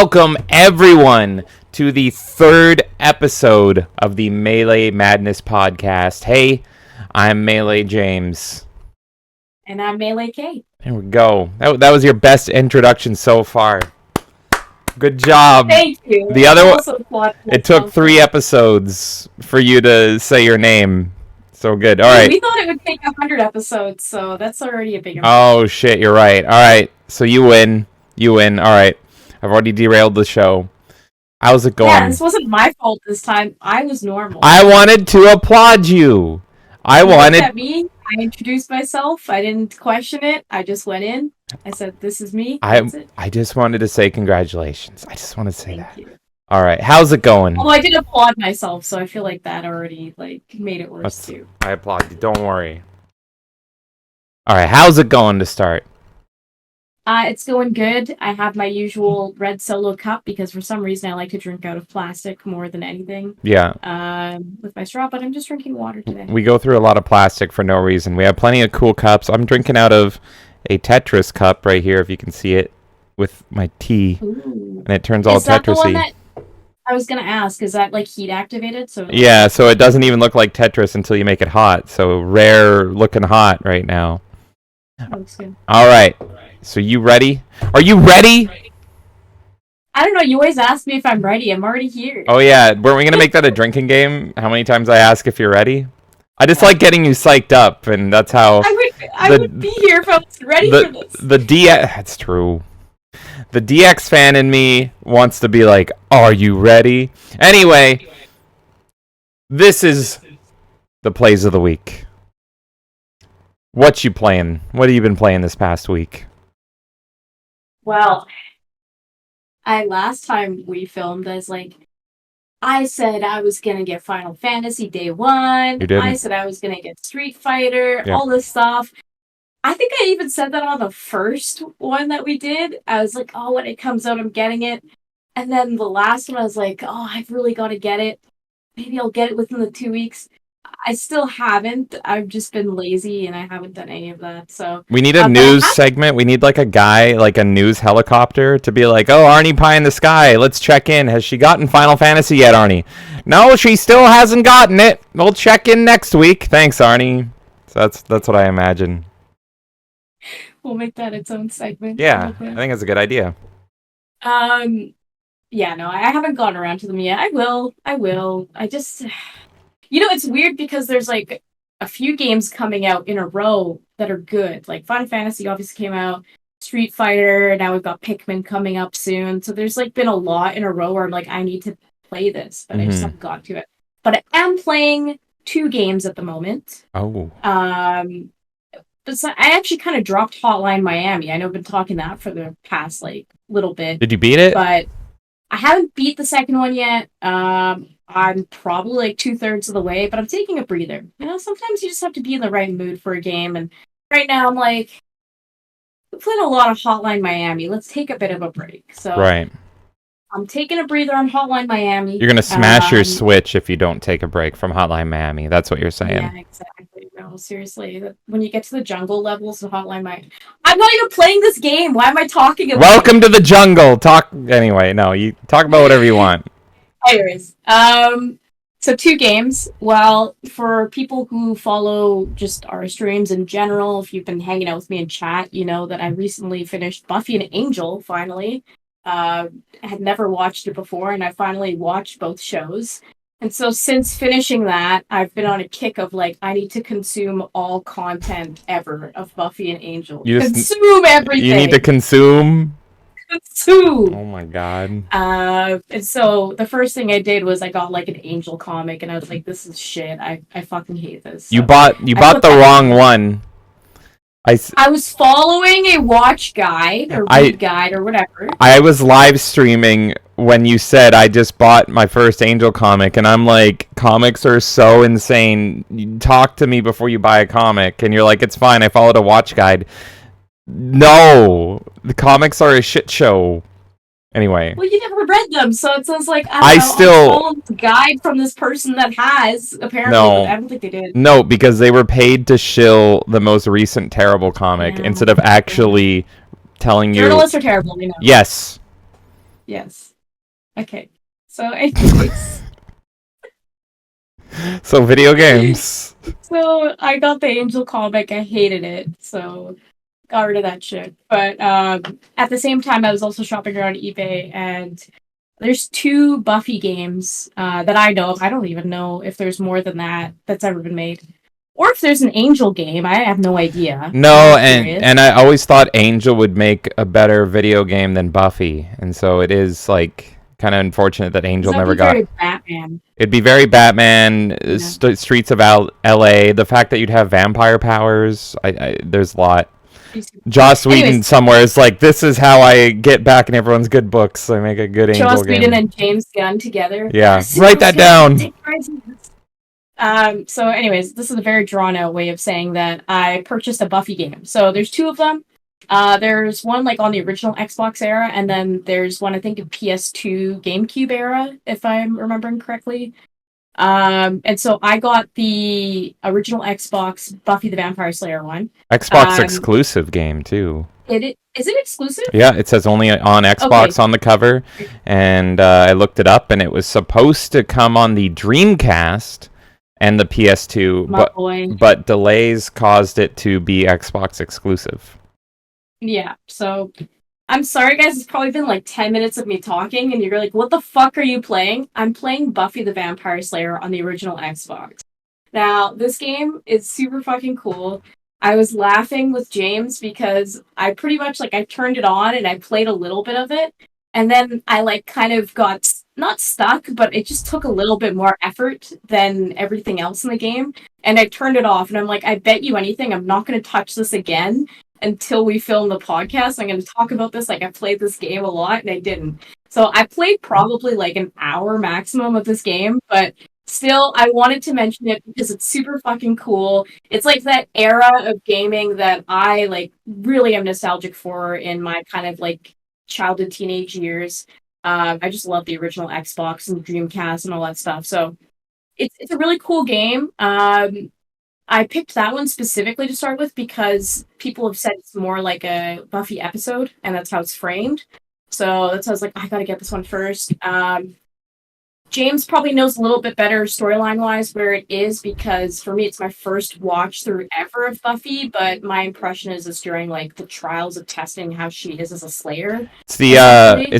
Welcome, everyone, to the third episode of the Melee Madness podcast. Hey, I'm Melee James. And I'm Melee Kate. There we go. That was your best introduction so far. Good job. Thank you. The other one, it took 3 episodes for you to say your name. So good. All right. We thought it would take 100 episodes, so that's already a big improvement. Oh, shit, you're right. All right. So you win. You win. All right. I've already derailed the show. How's it going? Yeah, this wasn't my fault this time. I was normal. I wanted to applaud you. You looked at me. I introduced myself. I didn't question it. I just went in. I said, "This is me." That's it. I just wanted to say congratulations. I just want to say Thank that. you. All right. How's it going? Although I did applaud myself, so I feel like that already made it worse too. I applaud you. Don't worry. All right. How's it going to start? It's going good. I have my usual red Solo cup because for some reason I like to drink out of plastic more than anything. Yeah. With my straw, but I'm just drinking water today. We go through a lot of plastic for no reason. We have plenty of cool cups. I'm drinking out of a Tetris cup right here, if you can see it, with my tea. Ooh. And it turns all Is that the one Tetris-y. that I was gonna ask? Is that like heat activated? So Yeah, so it doesn't even look like Tetris until you make it hot. So rare looking hot right now. that looks good. All right. So you ready? Are you ready? I don't know. You always ask me if I'm ready. I'm already here. Oh yeah, weren't we gonna make that a drinking game? How many times I ask if you're ready? I just like getting you psyched up, and that's how I would be here if I was ready for this. the DX. That's true. The DX fan in me wants to be like, "Are you ready?" Anyway, this is the plays of the week. What you playing? What have you been playing this past week? Well, last time we filmed, I said I was gonna get Final Fantasy Day 1. You didn't. I said I was gonna get Street Fighter, Yeah. all this stuff. I think I even said that on the first one that we did. I was like, oh, when it comes out, I'm getting it. And then the last one, I was like, oh, I've really got to get it. Maybe I'll get it within the 2 weeks. I still haven't. I've just been lazy and I haven't done any of that. So We need a news segment. We need like a guy, like a news helicopter to be like, "Oh, Arnie Pie in the Sky, let's check in. Has she gotten Final Fantasy yet, Arnie?" "No, she still hasn't gotten it. We'll check in next week. Thanks, Arnie." So that's what I imagine. we'll make that its own segment. Yeah, I think that's a good idea. Yeah, no, I haven't gotten around to them yet. I will. I just, it's weird because there's like a few games coming out in a row that are good. Like Final Fantasy obviously came out, Street Fighter, now we've got Pikmin coming up soon. So there's like been a lot in a row where I'm like, I need to play this, but I just haven't got to it. But I am playing 2 games at the moment. Oh. But so I actually kind of dropped Hotline Miami. I know I've been talking that for the past little bit. Did you beat it? But I haven't beat the second one yet. I'm probably 2/3 of the way, but I'm taking a breather. Sometimes you just have to be in the right mood for a game. And right now I'm like, I'm playing a lot of Hotline Miami. Let's take a bit of a break. So Right. I'm taking a breather on Hotline Miami. You're gonna smash your Switch if you don't take a break from Hotline Miami. That's what you're saying. Yeah, exactly. No, seriously. When you get to the jungle levels of Hotline Miami, I'm not even playing this game. Why am I talking about Welcome to the jungle. Anyway. No, you talk about whatever you want. Anyways, so 2 games. Well, for people who follow just our streams in general, if you've been hanging out with me in chat, you know that I recently finished Buffy and Angel, finally. I had never watched it before, and I finally watched both shows. And so since finishing that, I've been on a kick of I need to consume all content ever of Buffy and Angel. Consume everything! You need to consume? Consume! Oh my god. And so the first thing I did was I got an Angel comic, and I was like, this is shit. I fucking hate this. So You bought the wrong one. I was following a watch guide or read guide or whatever. I was live streaming when you said I just bought my first Angel comic, and I'm like, comics are so insane. You talk to me before you buy a comic, and you're like, it's fine. I followed a watch guide. No, the comics are a shit show. Anyway. Well, you never read them, so it sounds like I still followed the guide from this person that has apparently. No, but I don't think they did. No, because they were paid to shill the most recent terrible comic instead of actually telling you. Journalists are terrible. You know. Yes. Yes. Okay. So anyways, So video games. so I got the Angel comic. I hated it, so got rid of that shit. But at the same time, I was also shopping around eBay, and there's two Buffy games that I know of. I don't even know if there's more than that that's ever been made, or if there's an Angel game. I have no idea. No, I'm and curious. and I always thought Angel would make a better video game than Buffy, and so it is like kind of unfortunate that Angel That'd never be got. very Batman. It'd be very Batman, Yeah. Streets of L.A. The fact that you'd have vampire powers, there's a lot. Joss Whedon Anyways, somewhere is like, this is how I get back in everyone's good books. I make a good Angel Joss Whedon game. and James Gunn together. Yeah, write that Cinematic down. presence. So anyways, this is a very drawn out way of saying that I purchased a Buffy game. So there's two of them. There's one like on the original Xbox era, and then there's one I think in PS2 GameCube era, if I'm remembering correctly. And so I got the original Xbox Buffy the Vampire Slayer one. Xbox exclusive game too. Is it exclusive? Yeah, it says only on Xbox Okay. on the cover, and I looked it up, and it was supposed to come on the Dreamcast and the PS2, My boy. but delays caused it to be Xbox exclusive. Yeah, so I'm sorry, guys. It's probably been like 10 minutes of me talking, and you're like, what the fuck are you playing? I'm playing Buffy the Vampire Slayer on the original Xbox. Now, this game is super fucking cool. I was laughing with James because I pretty much like I turned it on and I played a little bit of it, and then I like kind of got not stuck, but it just took a little bit more effort than everything else in the game. And I turned it off, and I'm like, I bet you anything, I'm not going to touch this again until we film the podcast. I'm going to talk about this like I played this game a lot, and I didn't. So I played probably like an hour maximum of this game, but still, I wanted to mention it because it's super fucking cool. It's like that era of gaming that I like really am nostalgic for in my kind of like childhood teenage years. I just love the original Xbox and Dreamcast and all that stuff. So it's a really cool game. I picked that one specifically to start with because people have said it's more like a Buffy episode, and that's how it's framed. So that's how I was like, I gotta get this one first. James probably knows a little bit better storyline wise where it is because for me it's my first watch through ever of Buffy, but my impression is it's during like the trials of testing how she is as a Slayer. It's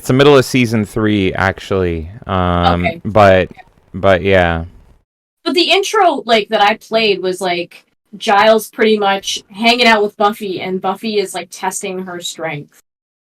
the middle of season 3 actually. Okay. But yeah. But the intro like that I played was like Giles pretty much hanging out with Buffy, and Buffy is like testing her strength.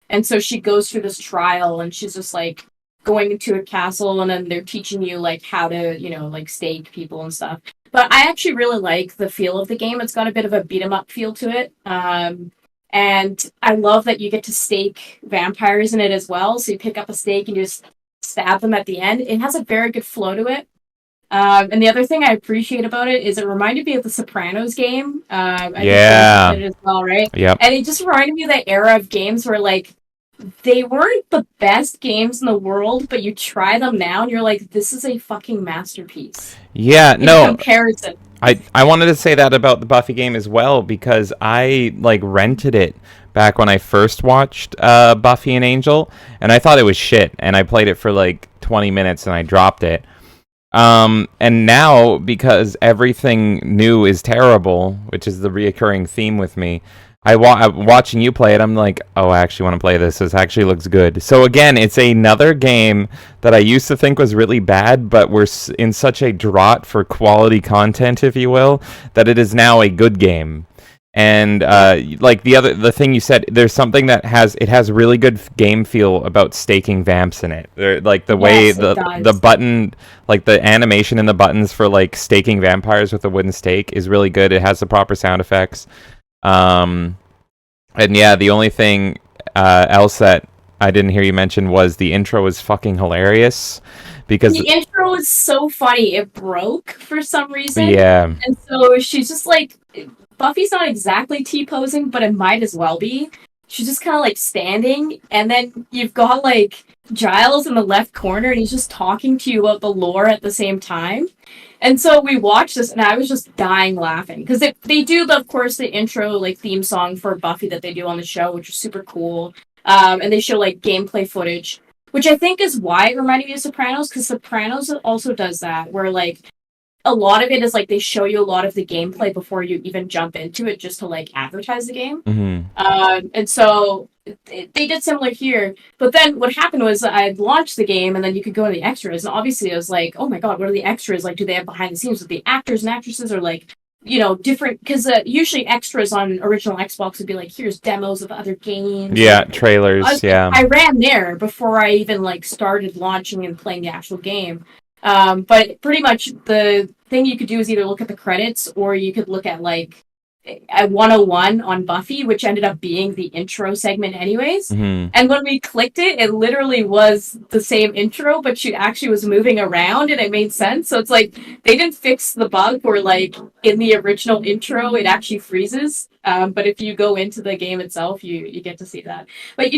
And so she goes through this trial, and she's just like going into a castle, and then they're teaching you like how to, like stake people and stuff. But I actually really like the feel of the game. It's got a bit of a beat 'em up feel to it. And I love that you get to stake vampires in it as well. So you pick up a stake and you just stab them at the end. It has a very good flow to it. And the other thing I appreciate about it is it reminded me of the Sopranos game. I think Yeah. you did it as well, right? Yep. And it just reminded me of that era of games where like they weren't the best games in the world, but you try them now and you're like, this is a fucking masterpiece. Yeah, In no. comparison. I wanted to say that about the Buffy game as well because I like rented it back when I first watched Buffy and Angel, and I thought it was shit, and I played it for like 20 minutes and I dropped it. And now, because everything new is terrible, which is the reoccurring theme with me, watching you play it, I'm like, oh, I actually want to play this. This actually looks good. So again, it's another game that I used to think was really bad, but we're in such a drought for quality content, if you will, that it is now a good game. And like the thing you said, there's something that has really good game feel about staking vamps in it. Like the way Yes, the button, like the animation in the buttons for like staking vampires with a wooden stake is really good. It has the proper sound effects. And yeah, the only thing else that I didn't hear you mention was the intro was fucking hilarious because the intro was so funny. It broke for some reason. Yeah. And so she's just like, Buffy's not exactly T-posing, but it might as well be. She's just kind of like standing, and then you've got like Giles in the left corner, and he's just talking to you about the lore at the same time. And so we watched this, and I was just dying laughing because they do, of course, the intro like theme song for Buffy that they do on the show, which is super cool. And they show like gameplay footage. which I think is why it reminded me of Sopranos, because Sopranos also does that, where like a lot of it is like they show you a lot of the gameplay before you even jump into it, just to like advertise the game. Hmm. And so they did similar here. But then what happened was I launched the game, and then you could go to the extras, and obviously I was like, oh my god, what are the extras? Like, do they have behind the scenes with the actors and actresses, or like, different? Because usually extras on original Xbox would be like, here's demos of other games. Yeah, I, trailers. Yeah. I ran there before I even like started launching and playing the actual game. But pretty much the thing you could do is either look at the credits, or you could look at like a 101 on Buffy, which ended up being the intro segment anyways. Hmm. And when we clicked it, it literally was the same intro, but she actually was moving around and it made sense. So it's like they didn't fix the bug where like in the original intro it actually freezes. But if you go into the game itself, you get to see that. But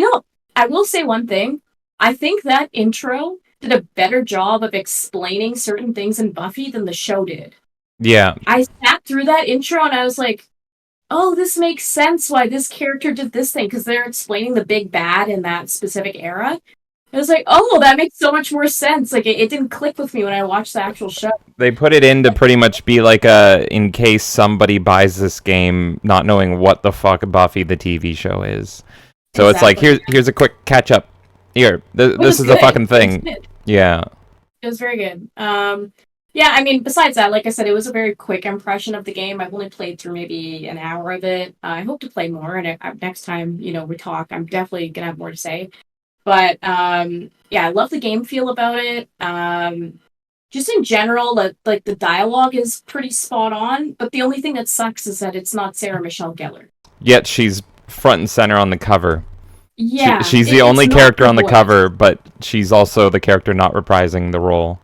I will say one thing. I think that intro did a better job of explaining certain things in Buffy than the show did. Yeah. I sat through that intro and I was like, oh, this makes sense why this character did this thing, because they're explaining the big bad in that specific era. I was like, oh, that makes so much more sense. Like, it didn't click with me when I watched the actual show. They put it in to pretty much be like a, in case somebody buys this game not knowing what the fuck Buffy the TV show is. So it's like, Exactly. here's a quick catch up. Here, this is the fucking thing. Yeah. It was very good. Yeah, I mean, besides that, like I said, it was a very quick impression of the game. I've only played through maybe an hour of it. I hope to play more, and next time, we talk, I'm definitely gonna have more to say. But yeah, I love the game feel about it. Just in general, like the dialogue is pretty spot on. But the only thing that sucks is that it's not Sarah Michelle Gellar. Yet she's front and center on the cover. Yeah, She's the only character on the cover, but she's also the character not reprising the role.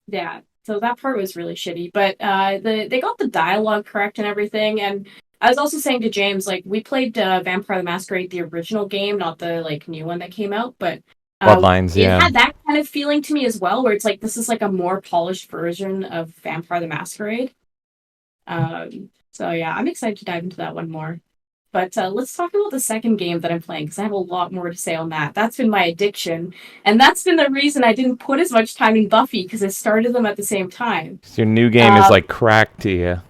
Yeah, so that part was really shitty. But they got the dialogue correct and everything. And I was also saying to James, like, we played Vampire the Masquerade, the original game, not the like new one that came out, but Bloodlines, it yeah. had that kind of feeling to me as well, where it's like this is like a more polished version of Vampire the Masquerade. So yeah, I'm excited to dive into that one more. But let's talk about the second game that I'm playing, because I have a lot more to say on that. That's been my addiction, and that's been the reason I didn't put as much time in Buffy, because I started them at the same time. So your new game is like crack to you.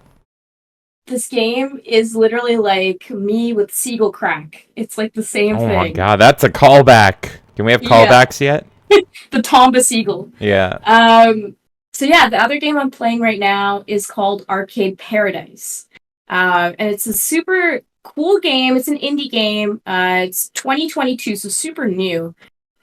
This game is literally like me with Seagull Crack. It's like the same thing. Oh my god, that's a callback. Can we have callbacks yet? The Tomba Seagull. Yeah. So yeah, the other game I'm playing right now is called Arcade Paradise. And it's a super cool game. It's an indie game. It's 2022, so super new.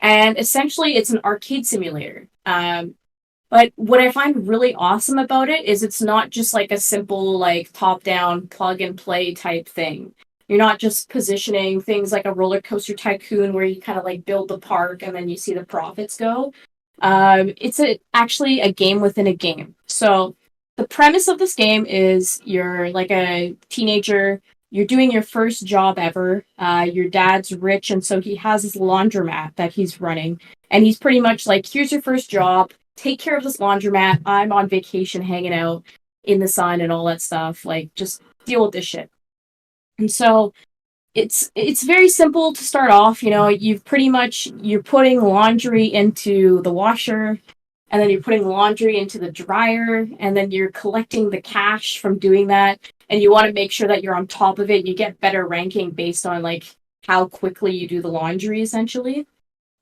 And essentially, it's an arcade simulator. But what I find really awesome about it is it's not just like a simple, like, top-down, plug-and-play type thing. You're not just positioning things like a roller coaster tycoon where you kind of like build the park and then you see the profits go. It's actually a game within a game. So the premise of this game is you're like a teenager. You're doing your first job ever. Your dad's rich, and so he has this laundromat that he's running. And he's pretty much like, here's your first job. Take care of this laundromat. I'm on vacation hanging out in the sun and all that stuff. Like, just deal with this shit. And so it's very simple to start off. You're putting laundry into the washer, and then you're putting laundry into the dryer, and then you're collecting the cash from doing that. And you want to make sure that you're on top of it. You get better ranking based on like how quickly you do the laundry, essentially.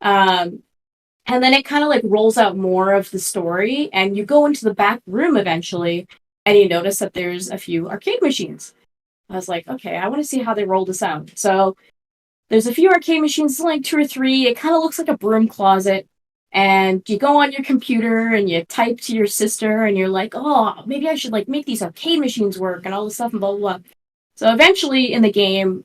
And then it kind of like rolls out more of the story, and you go into the back room eventually, and you notice that there's a few arcade machines. I was like, okay, I want to see how they roll this out. So there's a few arcade machines, like 2 or 3. It kind of looks like a broom closet. And you go on your computer and you type to your sister, and you're like, oh, maybe I should like make these arcade machines work and all this stuff and blah, blah, blah. So eventually in the game,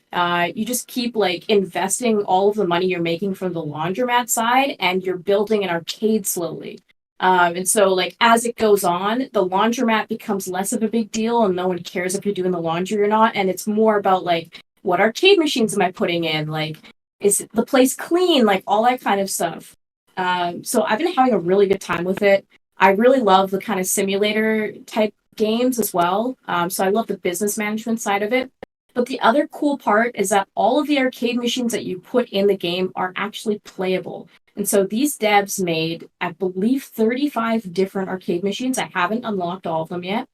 you just keep like investing all of the money you're making from the laundromat side, and you're building an arcade slowly. And so like as it goes on, the laundromat becomes less of a big deal, and no one cares if you're doing the laundry or not. And it's more about like, what arcade machines am I putting in? Like, is the place clean? Like all that kind of stuff. So I've been having a really good time with it. I really love the kind of simulator type games as well. So I love the business management side of it. But the other cool part is that all of the arcade machines that you put in the game are actually playable. And so these devs made, I believe, 35 different arcade machines. I haven't unlocked all of them yet,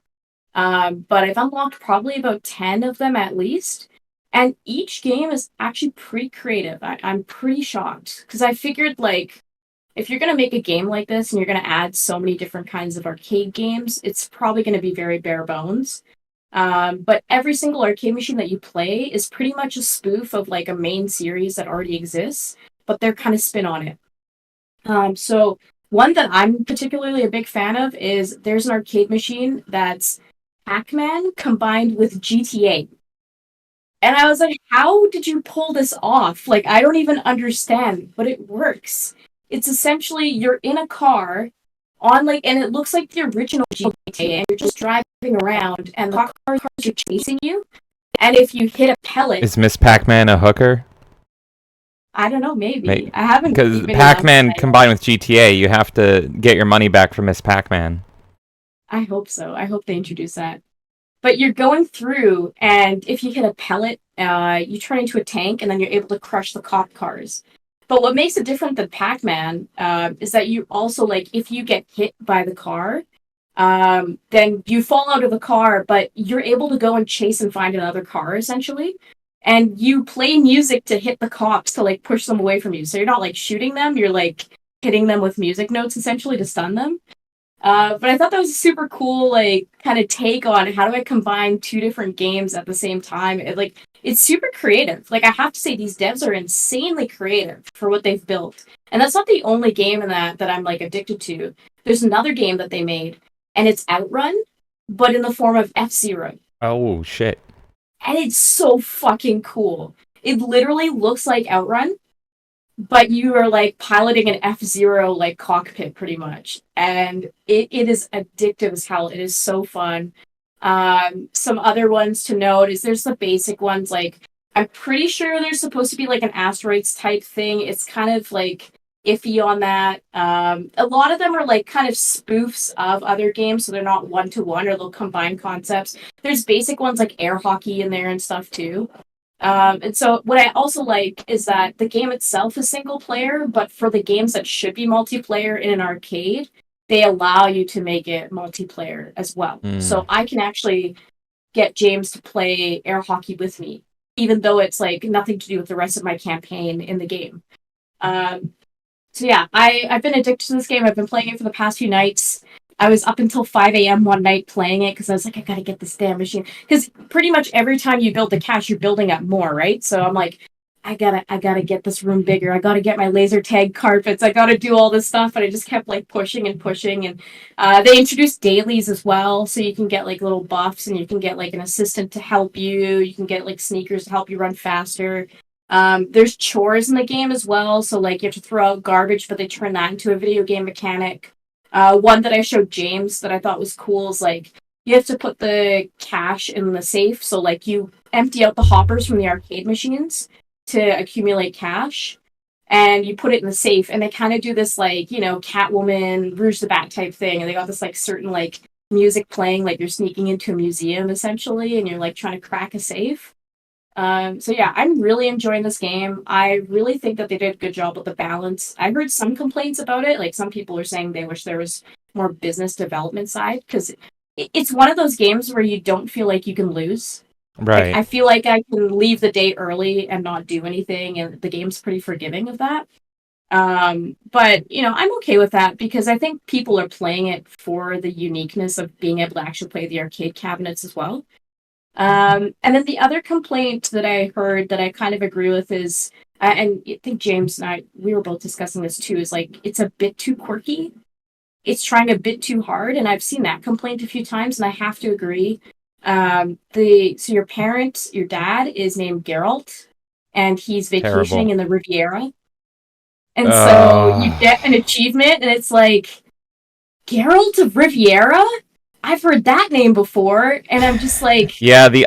but I've unlocked probably about 10 of them at least. And each game is actually pretty creative. I'm pretty shocked because I figured, like, if you're going to make a game like this and you're going to add so many different kinds of arcade games, it's probably going to be very bare bones. But every single arcade machine that you play is pretty much a spoof of like a main series that already exists, but they're kind of spin on it. So one that I'm particularly a big fan of is there's an arcade machine that's Pac-Man combined with GTA. And I was like, how did you pull this off? Like, I don't even understand, but it works. It's essentially you're in a car on like, and it looks like the original GTA, and you're just driving around, and the cars are chasing you. And if you hit a pellet, Is Miss Pac-Man a hooker? I don't know, maybe. I haven't Because even Pac-Man combined with GTA, you have to get your money back from Miss Pac-Man. I hope so. I hope they introduce that. But you're going through, and if you hit a pellet, you turn into a tank, and then you're able to crush the cop cars. But what makes it different than Pac-Man is that you also, like, if you get hit by the car, then you fall out of the car, but you're able to go and chase and find another car, essentially. And you play music to hit the cops to, like, push them away from you. So you're not, like, shooting them, you're, like, hitting them with music notes, essentially, to stun them. But I thought that was a super cool, like, kind of take on how do I combine two different games at the same time. It's super creative. Like, I have to say, these devs are insanely creative for what they've built. And that's not the only game in that I'm, like, addicted to. There's another game that they made, and it's Outrun, but in the form of F-Zero. Oh, shit. And it's so fucking cool. It literally looks like Outrun, but you are like piloting an F-Zero like cockpit pretty much, and it is addictive as hell. It is so fun. Some other ones to note is there's the basic ones, like I'm pretty sure there's supposed to be like an asteroids type thing. It's kind of like iffy on that. A lot of them are like kind of spoofs of other games, so they're not one to one, or they'll combine concepts. There's basic ones like air hockey in there and stuff too. And so what I also like is that the game itself is single player, but for the games that should be multiplayer in an arcade, they allow you to make it multiplayer as well. So I can actually get James to play air hockey with me, even though it's like nothing to do with the rest of my campaign in the game. So yeah, I've been addicted to this game. I've been playing it for the past few nights. I was up until 5 a.m. one night playing it because I was like, I gotta get this damn machine. Because pretty much every time you build the cache, you're building up more, right? So I'm like, I gotta get this room bigger. I gotta get my laser tag carpets. I gotta do all this stuff. And I just kept like pushing and pushing. And they introduced dailies as well, so you can get like little buffs, and you can get like an assistant to help you. You can get like sneakers to help you run faster. There's chores in the game as well, so like you have to throw out garbage, but they turn that into a video game mechanic. One that I showed James that I thought was cool is like you have to put the cash in the safe, so like you empty out the hoppers from the arcade machines to accumulate cash, and you put it in the safe, and they kind of do this like, you know, Catwoman, Rouge the Bat type thing, and they got this like certain like music playing, like you're sneaking into a museum essentially, and you're like trying to crack a safe. So yeah, I'm really enjoying this game. I really think that they did a good job with the balance. I heard some complaints about it. Like some people are saying they wish there was more business development side, because it's one of those games where you don't feel like you can lose. Right. Like, I feel like I can leave the day early and not do anything, and the game's pretty forgiving of that. But you know, I'm okay with that because I think people are playing it for the uniqueness of being able to actually play the arcade cabinets as well. And then the other complaint that I heard that I kind of agree with is, and I think James and I, we were both discussing this too, is like, it's a bit too quirky. It's trying a bit too hard. And I've seen that complaint a few times, and I have to agree. So your dad is named Geralt, and he's vacationing Terrible. in the Riviera. And so you get an achievement, and it's like, Geralt of Riviera? I've heard that name before, and I'm just like, Yeah, the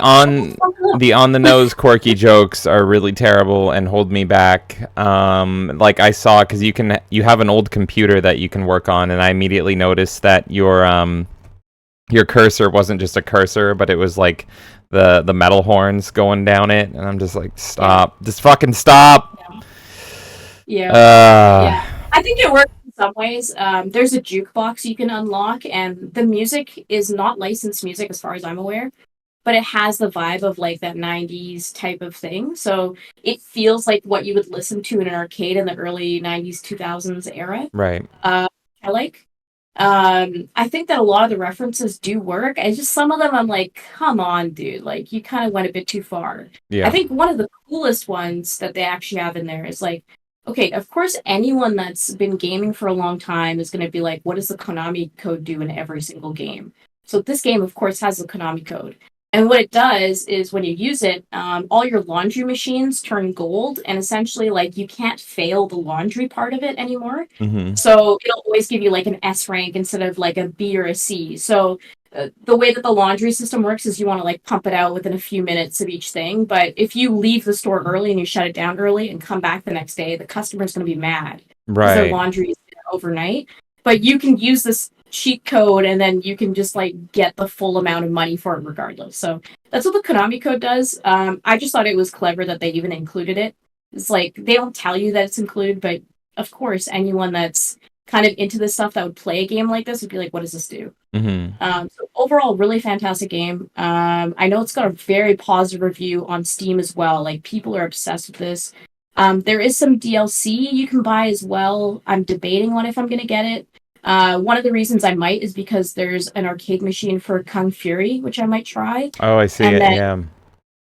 nose quirky jokes are really terrible and hold me back. Like I saw, because you have an old computer that you can work on, and I immediately noticed that your cursor wasn't just a cursor, but it was like the metal horns going down it, and I'm just like, stop, just fucking stop. Yeah. Uh, Yeah. I think it works in some ways. There's a jukebox you can unlock, and the music is not licensed music as far as I'm aware, but it has the vibe of like that 90s type of thing. So it feels like what you would listen to in an arcade in the early 90s, 2000s era. Right. I like. I think that a lot of the references do work. I just some of them I'm like, come on, dude, like you kind of went a bit too far. I Yeah. think one of the coolest ones that they actually have in there is like, okay, of course, anyone that's been gaming for a long time is going to be like, what does the Konami code do in every single game? So this game, of course, has the Konami code. And what it does is when you use it, all your laundry machines turn gold, and essentially, like, you can't fail the laundry part of it anymore. Mm-hmm. So it'll always give you like an S rank instead of like a B or a C. So the way that the laundry system works is you want to like pump it out within a few minutes of each thing. But if you leave the store early and you shut it down early and come back the next day, the customer's going to be mad because their Right. laundry is there overnight. But you can use this cheat code and then you can just like get the full amount of money for it regardless. So that's what the Konami code does. I just thought it was clever that they even included it. It's like they don't tell you that it's included, but of course, anyone that's kind of into this stuff that would play a game like this would be like, what does this do? Mm-hmm. So overall, really fantastic game. I know it's got a very positive review on Steam as well. Like people are obsessed with this. There is some DLC you can buy as well. I'm debating on if I'm going to get it. One of the reasons I might is because there's an arcade machine for Kung Fury, which I might try. Oh, I see And it. then Yeah.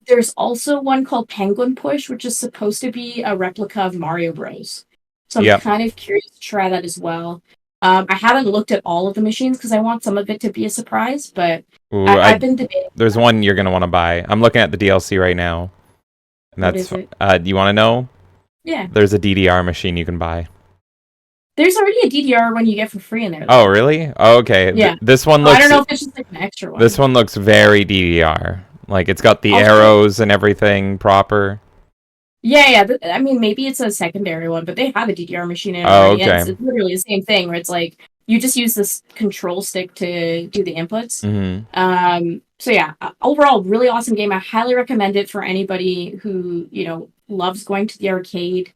there's also one called Penguin Push, which is supposed to be a replica of Mario Bros. So I'm Yep. kind of curious to try that as well. I haven't looked at all of the machines because I want some of it to be a surprise, but Ooh, I've been debating. there's one you're gonna want to buy. I'm looking at the DLC right now, and What that's. is it? Do you want to know? Yeah. There's a DDR machine you can buy. There's already a DDR one you get for free in there. Oh, really? Oh, okay. Yeah. This one I looks. don't know if it's just like an extra one. This one looks very DDR. Like it's got the Also- arrows and everything proper. Yeah. I mean, maybe it's a secondary one, but they have a DDR machine in it Oh, already. okay. It's literally the same thing where it's like you just use this control stick to do the inputs. Mm-hmm. So yeah, overall, really awesome game. I highly recommend it for anybody who, loves going to the arcade.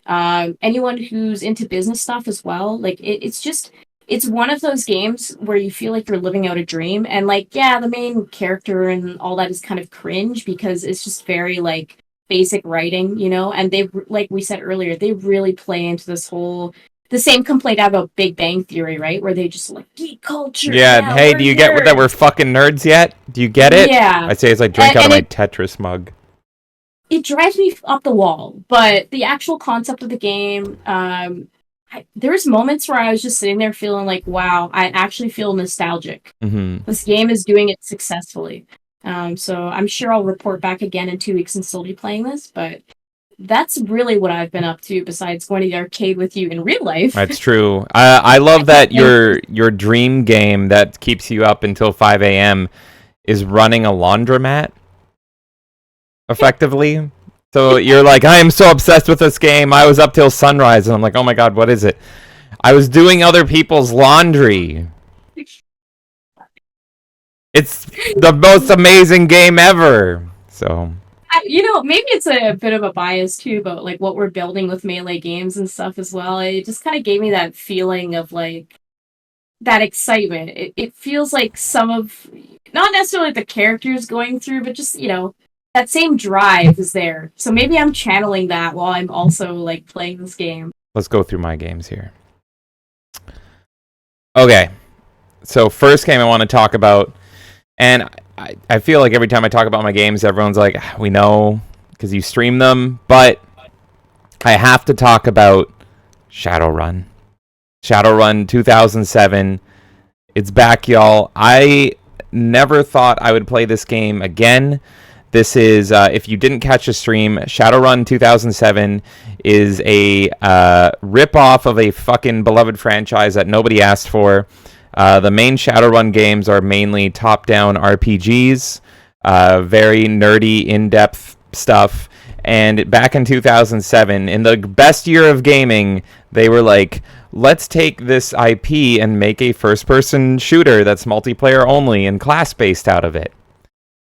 Anyone who's into business stuff as well. Like it's one of those games where you feel like you're living out a dream. And like, yeah, the main character and all that is kind of cringe because it's just very like basic writing, and they, like we said earlier, they really play into this whole the same complaint I have about Big Bang Theory, right? Where they just like geek culture. Yeah. Hey, do you get that we're fucking nerds yet? Do you get it? Yeah. I say as I drink out of And my Tetris mug. it drives me up the wall. But the actual concept of the game, there's moments where I was just sitting there feeling like, wow, I actually feel nostalgic. Mm-hmm. This game is doing it successfully. So I'm sure I'll report back again in 2 weeks and still be playing this, but that's really what I've been up to besides going to the arcade with you in real life. That's true. I love that your dream game that keeps you up until 5 a.m. is running a laundromat, effectively. So you're like, I am so obsessed with this game. I was up till sunrise, and I'm like, oh my god, what is it? I was doing other people's laundry. It's the most amazing game ever. So Maybe it's a bit of a bias too about like what we're building with Melee games and stuff as well. It just kind of gave me that feeling of like that excitement. It feels like some of, not necessarily the characters going through, but just, that same drive is there. So maybe I'm channeling that while I'm also like playing this game. let's go through my games here. Okay. So first game I want to talk about, and I feel like every time I talk about my games, everyone's like, we know because you stream them, but I have to talk about Shadowrun. Shadowrun 2007. It's back, y'all. I never thought I would play this game again. This is, if you didn't catch a stream, Shadowrun 2007 is a rip-off of a fucking beloved franchise that nobody asked for. The main Shadowrun games are mainly top-down RPGs, very nerdy, in-depth stuff. And back in 2007, in the best year of gaming, they were like, let's take this IP and make a first-person shooter that's multiplayer only and class-based out of it.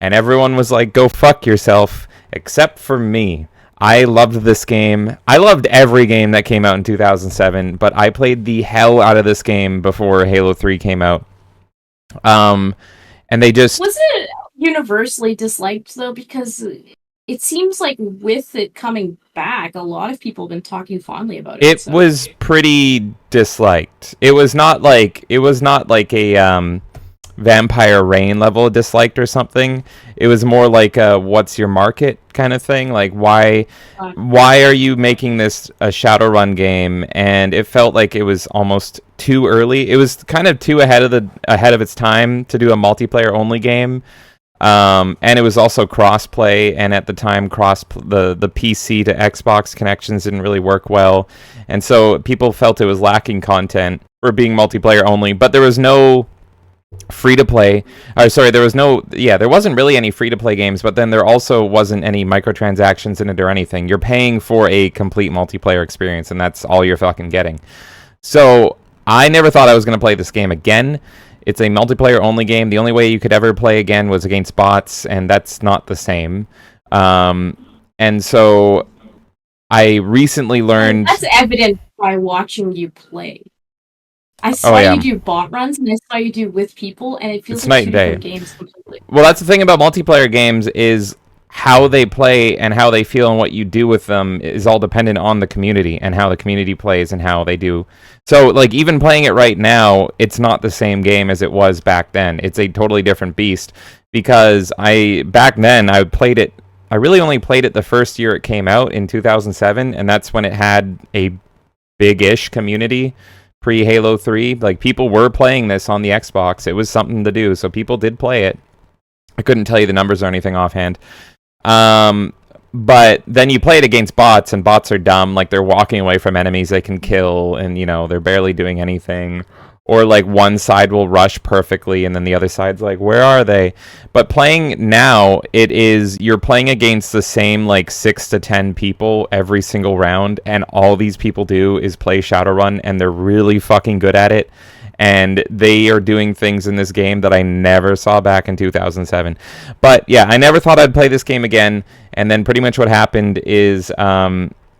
And everyone was like, go fuck yourself, except for me. I loved this game. I loved every game that came out in 2007, but I played the hell out of this game before Halo 3 came out. Um, and they just Was it universally disliked though? Because it seems like with it coming back, a lot of people have been talking fondly about it. it So was pretty disliked. It was not like a Vampire Rain level of disliked or something. It was more like a what's your market kind of thing. Like uh, why are you making this a Shadowrun game? And it felt like it was almost too early. It was kind of too ahead of its time to do a multiplayer only game. And it was also cross-play, and at the time, the PC to Xbox connections didn't really work well, and so people felt it was lacking content for being multiplayer only. But there was no free-to-play, or sorry, there wasn't really any free-to-play games, but then there also wasn't any microtransactions in it or anything. You're paying for a complete multiplayer experience, and that's all you're fucking getting. So I never thought I was going to play this game again. It's a multiplayer only game. The only way you could ever play again was against bots, and that's not the same. And so I recently learned. that's evident by watching you play. I Oh saw yeah, you do bot runs, and I saw you do with people, and it feels it's like night two and day. different games completely. Well, that's the thing about multiplayer games is how they play and how they feel and what you do with them is all dependent on the community and how the community plays and how they do. So, like, even playing it right now, it's not the same game as it was back then. It's a totally different beast because back then, I really only played it the first year it came out in 2007, and that's when it had a big-ish community pre-Halo 3. Like, people were playing this on the Xbox. It was something to do, so people did play it. I couldn't tell you the numbers or anything offhand. But then you play it against bots, and bots are dumb. Like, they're walking away from enemies they can kill, and, they're barely doing anything. Or, like, one side will rush perfectly, and then the other side's like, where are they? But playing now, you're playing against the same, like, 6 to 10 people every single round, and all these people do is play Shadowrun, and they're really fucking good at it. And they are doing things in this game that I never saw back in 2007. But yeah, I never thought I'd play this game again. And then pretty much what happened is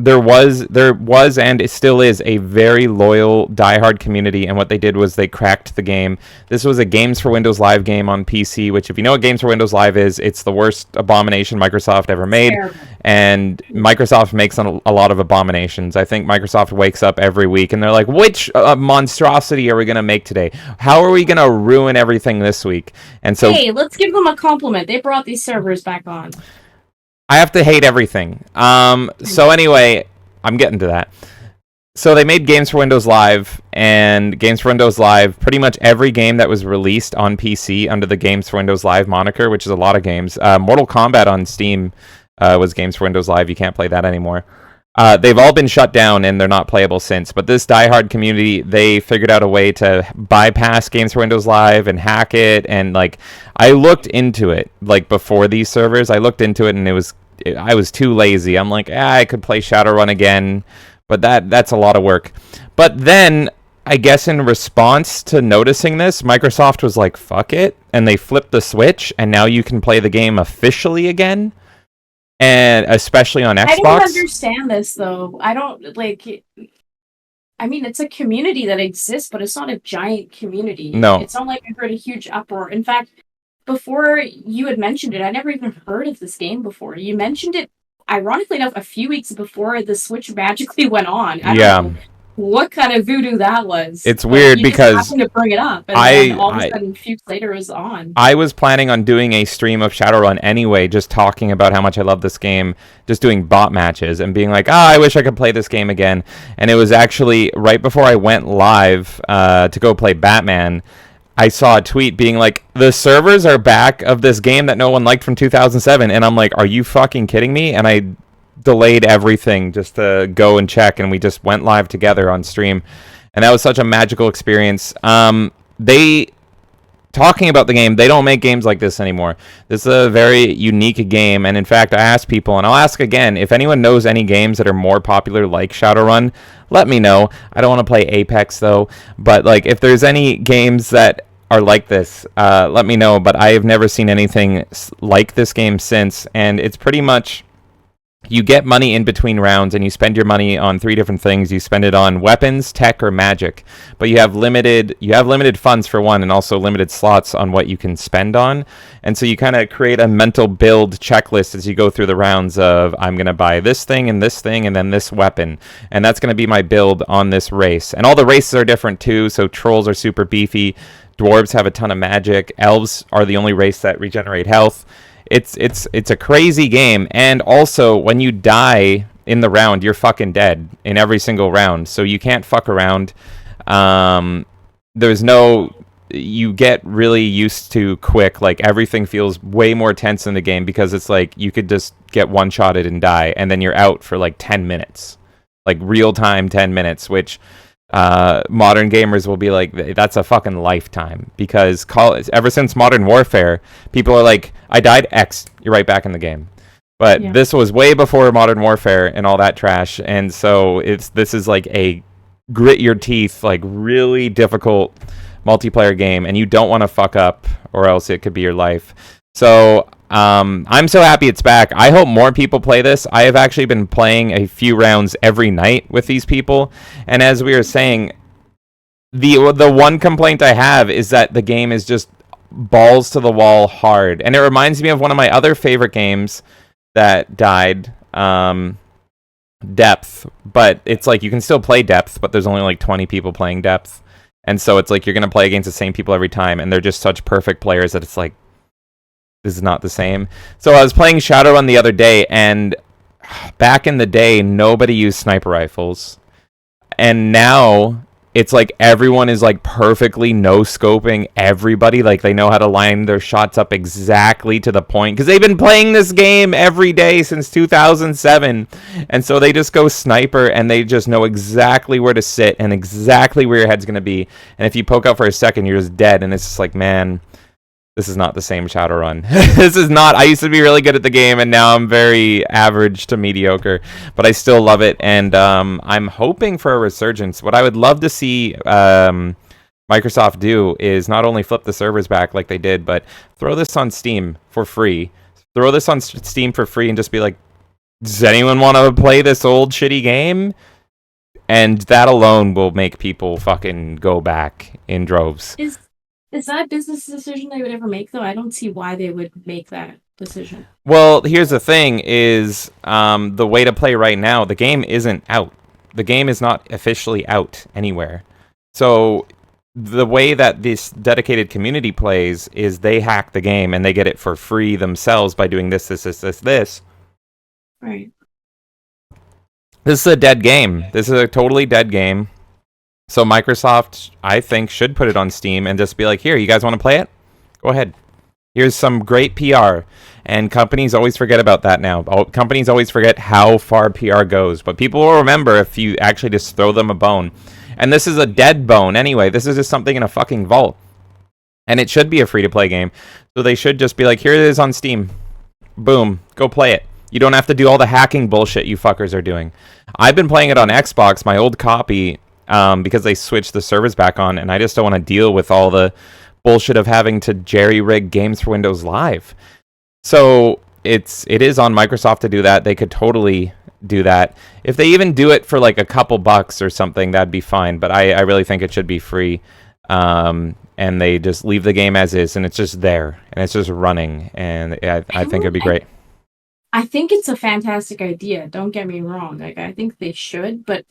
there was and it still is a very loyal diehard community, and what they did was they cracked the game. This was a Games for Windows Live game on PC, which if you know what Games for Windows Live is, it's the worst abomination Microsoft ever made. Terrible. And Microsoft makes a lot of abominations. I think Microsoft wakes up every week and they're like, which monstrosity are we going to make today? How are we going to ruin everything this week? And so Hey, let's give them a compliment. They brought these servers back on. I have to hate everything. So anyway, I'm getting to that. So they made Games for Windows Live, and Games for Windows Live, pretty much every game that was released on PC under the Games for Windows Live moniker, which is a lot of games. Mortal Kombat on Steam was Games for Windows Live. You can't play that anymore. They've all been shut down, and they're not playable since. But this diehard community, they figured out a way to bypass Games for Windows Live and hack it. And, like, I looked into it, like, before these servers. I looked into it, and I was too lazy. I'm like, I could play Shadowrun again, but that's a lot of work. But then, I guess in response to noticing this, Microsoft was like, fuck it, and they flipped the switch, and now you can play the game officially again, and especially on Xbox. I don't understand this, though. I don't, like... I mean, it's a community that exists, but it's not a giant community. No. It's not like I heard a huge uproar. In fact, before you had mentioned it, I never even heard of this game before. You mentioned it, ironically enough, a few weeks before the Switch magically went on. I don't know what kind of voodoo that was. It's weird because just happened to bring it up, and then all of a sudden, a few weeks later, it was on. I was planning on doing a stream of Shadowrun anyway, just talking about how much I love this game, just doing bot matches and being like, I wish I could play this game again. And it was actually right before I went live to go play Batman, I saw a tweet being like, the servers are back of this game that no one liked from 2007. And I'm like, are you fucking kidding me? And I delayed everything just to go and check, and we just went live together on stream, and that was such a magical experience. Talking about the game, they don't make games like this anymore. This is a very unique game, and in fact, I asked people, and I'll ask again, if anyone knows any games that are more popular like Shadowrun, let me know. I don't want to play Apex though, but like if there's any games that are like this, let me know. But I have never seen anything like this game since, and it's pretty much you get money in between rounds, and you spend your money on 3 different things. You spend it on weapons, tech, or magic. But you have limited funds for one, and also limited slots on what you can spend on. And so you kind of create a mental build checklist as you go through the rounds of, I'm going to buy this thing, and then this weapon. And that's going to be my build on this race. And all the races are different too, so trolls are super beefy. Dwarves have a ton of magic. Elves are the only race that regenerate health. It's a crazy game, and also when you die in the round, you're fucking dead in every single round. So you can't fuck around. There's no, you get really used to quick. Like everything feels way more tense in the game because it's like you could just get one-shotted and die, and then you're out for like 10 minutes, like real time 10 minutes, which modern gamers will be like, that's a fucking lifetime, because ever since Modern Warfare, people are like, I died X, you're right back in the game. But this was way before Modern Warfare and all that trash, and so this is like a grit your teeth, like really difficult multiplayer game, and you don't want to fuck up or else it could be your life. So I'm so happy it's back. I hope more people play this. I have actually been playing a few rounds every night with these people, and as we were saying, the one complaint I have is that the game is just balls to the wall hard, and it reminds me of one of my other favorite games that died, Depth. But it's like you can still play Depth, but there's only like 20 people playing Depth, and so it's like you're gonna play against the same people every time, and they're just such perfect players that it's like, this is not the same. So I was playing Shadowrun the other day, and back in the day, nobody used sniper rifles. And now, it's like everyone is like perfectly no-scoping everybody. Like they know how to line their shots up exactly to the point, because they've been playing this game every day since 2007. And so they just go sniper, and they just know exactly where to sit and exactly where your head's going to be. And if you poke out for a second, you're just dead. And it's just like, man, this is not the same Shadowrun. This is not. I used to be really good at the game, and now I'm very average to mediocre. But I still love it, and I'm hoping for a resurgence. What I would love to see Microsoft do is not only flip the servers back like they did, but throw this on Steam for free. Throw this on Steam for free and just be like, does anyone want to play this old shitty game? And that alone will make people fucking go back in droves. Is that a business decision they would ever make, though? I don't see why they would make that decision. Well, here's the thing, is the way to play right now, the game isn't out. The game is not officially out anywhere. So the way that this dedicated community plays is they hack the game, and they get it for free themselves by doing this. Right. This is a dead game. This is a totally dead game. So Microsoft, I think, should put it on Steam and just be like, here, you guys want to play it? Go ahead. Here's some great PR. And companies always forget about that now. Companies always forget how far PR goes. But people will remember if you actually just throw them a bone. And this is a dead bone anyway. This is just something in a fucking vault. And it should be a free-to-play game. So they should just be like, here it is on Steam. Boom. Go play it. You don't have to do all the hacking bullshit you fuckers are doing. I've been playing it on Xbox, my old copy, because they switched the servers back on, and I just don't want to deal with all the bullshit of having to jerry-rig games for Windows Live. So it is on Microsoft to do that. They could totally do that. If they even do it for like a couple bucks or something, that'd be fine. But I really think it should be free. And they just leave the game as is, and it's just there, and it's just running, and I think it'd be great. I think it's a fantastic idea. Don't get me wrong. Like, I think they should, but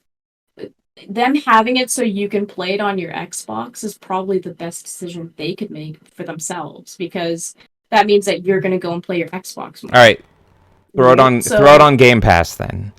them having it so you can play it on your Xbox is probably the best decision they could make for themselves, because that means that you're going to go and play your Xbox more. All right. Throw it on Game Pass then.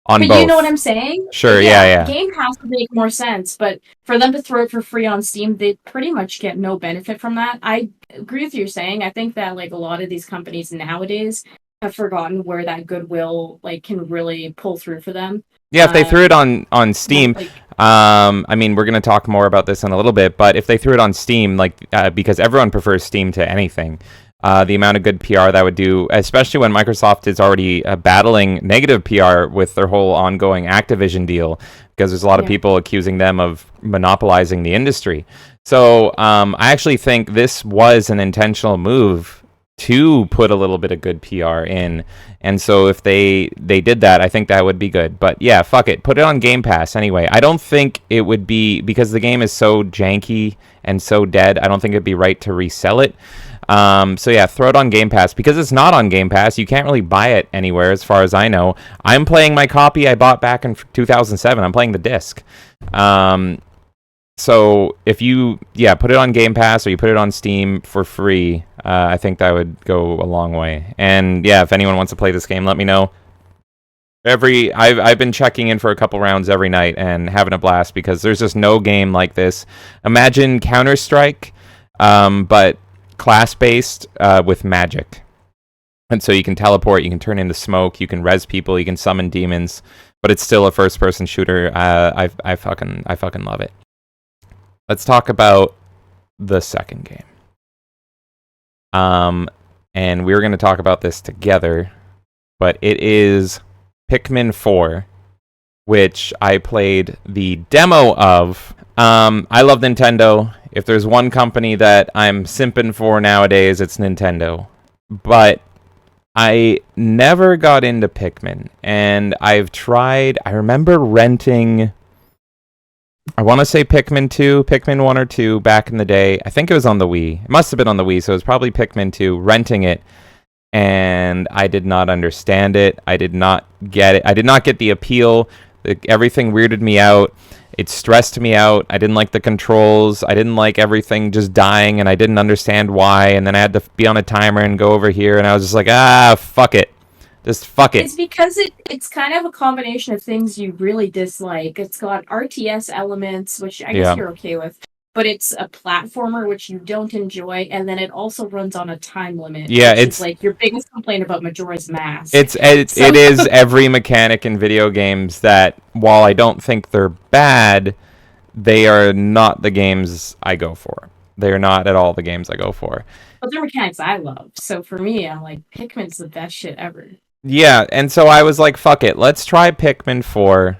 On but both. You know what I'm saying? Sure, yeah. Game Pass would make more sense, but for them to throw it for free on Steam, they pretty much get no benefit from that. I agree with you saying. I think that like a lot of these companies nowadays have forgotten where that goodwill like can really pull through for them. Yeah, if they threw it on Steam, I mean, we're going to talk more about this in a little bit, but if they threw it on Steam, like because everyone prefers Steam to anything, the amount of good PR that would do, especially when Microsoft is already battling negative PR with their whole ongoing Activision deal, because there's a lot of people accusing them of monopolizing the industry. So I actually think this was an intentional move to put a little bit of good PR in. And so if they did that, I think that would be good. But yeah, fuck it. Put it on Game Pass anyway. I don't think it would be, because the game is so janky and so dead, I don't think it'd be right to resell it. So yeah, throw it on Game Pass. Because it's not on Game Pass, you can't really buy it anywhere as far as I know. I'm playing my copy I bought back in 2007. I'm playing the disc. So if you, put it on Game Pass or you put it on Steam for free, I think that would go a long way. And yeah, if anyone wants to play this game, let me know. I've been checking in for a couple rounds every night and having a blast, because there's just no game like this. Imagine Counter-Strike, but class-based with magic. And so you can teleport, you can turn into smoke, you can res people, you can summon demons, but it's still a first-person shooter. I fucking love it. Let's talk about the second game. And we're going to talk about this together, but it is Pikmin 4, which I played the demo of. I love Nintendo. If there's one company that I'm simping for nowadays, it's Nintendo. But I never got into Pikmin, and I've tried. I remember renting, I want to say Pikmin 1 or 2 back in the day. I think it was on the Wii. It must have been on the Wii, so it was probably Pikmin 2, renting it, and I did not understand it. I did not get it. I did not get the appeal. Everything weirded me out. It stressed me out. I didn't like the controls. I didn't like everything just dying, and I didn't understand why. And then I had to be on a timer and go over here, and I was just like, fuck it. Just fuck it. It's because it's kind of a combination of things you really dislike. It's got RTS elements, which I guess you're okay with, but it's a platformer, which you don't enjoy, and then it also runs on a time limit. Yeah, it's like your biggest complaint about Majora's Mask. It is every mechanic in video games that, while I don't think they're bad, they are not the games I go for. They are not at all the games I go for. But they're mechanics I love. So for me, I'm like, Pikmin's the best shit ever. Yeah, and so I was like, fuck it, let's try Pikmin 4,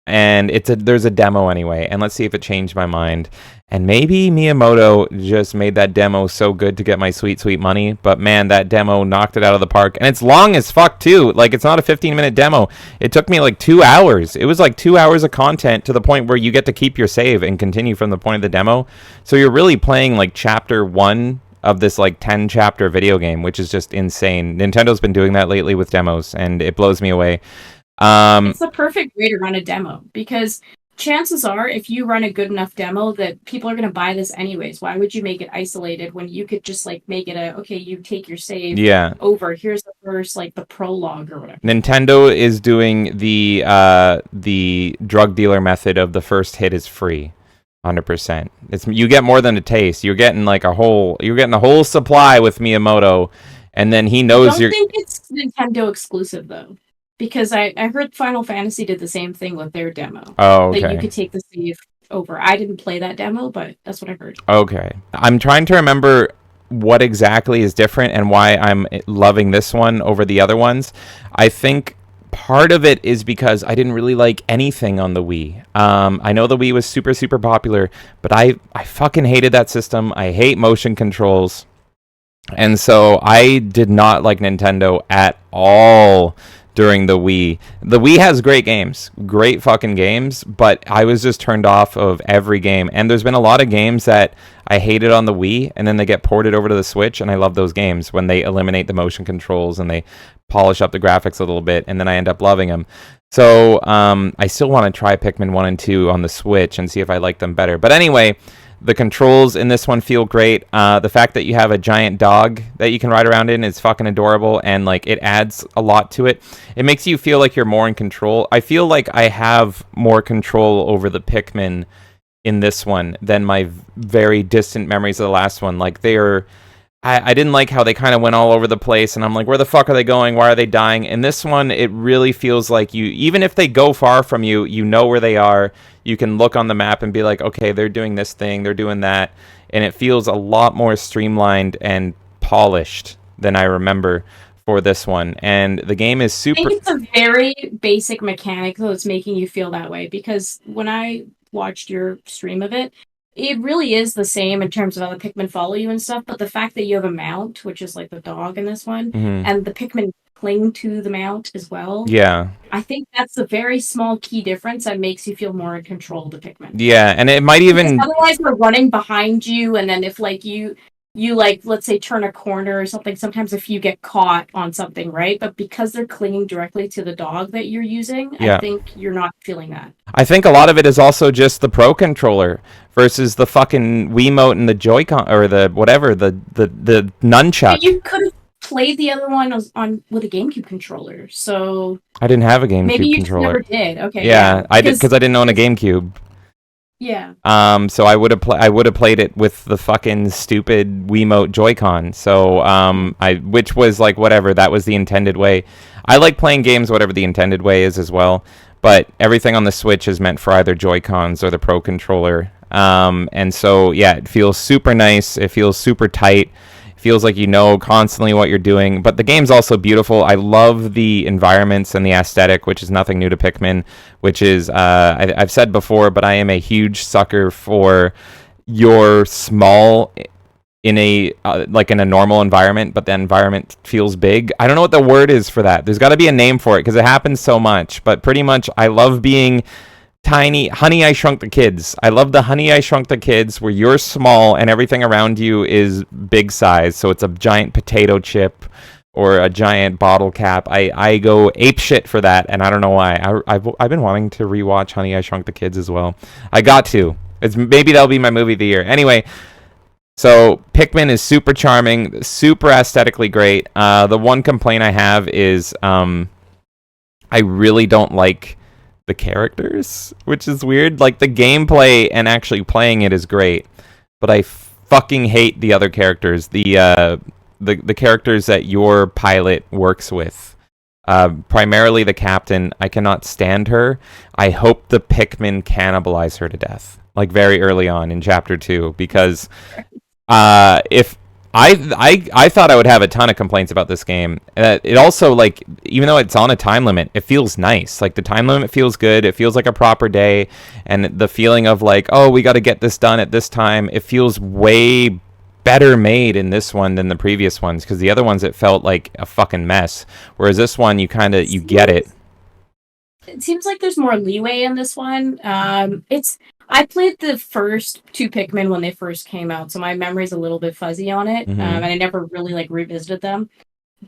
and there's a demo anyway, and let's see if it changed my mind. And maybe Miyamoto just made that demo so good to get my sweet, sweet money, but man, that demo knocked it out of the park. And it's long as fuck, too. Like, it's not a 15-minute demo. It took me like 2 hours. It was like 2 hours of content, to the point where you get to keep your save and continue from the point of the demo. So you're really playing like chapter 1 of this like 10 chapter video game, which is just insane. Nintendo's been doing that lately with demos, and it blows me away. It's the perfect way to run a demo, because chances are, if you run a good enough demo, that people are going to buy this anyways. Why would you make it isolated when you could just like make it okay, you take your save over, here's the first, like the prologue or whatever. Nintendo is doing the drug dealer method of the first hit is free. 100%. You get more than a taste. You're getting like a whole supply with Miyamoto, and then he knows I don't think it's Nintendo exclusive though, because I heard Final Fantasy did the same thing with their demo. Oh, okay. That you could take the save over. I didn't play that demo, but that's what I heard. Okay. I'm trying to remember what exactly is different and why I'm loving this one over the other ones. I think part of it is because I didn't really like anything on the Wii. I know the Wii was super, super popular, but I fucking hated that system. I hate motion controls. And so I did not like Nintendo at all during the Wii. The Wii has great games, great fucking games, but I was just turned off of every game. And there's been a lot of games that I hated on the Wii, and then they get ported over to the Switch, and I love those games when they eliminate the motion controls and they polish up the graphics a little bit, and then I end up loving them. So I still want to try Pikmin 1 and 2 on the Switch and see if I like them better. But anyway, the controls in this one feel great. The fact that you have a giant dog that you can ride around in is fucking adorable, and like it adds a lot to it. It makes you feel like you're more in control. I feel like I have more control over the Pikmin in this one than my very distant memories of the last one. Like I didn't like how they kind of went all over the place, and I'm like, where the fuck are they going? Why are they dying? In this one, it really feels like even if they go far from you, you know where they are. You can look on the map and be like, okay, they're doing this thing, they're doing that, and it feels a lot more streamlined and polished than I remember for this one. And the game is super... I think it's a very basic mechanic that's making you feel that way, because when I watched your stream of it, it really is the same in terms of how the Pikmin follow you and stuff, but the fact that you have a mount, which is like the dog in this one, and the Pikmin cling to the mount as well. Yeah. I think that's a very small key difference that makes you feel more in control of the Pikmin. Yeah, and it might Because even otherwise they're running behind you, and then if like you like, let's say, turn a corner or something, sometimes if you get caught on something, right? But because they're clinging directly to the dog that you're using, I yeah. think you're not feeling that. I think a lot of it is also just the Pro controller versus the fucking Wiimote and the Joy-Con or the whatever, the nunchuck. You could have played the other one on with a GameCube controller, so I didn't have a GameCube maybe you just controller. never did. Okay, Yeah, I did because because I didn't own a GameCube. yeah, So I would have I would have played it with the fucking stupid Wiimote Joy-Con. So which was like whatever, that was the intended way. I like playing games whatever the intended way is as well, but everything on the Switch is meant for either Joy-Cons or the Pro controller. And so yeah, it feels super nice. It feels super tight. Feels like you know constantly what you're doing, but the game's also beautiful. I love the environments and the aesthetic, which is nothing new to Pikmin, which is I've said before, but I am a huge sucker for your small in a like in a normal environment, but the environment feels big. I don't know what the word is for that. There's got to be a name for it because it happens so much, but pretty much I love being tiny. Honey, I Shrunk the Kids. I love the Honey, I Shrunk the Kids where you're small and everything around you is big size. So it's a giant potato chip or a giant bottle cap. I go ape shit for that, and I don't know why. I've been wanting to rewatch Honey, I Shrunk the Kids as well. I got to. Maybe that'll be my movie of the year. Anyway, so Pikmin is super charming, super aesthetically great. The one complaint I have is I really don't like the characters, which is weird. Like the gameplay and actually playing it is great, but I fucking hate the other characters. The characters that your pilot works with. Primarily the captain. I cannot stand her. I hope the Pikmin cannibalize her to death, like very early on in chapter 2, because if I thought I would have a ton of complaints about this game. It also, like, even though it's on a time limit, it feels nice. Like, the time limit feels good. It feels like a proper day. And the feeling of, like, oh, we got to get this done at this time, it feels way better made in this one than the previous ones. Because the other ones, it felt like a fucking mess. Whereas this one, you get it. It seems like there's more leeway in this one. I played the first 2 Pikmin when they first came out, so my memory's a little bit fuzzy on it, and I never really like revisited them.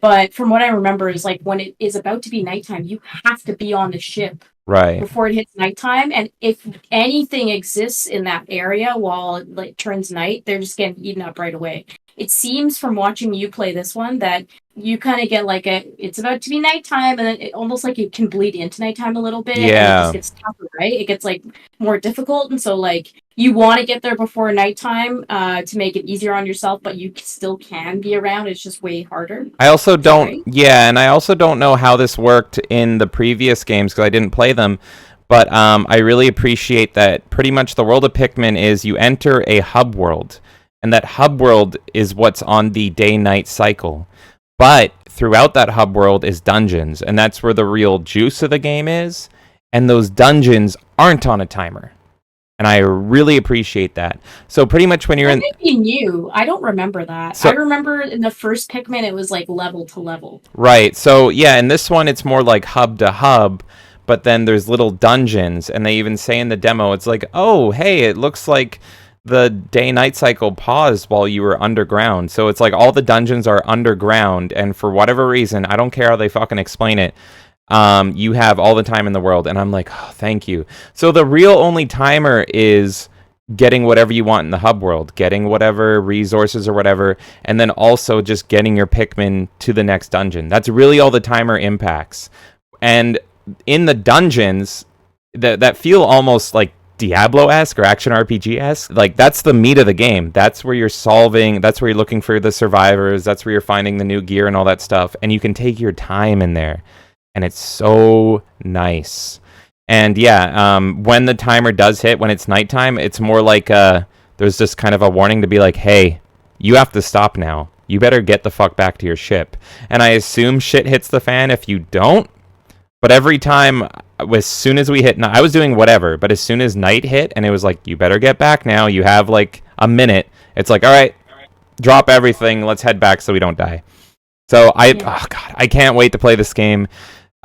But from what I remember is like when it is about to be nighttime, you have to be on the ship right before it hits nighttime, and if anything exists in that area while it like turns night, they're just getting eaten up right away. It seems from watching you play this one that you kind of get like it's about to be nighttime, and then it almost like it can bleed into nighttime a little bit. Yeah. And it just gets tougher, right? It gets like more difficult, and so like you want to get there before nighttime to make it easier on yourself, but you still can be around. It's just way harder. I also don't, yeah, and I also don't know how this worked in the previous games because I didn't play them. But I really appreciate that pretty much the world of Pikmin is you enter a hub world, and that hub world is what's on the day-night cycle. But throughout that hub world is dungeons, and that's where the real juice of the game is. And those dungeons aren't on a timer. And I really appreciate that. So pretty much when you're in... That might be new. I don't remember that. So, I remember in the first Pikmin, it was like level to level. Right. So yeah, in this one, it's more like hub to hub. But then there's little dungeons. And they even say in the demo, it's like, oh, hey, it looks like the day-night cycle paused while you were underground. So it's like all the dungeons are underground. And for whatever reason, I don't care how they fucking explain it, you have all the time in the world. And I'm like, oh, thank you. So the real only timer is getting whatever you want in the hub world, getting whatever resources or whatever, and then also just getting your Pikmin to the next dungeon. That's really all the timer impacts. And in the dungeons that feel almost like Diablo-esque or action RPG-esque, like that's the meat of the game. That's where you're solving, that's where you're looking for the survivors, that's where you're finding the new gear and all that stuff, and you can take your time in there, and it's so nice. And yeah, when the timer does hit, when it's nighttime, it's more like there's just kind of a warning to be like, hey, you have to stop now. You better get the fuck back to your ship. And I assume shit hits the fan if you don't. But every time as soon as we hit, I was doing whatever, but as soon as night hit, and it was like, you better get back now. You have like a minute. It's like, all right, drop everything. Let's head back so we don't die. So Yeah. oh god, I can't wait to play this game.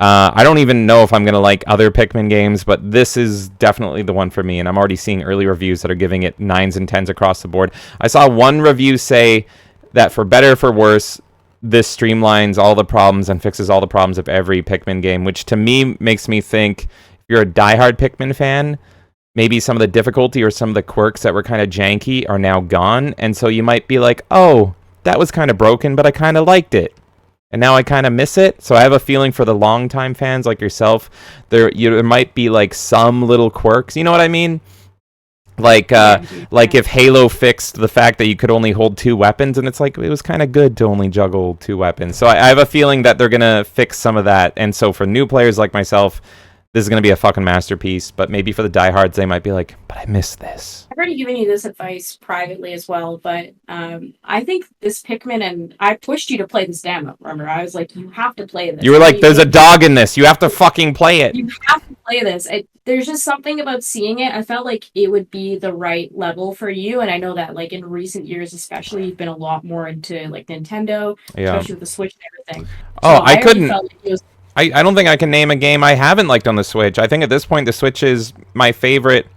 I don't even know if I'm gonna like other Pikmin games, but this is definitely the one for me. And I'm already seeing early reviews that are giving it 9s and 10s across the board. I saw one review say that for better or for worse, this streamlines all the problems and fixes all the problems of every Pikmin game, which to me makes me think if you're a diehard Pikmin fan, maybe some of the difficulty or some of the quirks that were kind of janky are now gone, and so you might be like, oh, that was kind of broken, but I kind of liked it. And now I kind of miss it. So I have a feeling for the longtime fans like yourself, there might be like some little quirks. You know what I mean? Like like if Halo fixed the fact that you could only hold 2 weapons, and it's like it was kind of good to only juggle 2 weapons. So I have a feeling that they're gonna fix some of that. And so for new players like myself, this is gonna be a fucking masterpiece. But maybe for the diehards, they might be like, but I miss this. I've already given you this advice privately as well, but I think this Pikmin, and I pushed you to play this demo. Remember, I was like, you have to play this. You were like, there's a dog in this. You have to fucking play it. You have to play this. There's just something about seeing it. I felt like it would be the right level for you, and I know that like in recent years, especially, you've been a lot more into like Nintendo, Yeah. especially with the Switch and everything. Oh, So I already couldn't. felt like it was I don't think I can name a game I haven't liked on the Switch. I think at this point, the Switch is my favorite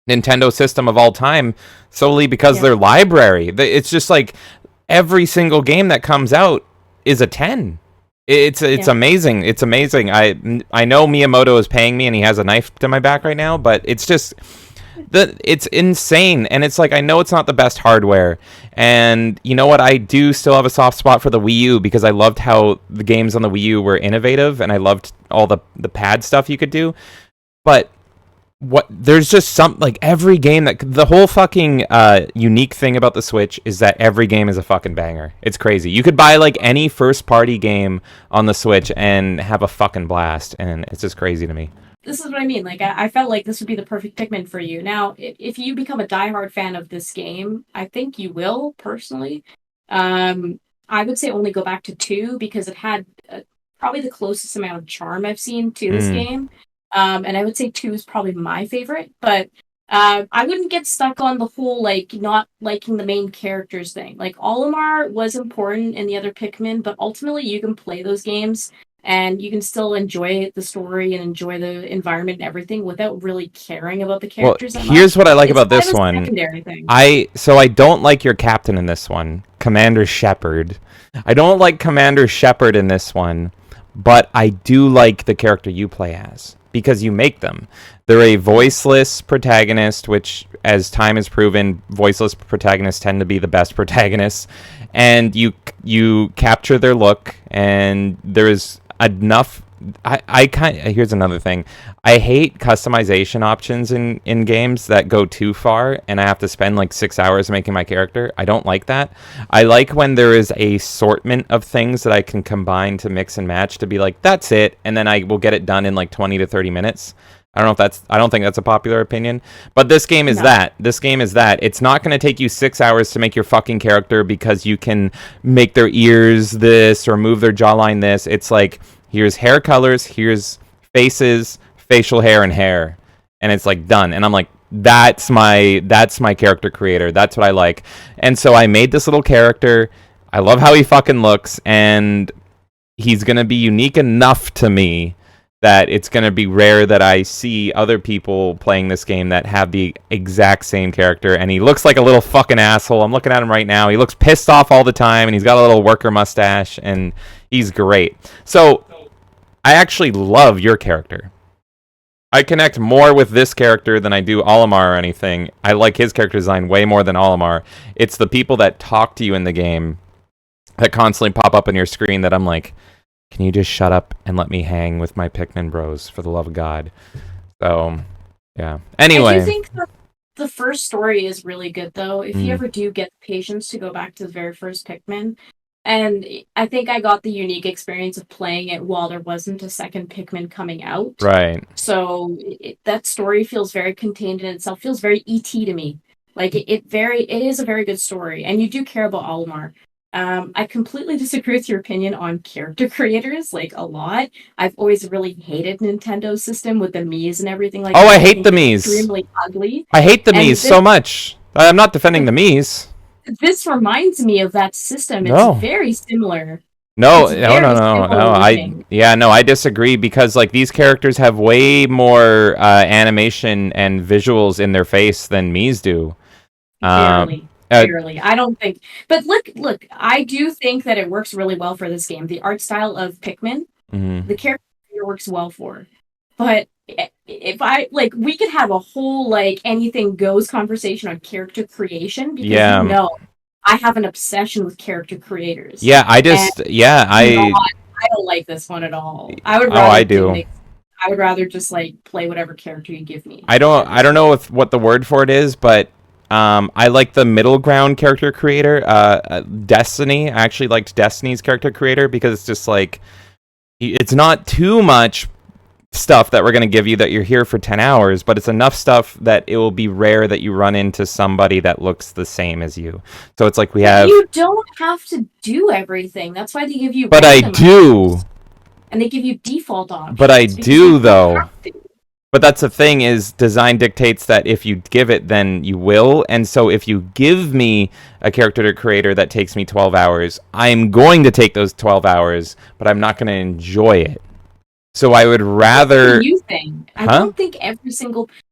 Nintendo system of all time, solely because Yeah. their library. It's just like every single game that comes out is a 10. It's Yeah. amazing. It's amazing. I know Miyamoto is paying me and he has a knife to my back right now, but it's just it's insane. And it's like, I know it's not the best hardware, and you know what, I do still have a soft spot for the Wii U because I loved how the games on the Wii U were innovative, and I loved all the pad stuff you could do. But what, there's just some, like, every game that the whole fucking unique thing about the Switch is that every game is a fucking banger. It's crazy. You could buy like any first party game on the Switch and have a fucking blast, and it's just crazy to me. This is what I mean. Like, I felt like this would be the perfect Pikmin for you. Now, if you become a diehard fan of this game, I think you will, personally. I would say only go back to 2 because it had probably the closest amount of charm I've seen to this game. And I would say 2 is probably my favorite, but I wouldn't get stuck on the whole, like, not liking the main characters thing. Like, Olimar was important in the other Pikmin, but ultimately you can play those games and you can still enjoy the story and enjoy the environment and everything without really caring about the Well, characters that here's much. what I like It's about kind this of a one. secondary thing. I don't like your captain in this one, Commander Shepard. I don't like Commander Shepard in this one, but I do like the character you play as because you make them. They're a voiceless protagonist, which, as time has proven, voiceless protagonists tend to be the best protagonists. And you capture their look, and there is enough. I kind, here's another thing. I hate customization options in games that go too far and I have to spend like 6 hours making my character. I don't like that. I like when there is a assortment of things that I can combine to mix and match to be like, that's it, and then I will get it done in like 20 to 30 minutes. I don't think that's a popular opinion, but this game is that. This game is that. It's not going to take you 6 hours to make your fucking character because you can make their ears this or move their jawline this. It's like, here's hair colors, here's faces, facial hair, and hair, and it's like done. And I'm like, that's my character creator. That's what I like. And so I made this little character. I love how he fucking looks, and he's gonna be unique enough to me that it's gonna be rare that I see other people playing this game that have the exact same character. And he looks like a little fucking asshole. I'm looking at him right now. He looks pissed off all the time, and he's got a little worker mustache, and he's great. So I actually love your character. I connect more with this character than I do Olimar or anything. I like his character design way more than Olimar. It's the people that talk to you in the game that constantly pop up on your screen that I'm like, can you just shut up and let me hang with my Pikmin bros, for the love of God? So, yeah. Anyway. I do think the first story is really good, though. If you ever do get the patience to go back to the very first Pikmin. And I think I got the unique experience of playing it while there wasn't a second Pikmin coming out. Right. So that story feels very contained in itself. Feels very ET to me. Like it is a very good story, and you do care about Olimar. I completely disagree with your opinion on character creators, like a lot. I've always really hated Nintendo's system with the Mii's and everything like Oh, I that. I hate think the they're Mii's. extremely ugly. I hate the Mii's And so much. I'm not defending the Mii's. this reminds me of that system. It's No. very similar. No, It's no, no, very no, similar no. looking. I disagree because like these characters have way more animation and visuals in their face than Mii's do. Um, Barely. uh, Barely. I don't think. But look, I do think that it works really well for this game. The art style of Pikmin, mhm. the character works well for. But if I like, we could have a whole like anything goes conversation on character creation because Yeah, I have an obsession with character creators, yeah. and not I don't like this one at all. I would Oh, rather I do do. mix. I would rather just like play whatever character you give me at I this don't point. know what the word for it is, but I like the middle ground character creator, Destiny. I actually liked Destiny's character creator because it's just like it's not too much stuff that we're going to give you that you're here for 10 hours, but it's enough stuff that it will be rare that you run into somebody that looks the same as you. So it's like we But have, you don't have to do everything. That's why they give you but I random do, options and they give you default but I options because you do don't though. have to. But that's the thing is design dictates that if you give it, then you will. And so if you give me a character creator that takes me 12 hours, I'm going to take those 12 hours, but I'm not going to enjoy it. So I would That's what rather, you think. huh?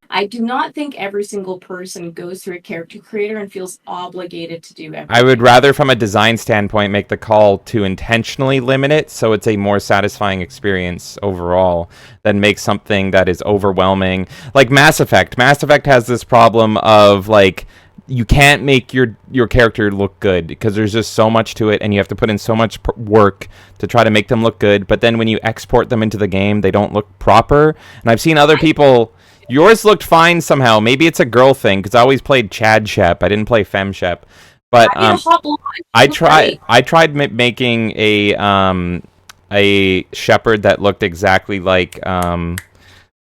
I do not think every single person goes through a character creator and feels obligated to do I would everything. rather, from a design standpoint, make the call to intentionally limit it so it's a more satisfying experience overall than make something that is overwhelming. Like Mass Effect. Mass Effect has this problem of like you can't make your character look good because there's just so much to it and you have to put in so much work to try to make them look good, but then when you export them into the game they don't look proper. And I've seen other I people, yours looked fine somehow. Maybe it's a girl thing because I always played Chad Shep. I didn't play Fem Shep. But I made a hot blonde. She looked great. I tried making a shepherd that looked exactly like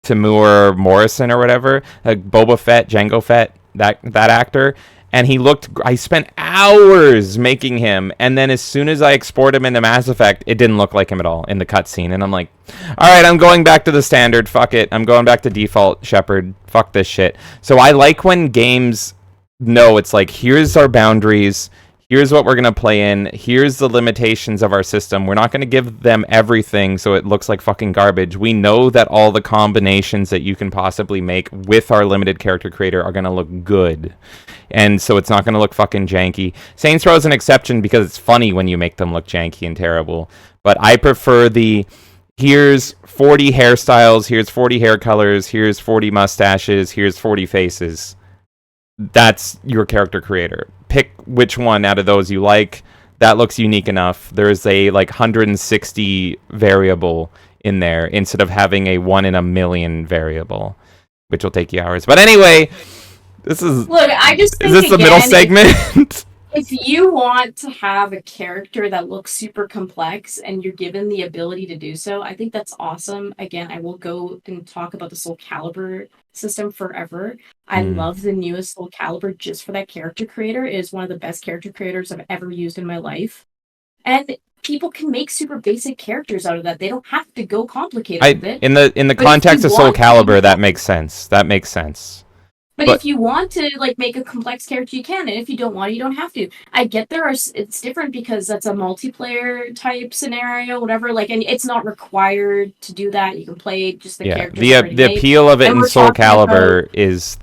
Timur Morrison or whatever, like Boba Fett, Jango Fett, that actor, and he looked. I spent hours making him, and then as soon as I export him into Mass Effect, it didn't look like him at all in the cutscene, and I'm like, all right, I'm going back to the standard. Fuck it, I'm going back to default shepherd. Fuck this shit. So I like when games know it's like here's our boundaries. Here's what we're going to play in. Here's the limitations of our system. We're not going to give them everything so it looks like fucking garbage. We know that all the combinations that you can possibly make with our limited character creator are going to look good. And so it's not going to look fucking janky. Saints Row is an exception because it's funny when you make them look janky and terrible. But I prefer the here's 40 hairstyles, here's 40 hair colors, here's 40 mustaches, here's 40 faces. That's your character creator. Pick which one out of those you like. That looks unique enough. There's a like 160 variable in there instead of having a 1 in a million variable, which will take you hours. But anyway, this is Look, I just is think this the middle again, segment? if you want to have a character that looks super complex and you're given the ability to do so, I think that's awesome. Again, I will go and talk about the Soul Calibur system forever. I Hmm. love the newest Soul Calibur just for that character creator. It is one of the best character creators I've ever used in my life. And people can make super basic characters out of that. They don't have to go complicated I with it. in the But if you context of Soul want to, you Calibur, that can. makes sense. That makes sense. But But if you want to like make a complex character, you can, and if you don't want to, you don't have to. I get it's different because that's a multiplayer type scenario, whatever. Like, and it's not required to do that. You can play just the yeah, characters already the made. appeal of it And in we're Soul talking about Calibur is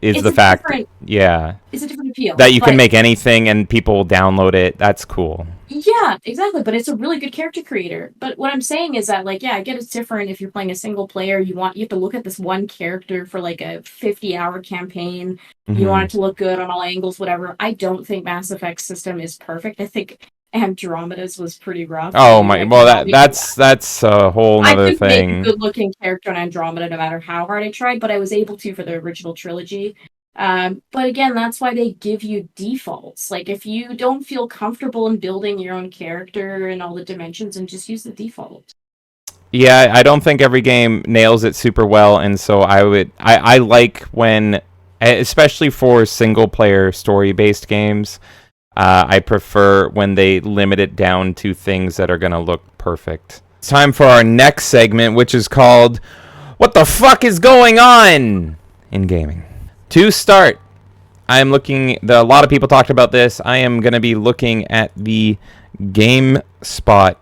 it's the a fact, different yeah, it's a different appeal, that you can but make anything and people will download it. That's cool. yeah, exactly. But it's a really good character creator. But what I'm saying is that, like, yeah, I get it's different if you're playing a single player. You have to look at this one character for like a 50-hour campaign. You want Hmm. it to look good on all angles, whatever. I don't think Mass Effect's system is perfect. I think Andromeda's was pretty rough Oh too. my, I well could not make that's a whole I nother couldn't make a thing. good looking character on Andromeda no matter how hard I tried, but I was able to for the original trilogy. But again, that's why they give you defaults. Like, if you don't feel comfortable in building your own character and all the dimensions, and just use the default. Yeah, I don't think every game nails it super well, and so I like when, especially for single player story based games, I prefer when they limit it down to things that are going to look perfect. It's time for our next segment, which is called What the Fuck is Going On in Gaming? To start, I'm looking, a lot of people talked about this. I am going to be looking at the GameSpot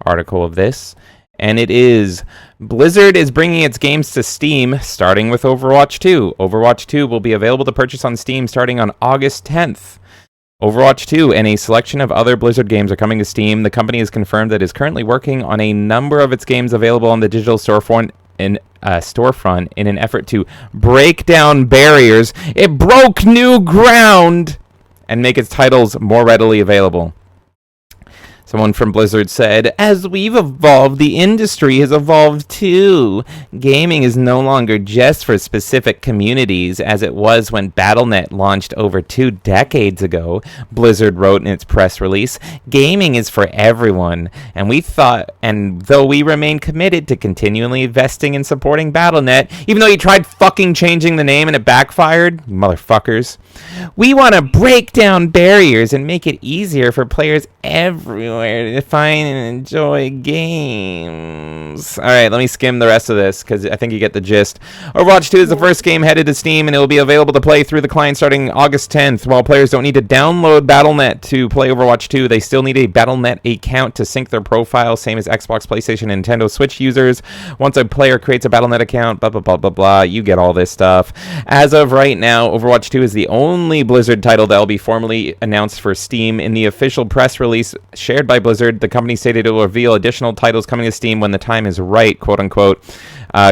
article of this, and it is Blizzard is bringing its games to Steam, starting with Overwatch 2. Overwatch 2 will be available to purchase on Steam starting on August 10th. Overwatch 2 and a selection of other Blizzard games are coming to Steam. The company has confirmed that it is currently working on a number of its games available on the digital storefront in an effort to break down barriers. It broke new ground and make its titles more readily available. Someone from Blizzard said, "As we've evolved, the industry has evolved too. Gaming is no longer just for specific communities as it was when Battle.net launched over 2 decades ago," Blizzard wrote in its press release. "Gaming is for everyone, and though we remain committed to continually investing and supporting Battle.net, even though you tried fucking changing the name and it backfired, motherfuckers, we want to break down barriers and make it easier for players everywhere to find and enjoy games." Alright, let me skim the rest of this because I think you get the gist. Overwatch 2 is the first game headed to Steam, and it will be available to play through the client starting August 10th. While players don't need to download Battle.net to play Overwatch 2, they still need a Battle.net account to sync their profile, same as Xbox, PlayStation, and Nintendo Switch users. Once a player creates a Battle.net account, blah, blah, blah, blah, blah, you get all this stuff. As of right now, Overwatch 2 is the only Blizzard title that will be formally announced for Steam. In the official press release shared by Blizzard, the company stated it will reveal additional titles coming to Steam when the time is right, quote unquote.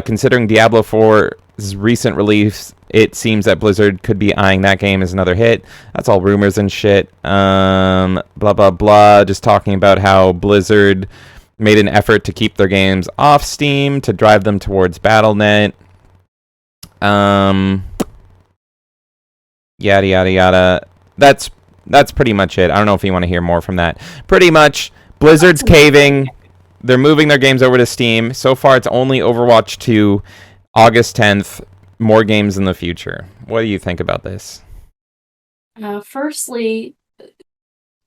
Considering Diablo 4's recent release, it seems that Blizzard could be eyeing that game as another hit. That's all rumors and shit. Blah, blah, blah. Just talking about how Blizzard made an effort to keep their games off Steam to drive them towards Battle.net. Yada, yada, yada. That's pretty much it. I don't know if you want to hear more from that. Pretty much, Blizzard's caving. They're moving their games over to Steam. So far, it's only Overwatch 2, August 10th. More games in the future. What do you think about this? Firstly,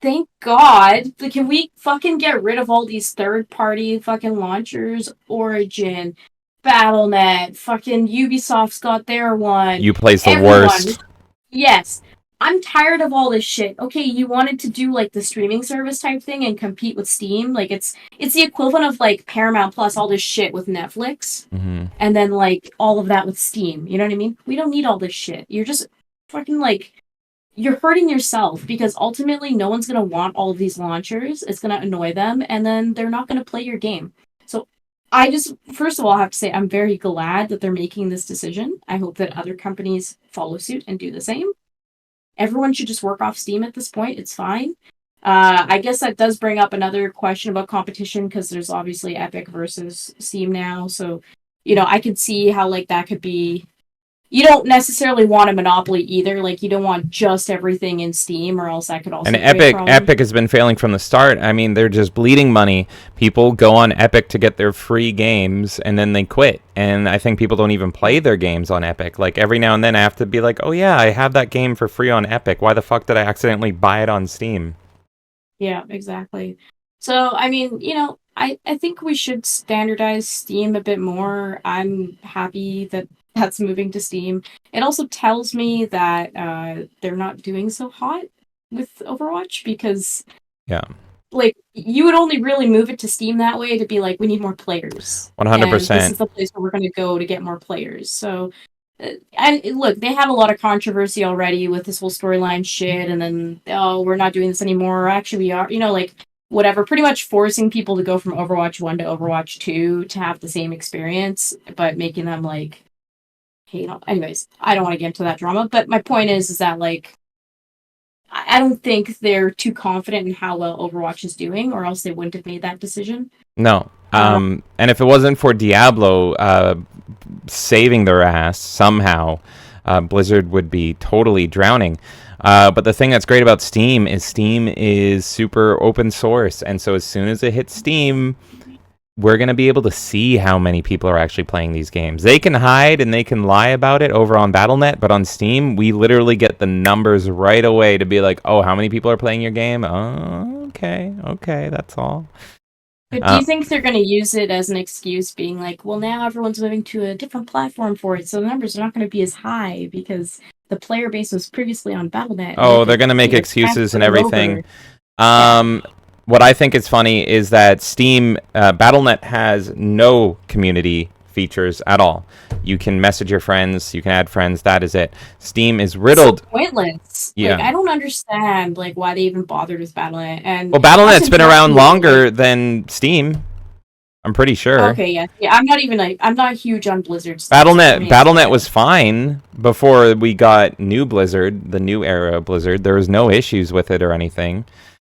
thank God. Can we fucking get rid of all these third-party fucking launchers? Origin, Battle.net, fucking Ubisoft's got their one. Uplay's the worst. Yes. I'm tired of all this shit. Okay, you wanted to do like the streaming service type thing and compete with Steam. Like it's the equivalent of like Paramount Plus, all this shit with Netflix, and then like all of that with Steam. You know what I mean? We don't need all this shit. You're just fucking like you're hurting yourself because ultimately no one's gonna want all of these launchers. It's gonna annoy them, and then they're not gonna play your game. So I just first of all have to say I'm very glad that they're making this decision. I hope that other companies follow suit and do the same. Everyone should just work off Steam at this point. It's fine. I guess that does bring up another question about competition because there's obviously Epic versus Steam now. So, I could see how like that could be. You don't necessarily want a monopoly either. Like you don't want just everything in Steam, or else that could also. And Epic has been failing from the start. I mean, they're just bleeding money. People go on Epic to get their free games, and then they quit. And I think people don't even play their games on Epic. Like every now and then, I have to be like, "Oh yeah, I have that game for free on Epic. Why the fuck did I accidentally buy it on Steam?" Yeah, exactly. So I mean, I think we should standardize Steam a bit more. I'm happy that that's moving to Steam. It also tells me that they're not doing so hot with Overwatch because like you would only really move it to Steam that way to be like we need more players. 100%. This is the place where we're going to go to get more players. So and look, they have a lot of controversy already with this whole storyline shit, and then we're not doing this anymore. Actually, we are. Like whatever, pretty much forcing people to go from Overwatch 1 to Overwatch 2 to have the same experience, but making them like. Anyways, I don't want to get into that drama, but my point is that, like, I don't think they're too confident in how well Overwatch is doing, or else they wouldn't have made that decision. No. And if it wasn't for Diablo saving their ass somehow, Blizzard would be totally drowning. But the thing that's great about Steam is super open source, and so as soon as it hits Steam, we're going to be able to see how many people are actually playing these games. They can hide and they can lie about it over on Battle.net, but on Steam, we literally get the numbers right away to be like, oh, how many people are playing your game? Oh, okay, that's all. But do you think they're going to use it as an excuse, being like, well, now everyone's moving to a different platform for it, so the numbers are not going to be as high because the player base was previously on Battle.net. Oh, they're going to make excuses and everything. What I think is funny is that Steam, Battle.net has no community features at all. You can message your friends, you can add friends, that is it. Steam is riddled. So pointless. Yeah. Like, I don't understand why they even bothered with Battle.net. And well, Battle.net's been around longer than Steam. I'm pretty sure. Okay, yeah. I'm not huge on Blizzard stuff. Battle.net was fine before we got new Blizzard, the new era of Blizzard. There was no issues with it or anything.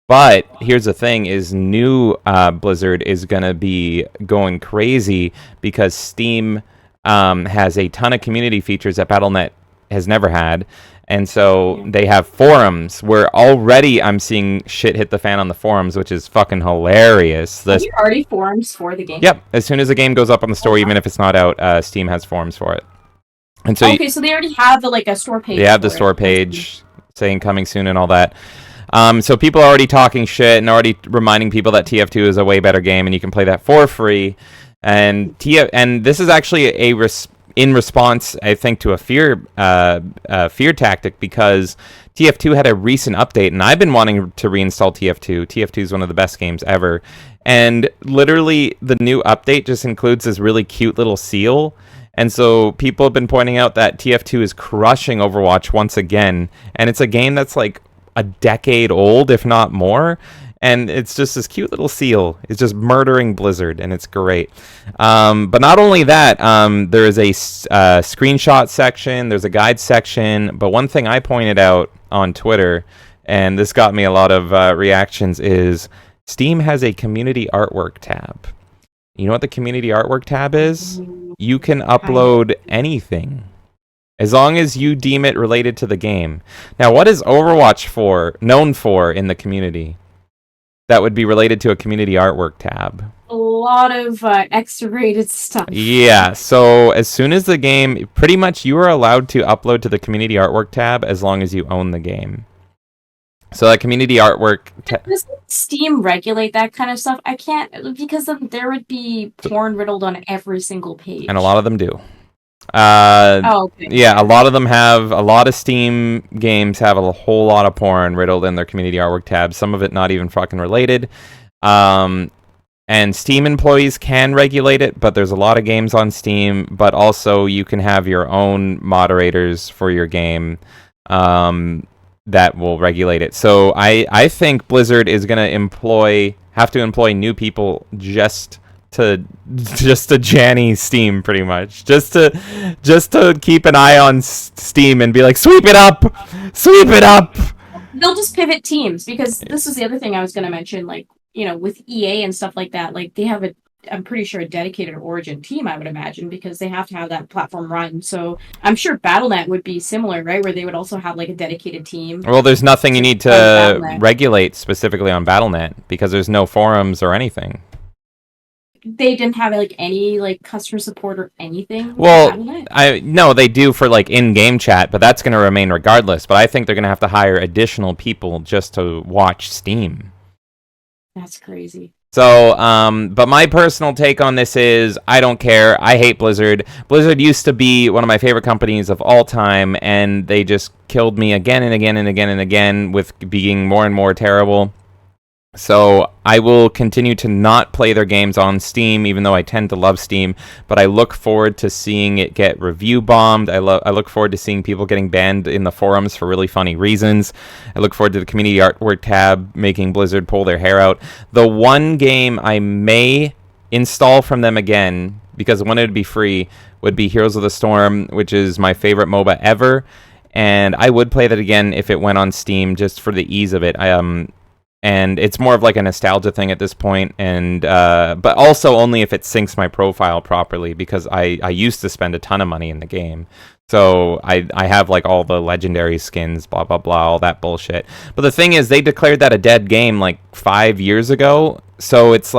But here's the thing: is new Blizzard is gonna be going crazy because Steam has a ton of community features that Battle.net has never had, and so they have forums where already I'm seeing shit hit the fan on the forums, which is fucking hilarious. Are there already forums for the game? Yep. As soon as the game goes up on the store, even if it's not out, Steam has forums for it. And so so they already have a store page. They have the store page saying coming soon and all that. So people are already talking shit and already reminding people that TF2 is a way better game and you can play that for free. And this is actually in response, I think, to a fear tactic because TF2 had a recent update and I've been wanting to reinstall TF2. TF2 is one of the best games ever. And literally the new update just includes this really cute little seal. And so people have been pointing out that TF2 is crushing Overwatch once again. And it's a game that's like a decade old, if not more, and it's just this cute little seal. It's just murdering Blizzard, and it's great. But not only that, there is a screenshot section, there's a guide section, but one thing I pointed out on Twitter, and this got me a lot of reactions, is Steam has a community artwork tab. You know what the community artwork tab is? You can upload anything, as long as you deem it related to the game. Now, what is Overwatch known for in the community that would be related to a community artwork tab? A lot of X-rated stuff. Yeah, so as soon as the game, pretty much you are allowed to upload to the community artwork tab as long as you own the game. So that community artwork... Does Steam regulate that kind of stuff? I can't, because then there would be porn riddled on every single page. And a lot of them do. Okay. Yeah, a lot of Steam games have a whole lot of porn riddled in their community artwork tab, some of it not even fucking related. And Steam employees can regulate it, but there's a lot of games on Steam, but also you can have your own moderators for your game that will regulate it. So I think Blizzard is going to have to employ new people just to Janny Steam, pretty much, just to keep an eye on Steam and be like, sweep it up. They'll just pivot teams, because this is the other thing I was going to mention, with EA and stuff like that, they have I'm pretty sure a dedicated Origin team, I would imagine, because they have to have that platform run. So I'm sure Battle.net would be similar, right? Where they would also have a dedicated team. Well, there's nothing you need to regulate specifically on Battle.net because there's no forums or anything. They didn't have any customer support or anything. Well, no, they do for in-game chat, but that's going to remain regardless. But I think they're going to have to hire additional people just to watch Steam. That's crazy. So, but my personal take on this is I don't care. I hate Blizzard. Blizzard used to be one of my favorite companies of all time, and they just killed me again and again and again and again with being more and more terrible. So I will continue to not play their games on Steam, even though I tend to love Steam. But I look forward to seeing it get review bombed. I look forward to seeing people getting banned in the forums for really funny reasons. I look forward to the community artwork tab making Blizzard pull their hair out. The one game I may install from them again, because I wanted it to be free, would be Heroes of the Storm, which is my favorite MOBA ever. And I would play that again if it went on Steam, just for the ease of it. And it's more of a nostalgia thing at this point, and but also only if it syncs my profile properly, because I used to spend a ton of money in the game. So I have all the legendary skins, blah, blah, blah, all that bullshit. But the thing is, they declared that a dead game 5 years ago, so it's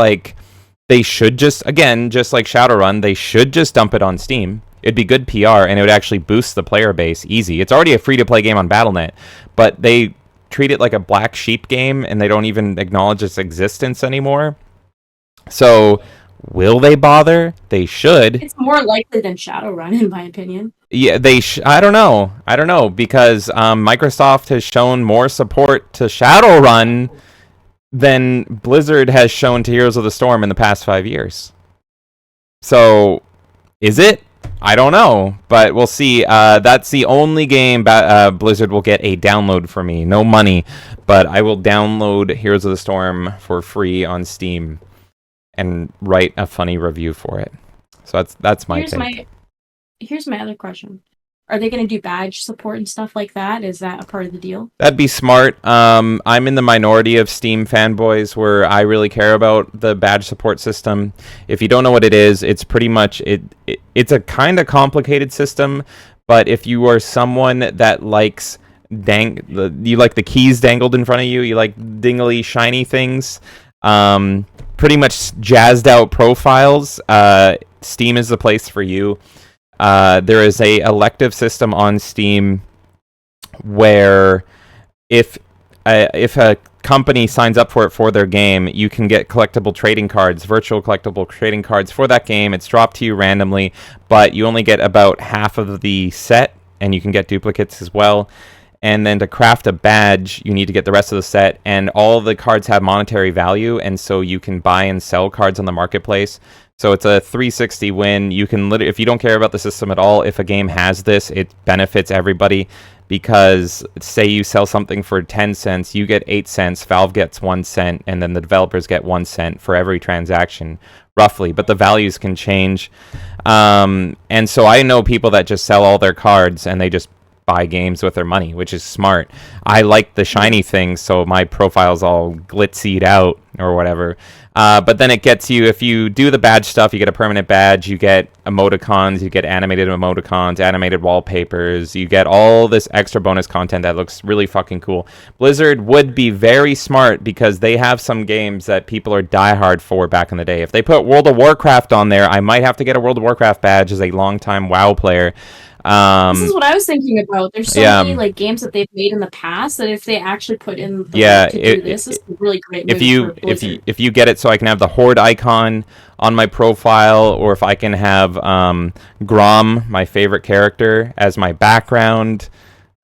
they should just, again, just like Shadowrun, they should just dump it on Steam. It'd be good PR, and it would actually boost the player base easy. It's already a free-to-play game on Battle.net, but they treat it like a black sheep game, and they don't even acknowledge its existence anymore. So, will they bother? They should. It's more likely than Shadowrun, in my opinion. Yeah, I don't know, because Microsoft has shown more support to Shadowrun than Blizzard has shown to Heroes of the Storm in the past 5 years. So, is it? I don't know, but we'll see. That's the only game Blizzard will get a download for me. No money, but I will download Heroes of the Storm for free on Steam and write a funny review for it. So that's my take. Here's my other question. Are they going to do badge support and stuff like that? Is that a part of the deal? That'd be smart. I'm in the minority of Steam fanboys where I really care about the badge support system. If you don't know what it is, it's pretty much it's a kind of complicated system, but if you are someone that likes you like the keys dangled in front of you, you like dingly shiny things, pretty much jazzed out profiles, Steam is the place for you. There is a elective system on Steam where if a company signs up for it for their game, you can get collectible trading cards, virtual collectible trading cards for that game. It's dropped to you randomly, but you only get about half of the set, and you can get duplicates as well. And then to craft a badge, you need to get the rest of the set, and all of the cards have monetary value, and so you can buy and sell cards on the marketplace. So it's a 360 win. You can literally, if you don't care about the system at all, if a game has this, it benefits everybody, because say you sell something for 10 cents, you get 8 cents, Valve gets 1 cent, and then the developers get 1 cent for every transaction, roughly. But the values can change. And so I know people that just sell all their cards and they just buy games with their money, which is smart. I like the shiny things, so my profile's all glitzied out or whatever. But then it gets you, if you do the badge stuff, you get a permanent badge, you get emoticons, you get animated emoticons, animated wallpapers, you get all this extra bonus content that looks really fucking cool. Blizzard would be very smart, because they have some games that people are diehard for back in the day. If they put World of Warcraft on there, I might have to get a World of Warcraft badge as a longtime WoW player. This is what I was thinking about. There's so many like games that they've made in the past that if they actually put in the to do this is a really great move for Blizzard. If you get it, so I can have the Horde icon on my profile, or if I can have Grom, my favorite character, as my background.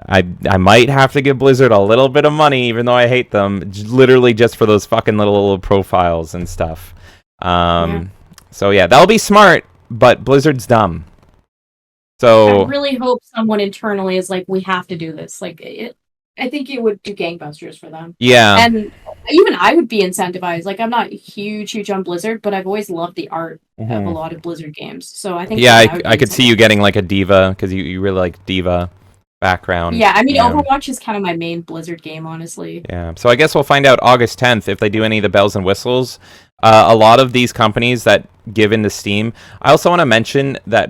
I might have to give Blizzard a little bit of money, even though I hate them, literally just for those fucking little profiles and stuff. So yeah, that'll be smart, but Blizzard's dumb. So I really hope someone internally is like, we have to do this. Like, I think it would do gangbusters for them. Yeah. And even I would be incentivized. Like, I'm not huge on Blizzard, but I've always loved the art of a lot of Blizzard games. So I think... Yeah, I could see you getting, like, a D.Va, because you really like D.Va background. Yeah, I mean, Overwatch is kind of my main Blizzard game, honestly. Yeah, so I guess we'll find out August 10th if they do any of the bells and whistles. A lot of these companies that give into Steam. I also want to mention that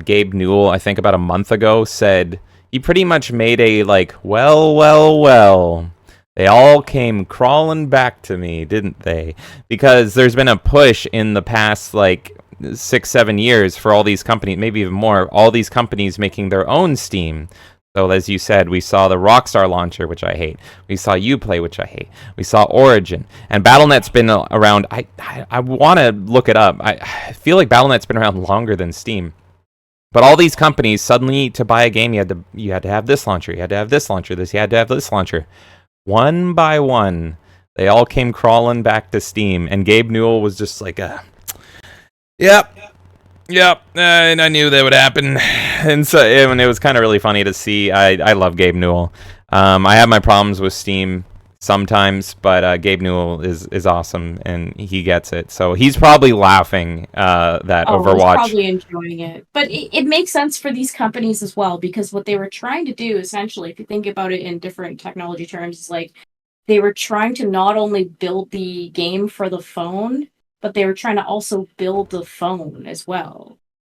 Gabe Newell, I think about a month ago, said he pretty much made a, like, well, they all came crawling back to me, didn't they? Because there's been a push in the past, like, 6-7 years for all these companies, maybe even more, all these companies making their own Steam. So as you said, we saw the Rockstar launcher, which I hate. We saw Uplay, which I hate. We saw Origin. And Battle.net's been around. I want to look it up. I feel like Battle.net's been around longer than Steam. But all these companies, suddenly to buy a game, you had to have this launcher. You had to have this launcher. You had to have this launcher. One by one, they all came crawling back to Steam. And Gabe Newell was just like, Yep, and I knew that would happen, and so it was kind of really funny to see. I love Gabe Newell. I have my problems with Steam sometimes, but Gabe Newell is awesome, and he gets it. So he's probably laughing that Overwatch. He's probably enjoying it. But it makes sense for these companies as well, because what they were trying to do, essentially, if you think about it in different technology terms, is like they were trying to not only build the game for the phone, but they were trying to also build the phone as well.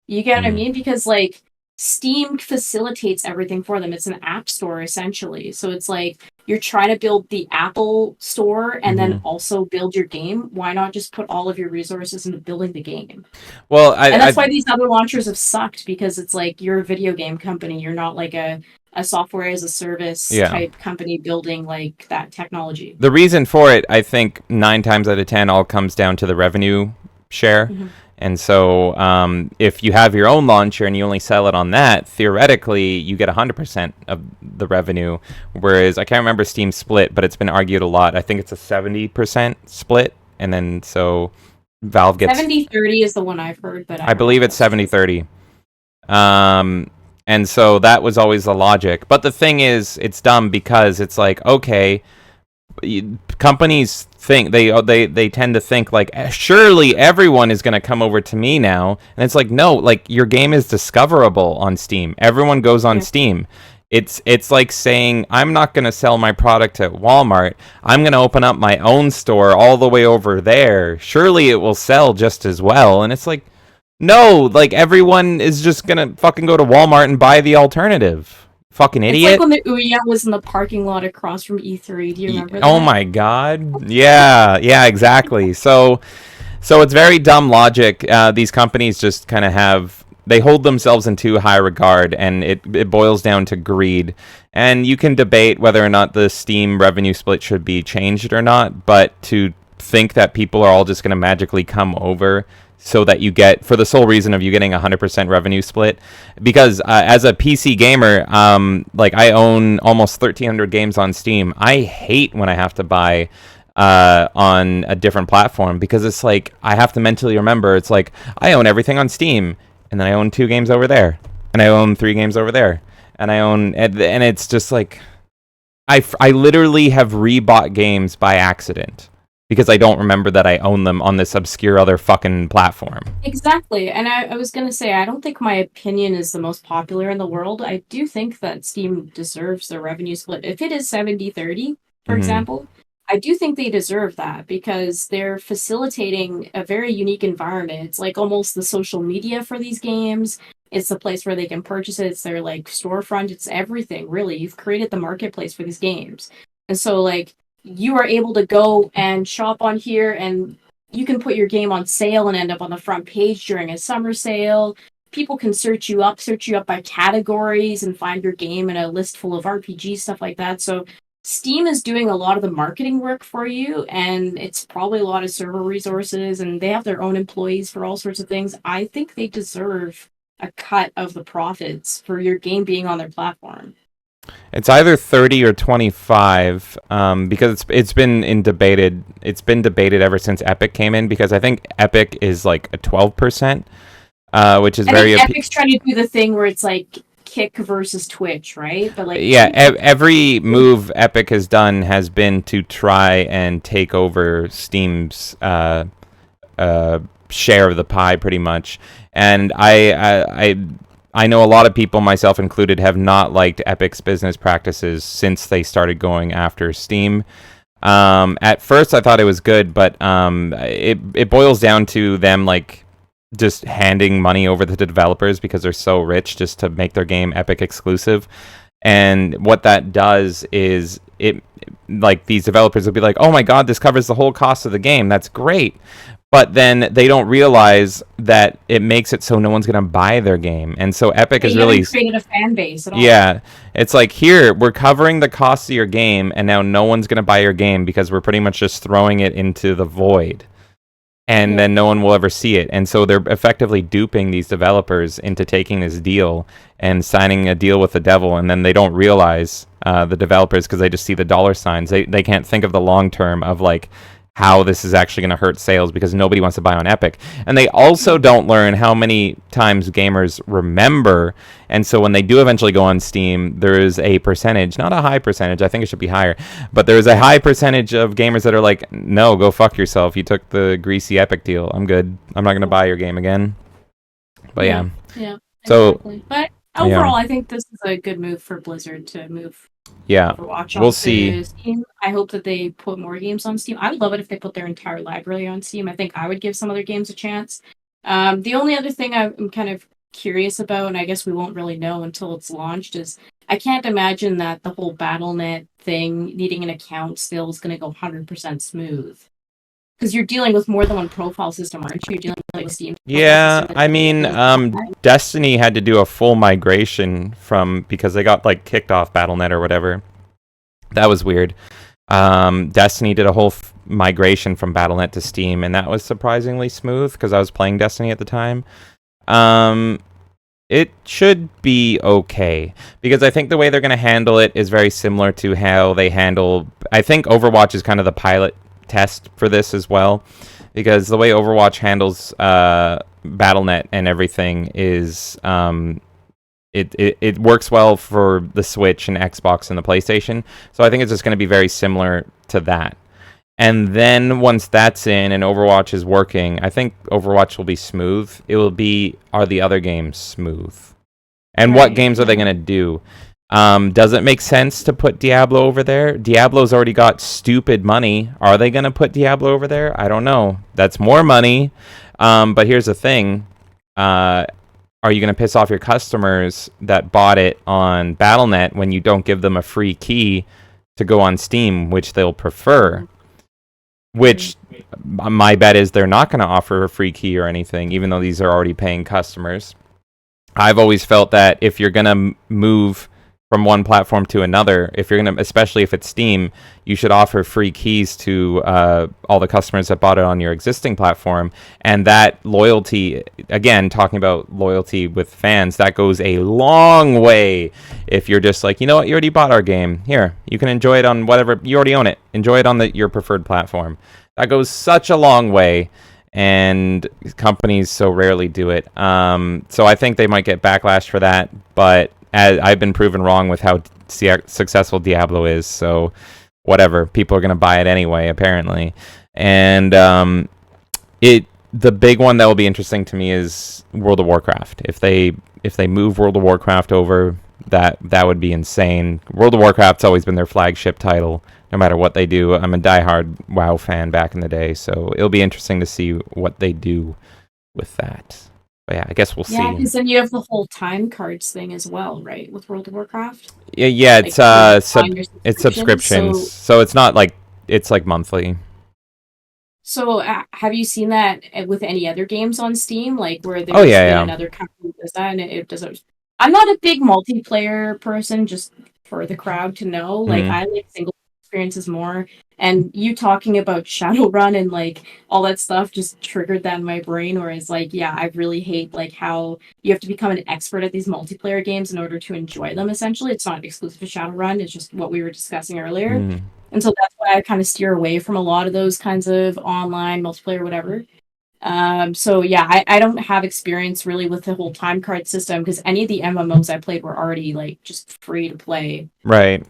You get what I mean? Because, like, Steam facilitates everything for them. It's an app store, essentially. So it's like, you're trying to build the Apple store and then Hmm. also build your game. Why not just put all of your resources into building the game? Well, And that's why these other launchers have sucked, because it's like you're a video game company. You're not like a software as a service yeah. type company building like that technology. The reason for it, I think, 9 times out of 10, all comes down to the revenue share. Mm-hmm. And so, if you have your own launcher and you only sell it on that, theoretically, you get 100% of the revenue. Whereas I can't remember Steam's split, but it's been argued a lot. I think it's a 70% split. And then so Valve gets, 70/30 is the one I've heard, but I I don't know believe if it's that's true. 70/30. And so that was always the logic. But the thing is, it's dumb because it's like, okay, companies think they tend to think like surely everyone is going to come over to me now, and it's like no, like your game is discoverable on Steam. Everyone goes on Yeah. Steam. It's like saying I'm not going to sell my product at Walmart. I'm going to open up my own store all the way over there. Surely it will sell just as well. And it's like no, like everyone is just going to fucking go to Walmart and buy the alternative. Fucking It's like idiot. when the Ouya was in the parking lot across from E3. Do you remember Oh that? my god. Yeah, yeah, exactly. So it's very dumb logic. These companies just kind of have they hold themselves in too high regard, and it boils down to greed. And you can debate whether or not the Steam revenue split should be changed or not, but to think that people are all just going to magically come over so that you get for the sole reason of you getting 100% revenue split, because as a PC gamer, like I own almost 1,300 games on Steam. I hate when I have to buy on a different platform, because it's like I have to mentally remember it's like I own everything on Steam, and then I own 2 games over there, and I own 3 games over there, and I own and it's just like I literally have rebought games by accident because I don't remember that I own them on this obscure other fucking platform. Exactly. And I was going to say, I don't think my opinion is the most popular in the world. I do think that Steam deserves the revenue split. If it is 70/30, for Hmm. example, I do think they deserve that because they're facilitating a very unique environment. It's like almost the social media for these games. It's the place where they can purchase it. It's their like storefront. It's everything, really. You've created the marketplace for these games. And so like you are able to go and shop on here, and you can put your game on sale and end up on the front page during a summer sale. People can search you up by categories and find your game in a list full of RPG stuff like that. So Steam is doing a lot of the marketing work for you, and it's probably a lot of server resources, and they have their own employees for all sorts of things. I think they deserve a cut of the profits for your game being on their platform. It's either 30 or 25, because it's been in debated. It's been debated ever since Epic came in, because I think Epic is like a 12%, which is I very think Epic's trying to do the thing where it's like Kick versus Twitch, right? But like yeah. Twitch is Every move Epic has done has been to try and take over Steam's share of the pie, pretty much. And I know a lot of people, myself included, have not liked Epic's business practices since they started going after Steam. At first, I thought it was good, but it boils down to them like just handing money over to the developers because they're so rich, just to make their game Epic exclusive. And what that does is it like these developers will be like, "Oh my god, this covers the whole cost of the game. That's great." But then they don't realize that it makes it so no one's going to buy their game. And so Epic is you really haven't created a fan base at all. yeah, it's like here we're covering the cost of your game, and now no one's going to buy your game because we're pretty much just throwing it into the void, and Yeah. then no one will ever see it. And so they're effectively duping these developers into taking this deal and signing a deal with the devil, and then they don't realize the developers, because they just see the dollar signs. They can't think of the long term of like how this is actually going to hurt sales, because nobody wants to buy on Epic. And they also don't learn how many times gamers remember. And so when they do eventually go on Steam, there is a percentage, not a high percentage, I think it should be higher, but there is a high percentage of gamers that are like, no, go fuck yourself. You took the greasy Epic deal. I'm good. I'm not going to buy your game again. But yeah. Yeah, So, exactly. But yeah. overall, I think this is a good move for Blizzard to move Yeah. Overwatch We'll see. onto Steam. I hope that they put more games on Steam. I would love it if they put their entire library on Steam. I think I would give some other games a chance. The only other thing I'm kind of curious about, and I guess we won't really know until it's launched, is I can't imagine that the whole BattleNet thing needing an account still is going to go 100% smooth. Because you're dealing with more than one profile system, aren't you? You're dealing with like Steam profile Yeah, system. I mean, Destiny had to do a full migration from because they got like kicked off BattleNet or whatever. That was weird. Destiny did a whole migration from BattleNet to Steam, and that was surprisingly smooth because I was playing Destiny at the time. It should be okay because I think the way they're going to handle it is very similar to how they handle. I think Overwatch is kind of the pilot test for this as well, because the way Overwatch handles BattleNet and everything is it works well for the Switch and Xbox and the PlayStation. So I think it's just going to be very similar to that. And then once that's in and Overwatch is working, I think Overwatch will be smooth. It will be, are the other games smooth? And what games are they going to do? Does it make sense to put Diablo over there? Diablo's already got stupid money. Are they going to put Diablo over there? I don't know. That's more money. But here's the thing. Are you going to piss off your customers that bought it on BattleNet when you don't give them a free key to go on Steam, which they'll prefer? Which my bet is they're not going to offer a free key or anything, even though these are already paying customers. I've always felt that if you're going to move from one platform to another, if you're going to, especially if it's Steam, you should offer free keys to all the customers that bought it on your existing platform. And that loyalty, again, talking about loyalty with fans, that goes a long way. If you're just like, you know what, you already bought our game. Here, you can enjoy it on whatever, you already own it. Enjoy it on your preferred platform. That goes such a long way. And companies so rarely do it. So I think they might get backlash for that. But I've been proven wrong with how successful Diablo is. So whatever, people are going to buy it anyway, apparently. And the big one that will be interesting to me is World of Warcraft. If they move World of Warcraft over, that would be insane. World of Warcraft's always been their flagship title, no matter what they do. I'm a diehard WoW fan back in the day, so it'll be interesting to see what they do with that. But yeah, I guess we'll see. Yeah, because then you have the whole time cards thing as well, right? With World of Warcraft. Yeah, it's like, it's subscriptions, so it's not like it's like monthly. So have you seen that with any other games on Steam, like where there's another company does that and it doesn't? I'm not a big multiplayer person, just for the crowd to know. Like I like single experiences more. And you talking about Shadowrun and like all that stuff just triggered that in my brain. Whereas like, yeah, I really hate like how you have to become an expert at these multiplayer games in order to enjoy them. Essentially, it's not exclusive to Shadowrun. It's just what we were discussing earlier. And so that's why I kind of steer away from a lot of those kinds of online multiplayer, whatever. So yeah, I don't have experience really with the whole time card system because any of the MMOs I played were already like just free to play. Right.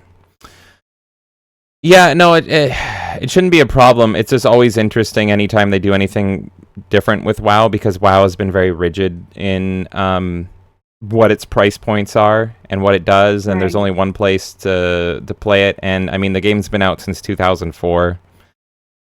Yeah, no, it shouldn't be a problem. It's just always interesting anytime they do anything different with WoW, because WoW has been very rigid in what its price points are and what it does, and there's only one place to play it. And I mean, the game's been out since 2004.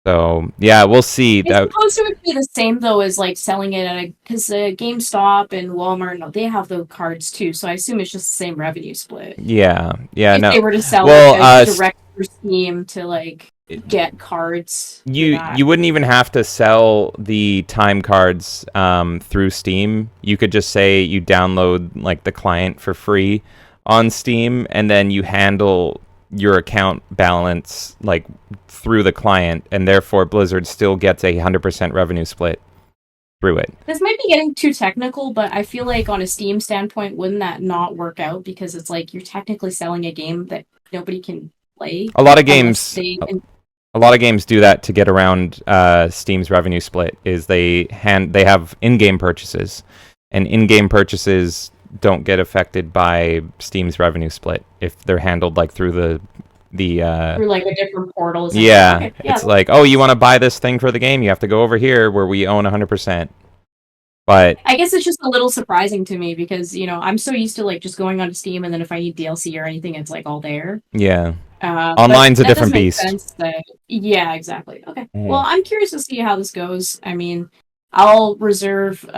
So yeah, we'll see. I suppose it would be the same though as like selling it at because GameStop and Walmart, no, they have the cards too. So I assume it's just the same revenue split. Yeah. If they were to sell it direct for Steam to like get cards. You wouldn't even have to sell the time cards through Steam. You could just say you download like the client for free on Steam, and then you handle your account balance like through the client, and therefore Blizzard still gets 100% revenue split through it. This might be getting too technical, but I feel like on a Steam standpoint, wouldn't that not work out? Because it's like you're technically selling a game that nobody can play. A lot of games do that to get around Steam's revenue split. Is they have in-game purchases, and in-game purchases don't get affected by Steam's revenue split if they're handled like through through like a different portal. Yeah, okay. It's like, oh, you want to buy this thing for the game, you have to go over here where we own 100%. But I guess it's just a little surprising to me because, you know, I'm so used to like just going onto Steam, and then if I need DLC or anything, it's like all there. Yeah. Online's a different beast. Yeah, exactly. Okay. Well, I'm curious to see how this goes. I mean, I'll reserve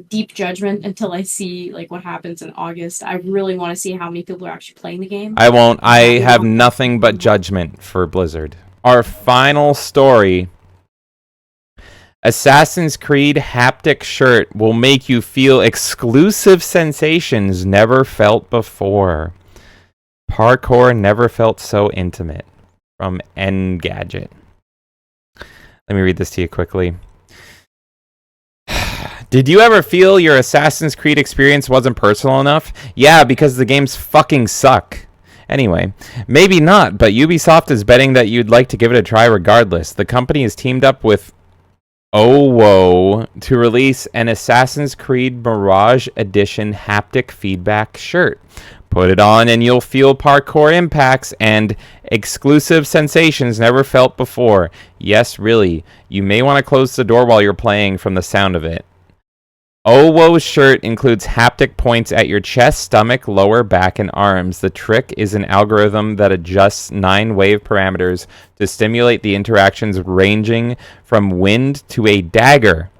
deep judgment until I see like what happens in August. I really want to see how many people are actually playing the game. I won't. I That way have I'll nothing but judgment for Blizzard. Our final story. Assassin's Creed haptic shirt will make you feel exclusive sensations never felt before. Parkour never felt so intimate. From Engadget. Let me read this to you quickly. Did you ever feel your Assassin's Creed experience wasn't personal enough? Yeah, because the games fucking suck. Anyway, maybe not, but Ubisoft is betting that you'd like to give it a try regardless. The company has teamed up with OWO to release an Assassin's Creed Mirage Edition haptic feedback shirt. Put it on and you'll feel parkour impacts and exclusive sensations never felt before. Yes, really. You may want to close the door while you're playing from the sound of it. OWO's shirt includes haptic points at your chest, stomach, lower back, and arms. The trick is an algorithm that adjusts 9 wave parameters to stimulate the interactions ranging from wind to a dagger.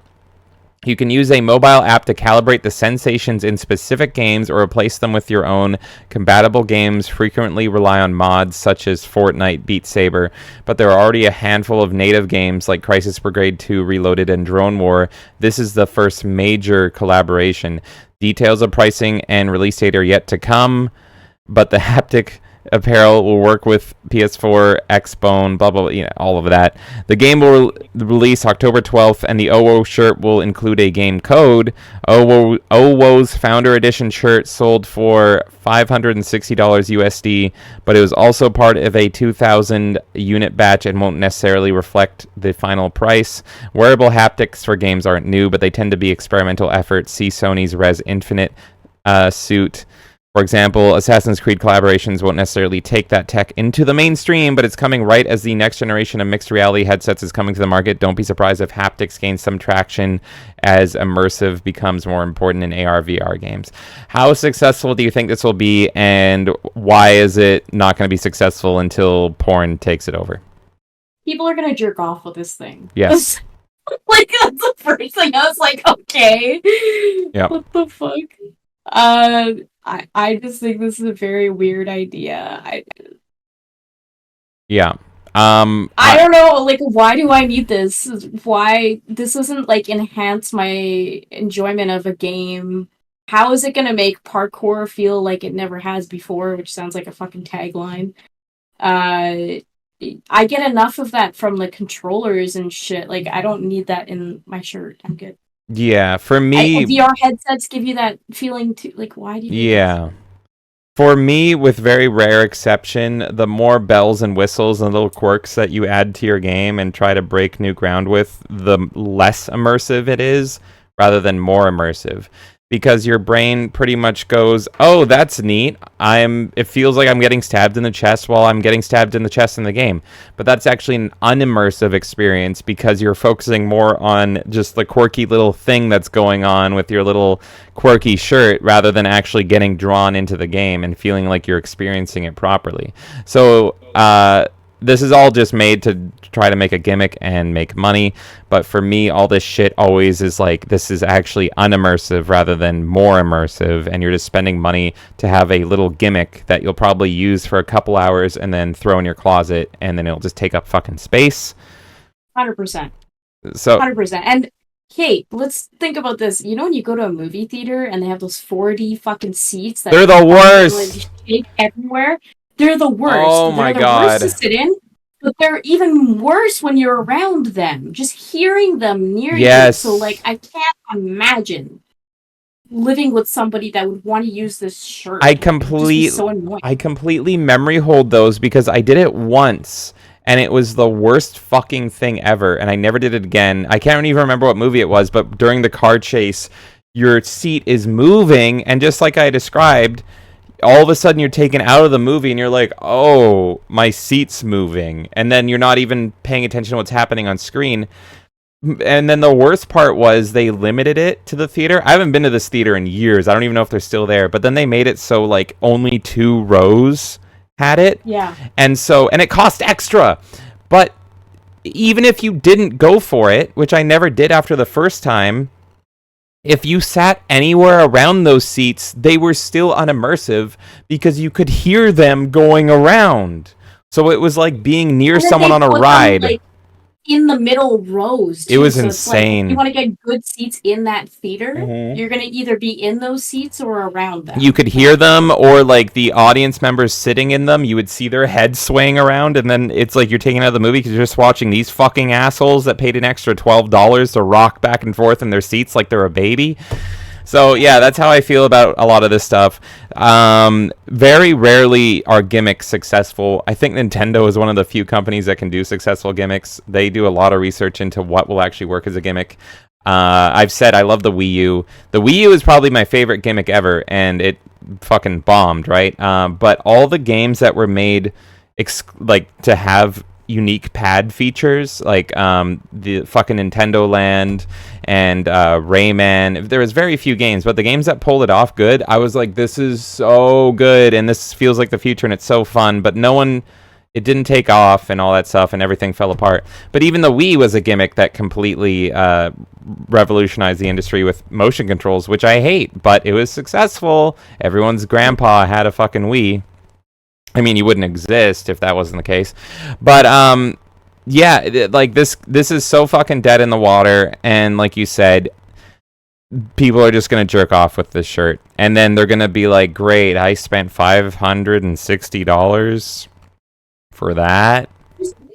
You can use a mobile app to calibrate the sensations in specific games or replace them with your own. Compatible games frequently rely on mods such as Fortnite, Beat Saber, but there are already a handful of native games like Crisis Brigade 2 Reloaded and Drone War. This is the first major collaboration. Details of pricing and release date are yet to come, but the haptic apparel will work with PS4, Xbone, blah, blah, blah, all of that. The game will release October 12th, and the OWO shirt will include a game code. OWO's Founder Edition shirt sold for $560 USD, but it was also part of a 2,000 unit batch and won't necessarily reflect the final price. Wearable haptics for games aren't new, but they tend to be experimental efforts. See Sony's Res Infinite suit. For example, Assassin's Creed collaborations won't necessarily take that tech into the mainstream, but it's coming right as the next generation of mixed reality headsets is coming to the market. Don't be surprised if haptics gain some traction as immersive becomes more important in AR, VR games. How successful do you think this will be, and why is it not going to be successful until porn takes it over? People are gonna jerk off with this thing. Yes. Like, that's the first thing I was like, okay. Yep. What the fuck? I just think this is a very weird idea. Yeah. I don't know, like, why do I need this? Why this doesn't like enhance my enjoyment of a game? How is it gonna make parkour feel like it never has before, which sounds like a fucking tagline. I get enough of that from the controllers and shit. Like, I don't need that in my shirt. I'm good. Yeah, for me, VR headsets give you that feeling too. Like, why do you? Yeah. For me, with very rare exception, the more bells and whistles and little quirks that you add to your game and try to break new ground with, the less immersive it is, rather than more immersive. Because your brain pretty much goes, oh, that's neat. It feels like I'm getting stabbed in the chest while I'm getting stabbed in the chest in the game. But that's actually an unimmersive experience because you're focusing more on just the quirky little thing that's going on with your little quirky shirt rather than actually getting drawn into the game and feeling like you're experiencing it properly. So, this is all just made to try to make a gimmick and make money, but for me, all this shit always is like, this is actually unimmersive rather than more immersive, and you're just spending money to have a little gimmick that you'll probably use for a couple hours and then throw in your closet, and then it'll just take up fucking space. 100%. So 100%. And Kate, let's think about this. You know when you go to a movie theater and they have those 4D fucking seats that they're the worst. Shake everywhere? They're the worst. Oh my God. They're the worst to sit in, but they're even worse when you're around them. Just hearing them near you. So, like, I can't imagine living with somebody that would want to use this shirt. I completely memory hold those because I did it once. And it was the worst fucking thing ever. And I never did it again. I can't even remember what movie it was, but during the car chase, your seat is moving. And just like I described, all of a sudden you're taken out of the movie and you're like, oh, my seat's moving. And then you're not even paying attention to what's happening on screen. And then the worst part was they limited it to the theater. I haven't been to this theater in years. I don't even know if they're still there. But then they made it so like only 2 rows had it. Yeah. And it cost extra. But even if you didn't go for it, which I never did after the first time, if you sat anywhere around those seats, they were still unimmersive because you could hear them going around. So it was like being near And then someone they on a put them ride. like in the middle rows It too. was So it's like if you insane. want to get good seats in that theater, Mhm. you're gonna either be in those seats or around them. You could hear them, or like the audience members sitting in them, you would see their heads swaying around, and then it's like you're taken out of the movie because you're just watching these fucking assholes that paid an extra $12 to rock back and forth in their seats like they're a baby. So yeah, that's how I feel about a lot of this stuff. Very rarely are gimmicks successful. I think Nintendo is one of the few companies that can do successful gimmicks. They do a lot of research into what will actually work as a gimmick. I've said I love the Wii U. The Wii U is probably my favorite gimmick ever, and it fucking bombed, right? But all the games that were made, like to have unique pad features, like the fucking Nintendo Land and Rayman. There was very few games, but the games that pulled it off good, I was like, this is so good, and this feels like the future, and it's so fun. But no one, it didn't take off, and all that stuff, and everything fell apart. But even the Wii was a gimmick that completely revolutionized the industry with motion controls, which I hate, but it was successful. Everyone's grandpa had a fucking Wii. I mean, you wouldn't exist if that wasn't the case. But yeah, like this is so fucking dead in the water, and like you said, people are just gonna jerk off with this shirt, and then they're gonna be like, "Great, I spent $560 for that."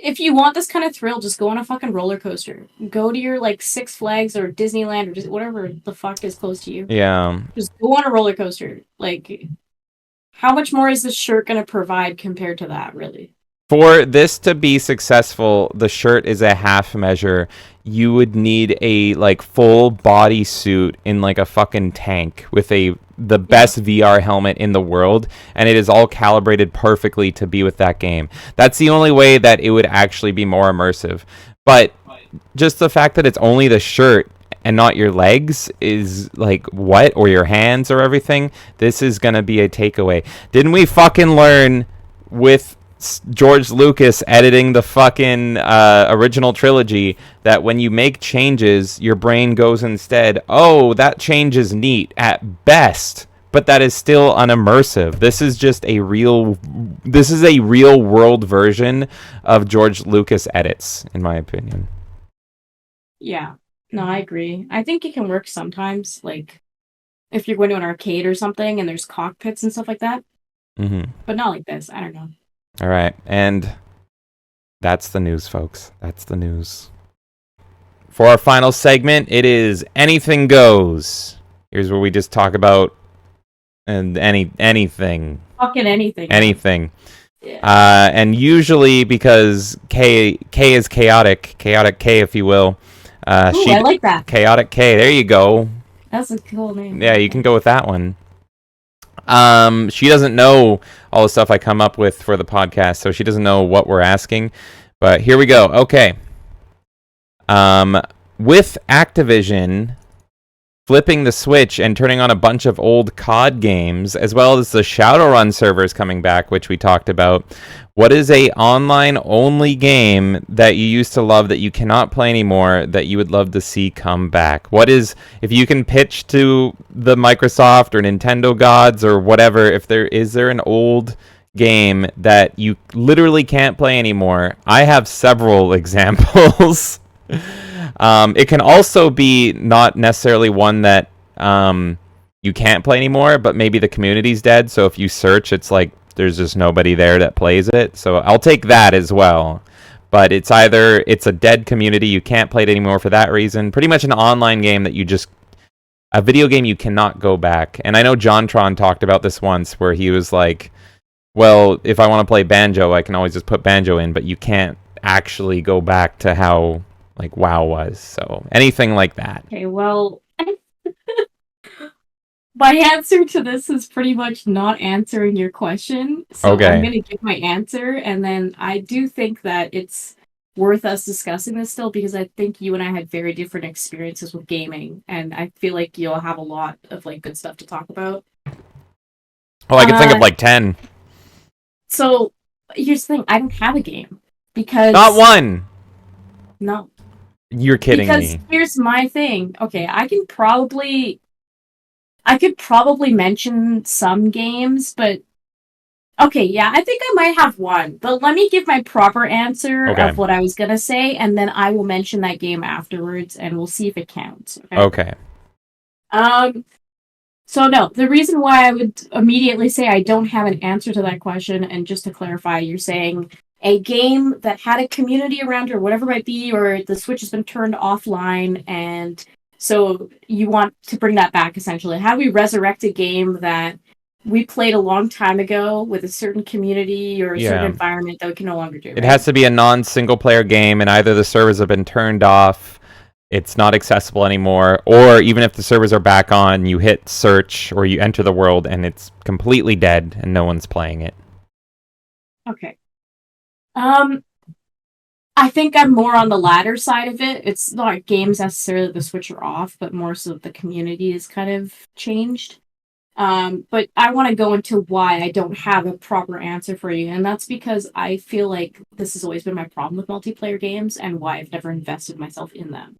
If you want this kind of thrill, just go on a fucking roller coaster. Go to your like Six Flags or Disneyland or just whatever the fuck is close to you. Yeah. Just go on a roller coaster. Like, how much more is this shirt going to provide compared to that, really? For this to be successful, the shirt is a half measure. You would need a like full body suit in like a fucking tank with the best VR helmet in the world, and it is all calibrated perfectly to be with that game. That's the only way that it would actually be more immersive. But just the fact that it's only the shirt and not your legs is like what, or your hands or everything. This is gonna be a takeaway. Didn't we fucking learn with George Lucas editing the fucking original trilogy that when you make changes, your brain goes instead, oh, that change is neat at best, but that is still unimmersive. This is a real world version of George Lucas edits, in my opinion. Yeah. No, I agree. I think it can work sometimes, like if you're going to an arcade or something and there's cockpits and stuff like that. Mm-hmm. But not like this. I don't know. All right, and that's the news, folks. That's the news. For our final segment, it is Anything Goes. Here's where we just talk about anything. Fucking anything. Anything. Yeah. And usually because K is chaotic K, if you will. Ooh, I like that. Chaotic K. There you go. That's a cool name. Yeah, you can go with that one. She doesn't know all the stuff I come up with for the podcast, so she doesn't know what we're asking. But here we go. Okay. With Activision flipping the switch and turning on a bunch of old COD games, as well as the Shadowrun servers coming back, which we talked about, what is a online-only game that you used to love that you cannot play anymore that you would love to see come back? What is, if you can pitch to the Microsoft or Nintendo gods or whatever, is there an old game that you literally can't play anymore? I have several examples. It can also be not necessarily one that you can't play anymore, but maybe the community's dead, so if you search, it's like there's just nobody there that plays it. So I'll take that as well. But it's either it's a dead community, you can't play it anymore for that reason. Pretty much an online game that a video game you cannot go back. And I know JonTron talked about this once where he was like, well, if I want to play Banjo, I can always just put Banjo in, but you can't actually go back to how like WoW was. So anything like that. Okay, well, my answer to this is pretty much not answering your question. So Okay. I'm going to give my answer, and then I do think that it's worth us discussing this still because I think you and I had very different experiences with gaming, and I feel like you'll have a lot of like good stuff to talk about. Oh, I can think of like 10. So here's the thing: I don't have a game because Not one. No. You're kidding Because me. here's my thing. Okay, I could probably mention some games, but okay, yeah, I think I might have one. But let me give my proper answer Okay. of what I was gonna say, and then I will mention that game afterwards, and we'll see if it counts. Okay. Okay. Um. So no, the reason why I would immediately say I don't have an answer to that question, and just to clarify, you're saying a game that had a community around or whatever it might be, or the Switch has been turned offline, and so you want to bring that back essentially. How do we resurrect a game that we played a long time ago with a certain community or a certain Yeah. environment that we can no longer do, It right? has to be a non-single player game, and either the servers have been turned off, it's not accessible anymore, or even if the servers are back on, you hit search or you enter the world and it's completely dead and no one's playing it. Okay. Um, I think I'm more on the latter side of it. It's not games necessarily the Switch are off, but more so the community is kind of changed. But I want to go into why I don't have a proper answer for you, and that's because I feel like this has always been my problem with multiplayer games and why I've never invested myself in them.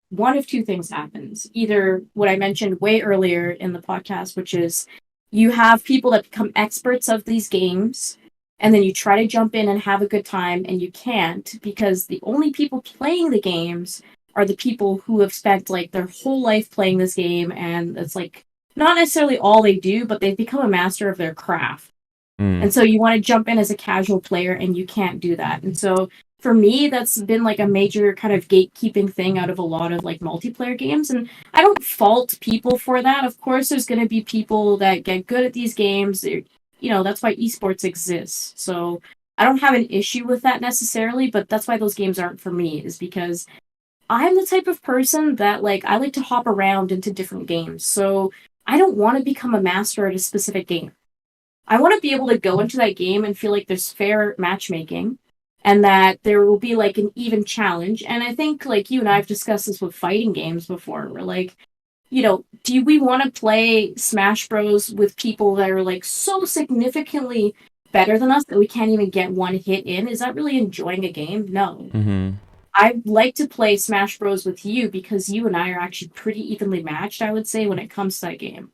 One of two things happens. Either what I mentioned way earlier in the podcast, which is you have people that become experts of these games, and then you try to jump in and have a good time, and you can't because the only people playing the games are the people who have spent like their whole life playing this game, and it's like not necessarily all they do, but they've become a master of their craft. Mm. And so you want to jump in as a casual player and you can't do that. And so for me, that's been like a major kind of gatekeeping thing out of a lot of like multiplayer games. And I don't fault people for that. Of course, there's going to be people that get good at these games. That's why esports exists. So I don't have an issue with that necessarily, but that's why those games aren't for me, is because I'm the type of person that like I like to hop around into different games. So I don't want to become a master at a specific game. I want to be able to go into that game and feel like there's fair matchmaking and that there will be like an even challenge. And I think like you and I have discussed this with fighting games before. We're like, do we want to play Smash Bros with people that are like so significantly better than us that we can't even get one hit in? Is that really enjoying a game? No. Mm-hmm. I like to play Smash Bros with you because you and I are actually pretty evenly matched, I would say, when it comes to that game.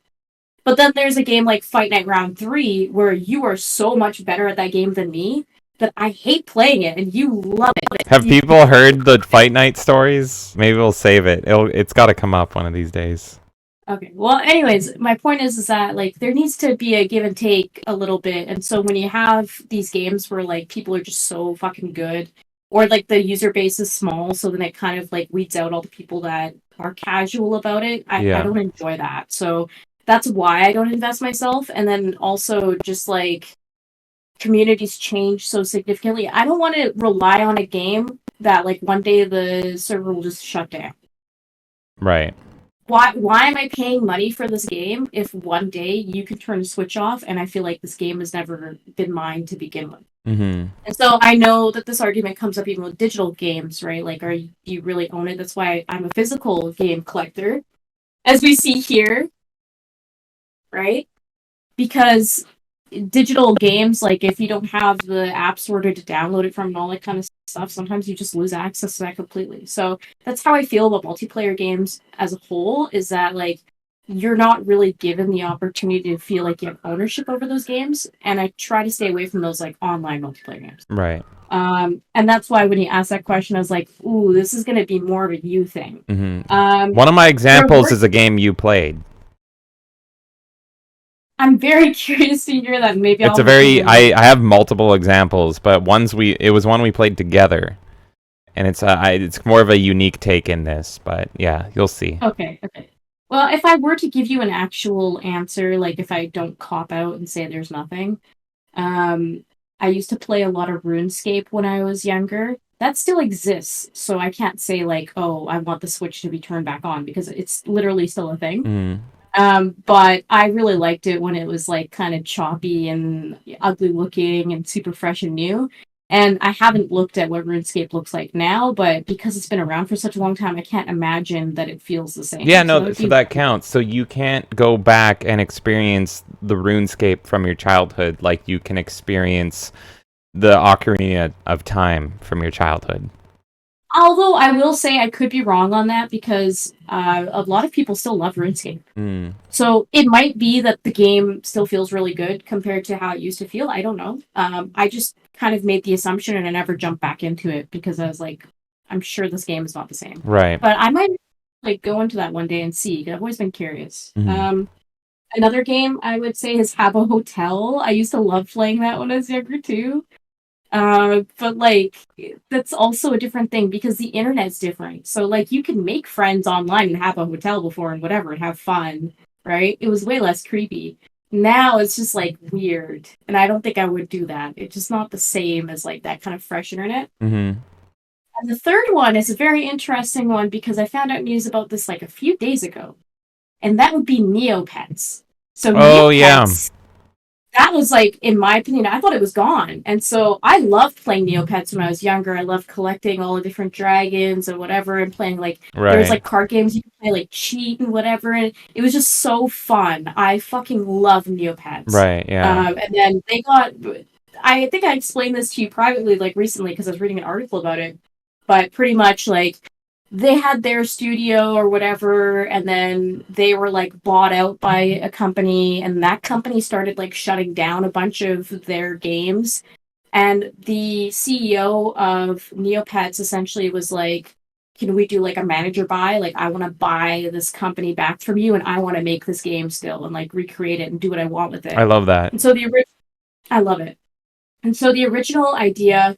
But then there's a game like Fight Night Round 3 where you are so much better at that game than me that I hate playing it and you love it. Have people heard the Fight Night stories? Maybe we'll save it. It's got to come up one of these days. Okay. Well, anyways, my point is that like there needs to be a give and take a little bit. And so when you have these games where like people are just so fucking good or like the user base is small, so then it kind of like weeds out all the people that are casual about it. I Yeah. don't enjoy that. So that's why I don't invest myself. And then also just like communities change so significantly. I don't want to rely on a game that like one day the server will just shut down. Right. Why am I paying money for this game if one day you can turn the switch off and I feel like this game has never been mine to begin with? Mm-hmm. And so I know that this argument comes up even with digital games, right? Like, do you really own it? That's why I'm a physical game collector, as we see here, right? Because digital games, like if you don't have the app store to download it from and all that kind of stuff, sometimes you just lose access to that completely. So that's how I feel about multiplayer games as a whole, is that like you're not really given the opportunity to feel like you have ownership over those games. And I try to stay away from those like online multiplayer games. Right. And that's why when you asked that question, I was like, ooh, this is going to be more of a you thing. Mm-hmm. One of my examples is a game you played. I'm very curious to hear that. Maybe It's I'll a very I have multiple examples, but it was one we played together, and it's more of a unique take in this. But yeah, you'll see. Okay. Well, if I were to give you an actual answer, like if I don't cop out and say there's nothing, I used to play a lot of RuneScape when I was younger. That still exists, so I can't say like, oh, I want the Switch to be turned back on because it's literally still a thing. But I really liked it when it was like kind of choppy and ugly looking and super fresh and new. And I haven't looked at what RuneScape looks like now, but because it's been around for such a long time, I can't imagine that it feels the same. Yeah, no, so that counts. So you can't go back and experience the RuneScape from your childhood like you can experience the Ocarina of Time from your childhood. Although I will say I could be wrong on that because a lot of people still love RuneScape. Mm, So it might be that the game still feels really good compared to how it used to feel. I don't know. I just kind of made the assumption and I never jumped back into it because I was like, I'm sure this game is not the same. right. But I might like go into that one day and see. 'Cause I've always been curious. Mhm. Another game I would say is Habbo Hotel. I used to love playing that when I was younger too. But like that's also a different thing because the internet's different. So like you can make friends online and have a hotel before and whatever and have fun, right? It was way less creepy. Now it's just like weird, and I don't think I would do that. It's just not the same as like that kind of fresh internet. Mhm. And the third one is a very interesting one because I found out news about this like a few days ago, and that would be Neopets. So Oh yeah. Neopets, that was like, in my opinion, I thought it was gone. And so I loved playing Neopets when I was younger. I loved collecting all the different dragons and whatever, and playing like there was Right. like card games you could play like cheat and whatever, and it was just so fun. I fucking love Neopets. Right. Yeah. And then they got. I think I explained this to you privately, like recently, because I was reading an article about it. But pretty much like they had their studio or whatever, and then they were like bought out by a company, and that company started like shutting down a bunch of their games. And the CEO of Neopets essentially was like, can we do like a manager buy? Like, I want to buy this company back from you, and I want to make this game still and like recreate it and do what I want with I it. love that. And so I love it. And so the original idea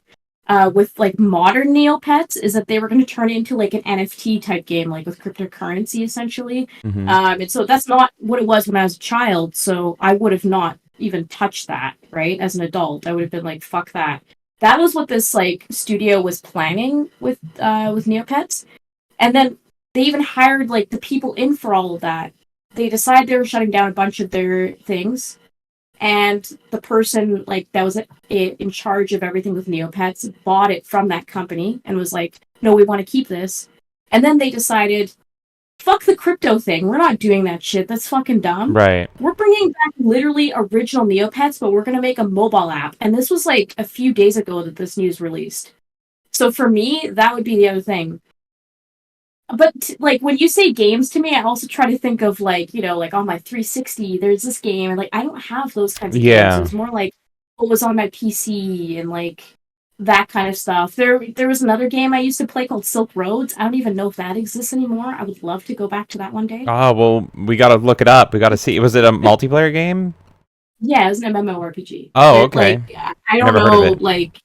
with like modern Neopets is that they were going to turn it into like an NFT type game, like with cryptocurrency essentially. Mhm. And so that's not what it was when I was a child. So I would have not even touched that, right? As an adult, I would have been like, fuck that. That was what this like studio was planning with Neopets. And then they even hired like the people in for all of that. They decided they were shutting down a bunch of their things, and the person like that was in charge of everything with Neopets bought it from that company and was like, no, we want to keep this. And then they decided, fuck the crypto thing, we're not doing that shit, that's fucking dumb. Right. We're bringing back literally original Neopets, but we're going to make a mobile app. And this was like a few days ago that this news released. So for me, that would be the other thing. But like when you say games to me, I also try to think of like, like on my 360, there's this game, and like I don't have those kinds of games. It Yeah. was more like what was on my PC and like that kind of stuff. There was another game I used to play called Silk Roads. I don't even know if that exists anymore. I would love to go back to that one day. Oh well, we gotta look it up. We gotta see. Was it a multiplayer game? Yeah, it was an MMORPG. Oh, It okay. like I don't Never heard of know, it. like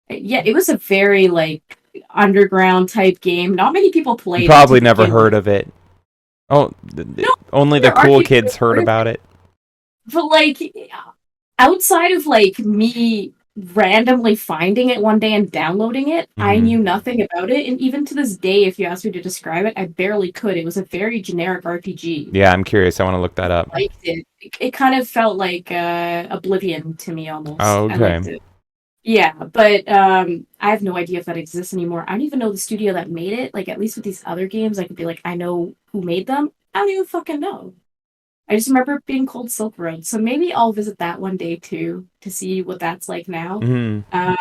yeah, it was a very like underground type game. Not many people You played it to probably never begin with. heard of it. Oh, No, only the there are cool people who kids heard heard of about it. it. But like outside of like me randomly finding it one day and downloading it, I Hmm. knew nothing about it. And even to this day, if you asked me to describe it, I barely could. It was a very generic RPG. Yeah, I'm curious. I want to look that up. I liked it. It kind of felt like Oblivion to me Oh, almost. I okay. liked it. Yeah, but I have no idea if that exists anymore. I don't even know the studio that made it. Like at least with these other games, I could be like, I know who made them. I don't even fucking know. I just remember it being called Silk Road, so maybe I'll visit that one day too to see what that's like now. Hmm. Um,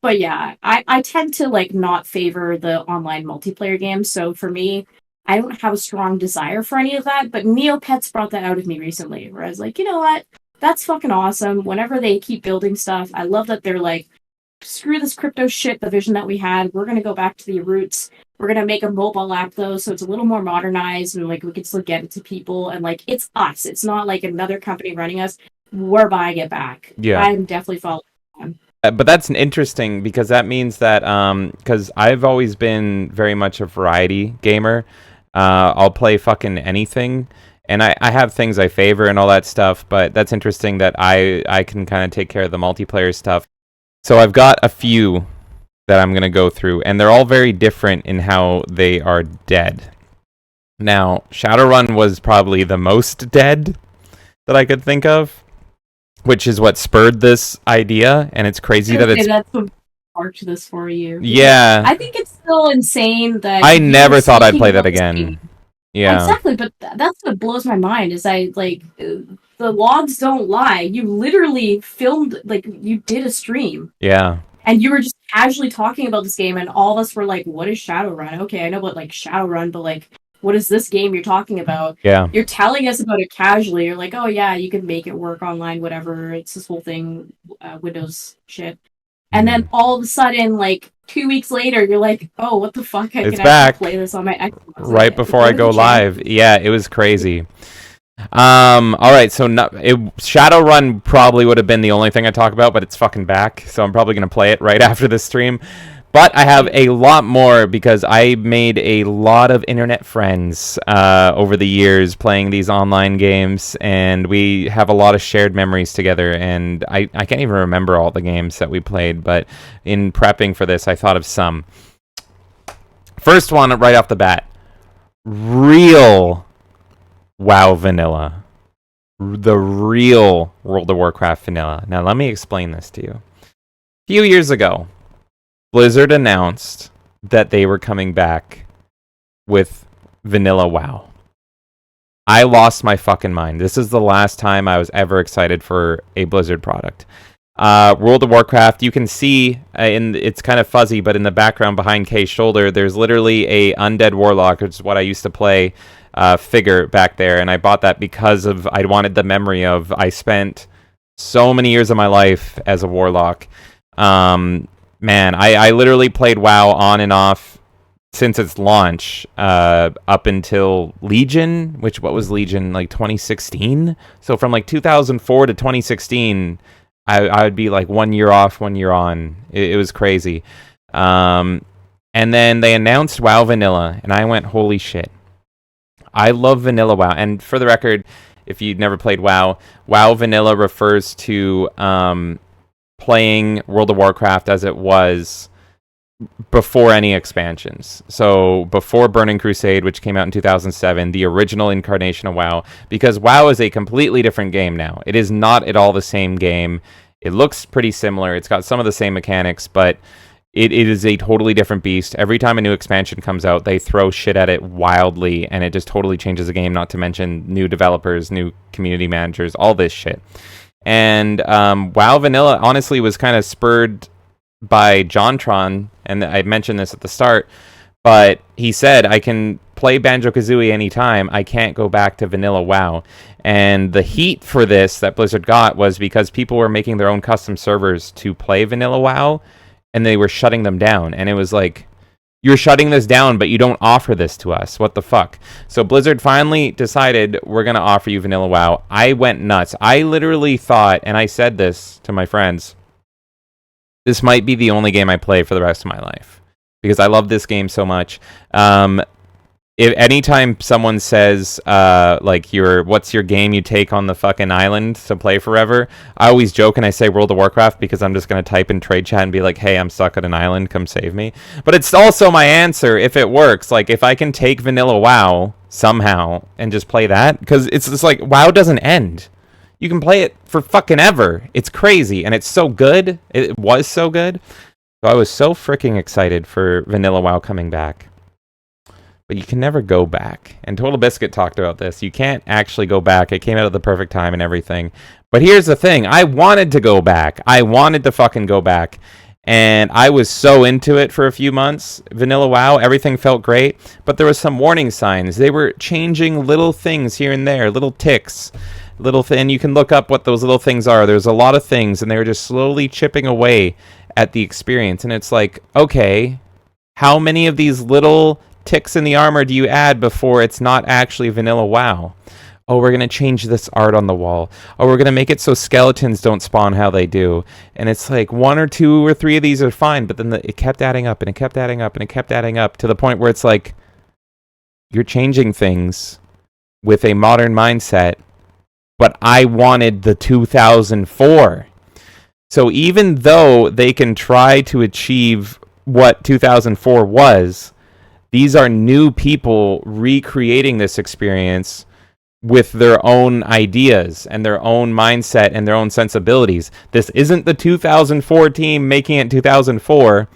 but yeah, I tend to like not favor the online multiplayer games. So for me, I don't have a strong desire for any of that. But Neopets brought that out of me recently, where I was like, you know what? That's fucking awesome. Whenever they keep building stuff, I love that they're like, screw this crypto shit, the vision that we had. We're gonna go back to the roots. We're gonna make a mobile app though, so it's a little more modernized and like we can still get it to people and like it's us. It's not like another company running us. We're buying it back. Yeah. I'm definitely following them. But that's interesting because that means that because I've always been very much a variety gamer. I'll play fucking anything, and I have things I favor and all that stuff. But that's interesting that I can kind of take care of the multiplayer stuff. So I've got a few that I'm gonna go through, and they're all very different in how they are dead. Now, Shadowrun was probably the most dead that I could think of, which is what spurred this idea, and it's crazy that Okay, it's that's what sparked this for you. Because yeah. I think it's still insane that I you were never thought I'd speaking play that about this again. game. Yeah. Exactly, but that's what blows my mind is I like the logs don't lie. You literally filmed like you did a stream Yeah. and you were just casually talking about this game, and all of us were like, "What is Shadowrun? Okay, I know about like Shadowrun, but like, what is this game you're talking about?" Yeah. You're telling us about it casually. You're like, "Oh yeah, you can make it work online, whatever. It's this whole thing, Windows shit." And then all of a sudden, like 2 weeks later, you're like, "Oh, what the fuck? I It's can actually back play this on my Xbox." right Like, before what I are go the chances? live. Yeah, it was crazy. All right, so Shadowrun probably would have been the only thing I talk about, but it's fucking back, so I'm probably gonna play it right after this stream. But I have a lot more because I made a lot of internet friends over the years playing these online games, and we have a lot of shared memories together. And I can't even remember all the games that we played, but in prepping for this, I thought of some. First one right off the bat, real WoW vanilla. The real World of Warcraft vanilla. Now, let me explain this to you. A few years ago, Blizzard announced that they were coming back with vanilla WoW. I lost my fucking mind. This is the last time I was ever excited for a Blizzard product. World of Warcraft, you can see, it's kind of fuzzy, but in the background behind Kay's shoulder, there's literally a undead warlock, which is what I used to play, figure back there, and I bought that because I wanted the memory of, I spent so many years of my life as a warlock. Man, I literally played WoW on and off since its launch, up until Legion, what was Legion, like 2016? So from like 2004 to 2016, I would be like 1 year off, 1 year on. It was crazy. And then they announced WoW Vanilla, and I went, holy shit. I love Vanilla WoW. And for the record, if you've never played WoW, WoW Vanilla refers to playing World of Warcraft as it was before any expansions. So before Burning Crusade, which came out in 2007, the original incarnation of WoW, because WoW is a completely different game now. It is not at all the same game. It looks pretty similar. It's got some of the same mechanics, but it is a totally different beast. Every time a new expansion comes out, they throw shit at it wildly, and it just totally changes the game, not to mention new developers, new community managers, all this shit. And WoW Vanilla, honestly, was kind of spurred by JonTron, and I mentioned this at the start, but he said, I can play Banjo-Kazooie anytime, I can't go back to Vanilla WoW. And the heat for this that Blizzard got was because people were making their own custom servers to play Vanilla WoW, and they were shutting them down. And it was like, you're shutting this down, but you don't offer this to us. What the fuck? So Blizzard finally decided, we're going to offer you Vanilla WoW. I went nuts. I literally thought, and I said this to my friends, this might be the only game I play for the rest of my life, because I love this game so much. If anytime someone says, like, what's your game you take on the fucking island to play forever, I always joke and I say World of Warcraft, because I'm just going to type in trade chat and be like, hey, I'm stuck at an island, come save me. But it's also my answer if it works. Like, if I can take vanilla WoW somehow and just play that, because it's just like, WoW doesn't end. You can play it for fucking ever. It's crazy, and it's so good. It was so good. So I was so freaking excited for vanilla WoW coming back. But you can never go back. And Total Biscuit talked about this. You can't actually go back. It came out at the perfect time and everything. But here's the thing. I wanted to go back. I wanted to fucking go back. And I was so into it for a few months. Vanilla WoW, everything felt great. But there was some warning signs. They were changing little things here and there. Little ticks. And you can look up what those little things are. There's a lot of things. And they were just slowly chipping away at the experience. And it's like, okay, how many of these little ticks in the armor do you add before it's not actually vanilla WoW? Oh, we're going to change this art on the wall. Oh, we're going to make it so skeletons don't spawn how they do. And it's like 1 or 2 or 3 of these are fine, but then it kept adding up, and it kept adding up, and it kept adding up, to the point where it's like, you're changing things with a modern mindset, but I wanted the 2004. So even though they can try to achieve what 2004 was, these are new people recreating this experience with their own ideas and their own mindset and their own sensibilities. This isn't the 2004 team making it 2004.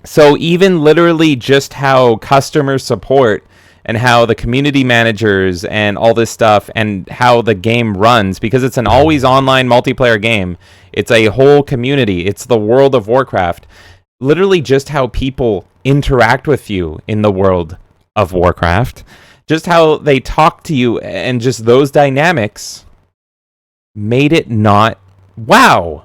So even literally just how customer support and how the community managers and all this stuff and how the game runs, because it's an always online multiplayer game. It's a whole community. It's the World of Warcraft. Literally just how people interact with you in the world of Warcraft, just how they talk to you, and just those dynamics made it not WoW.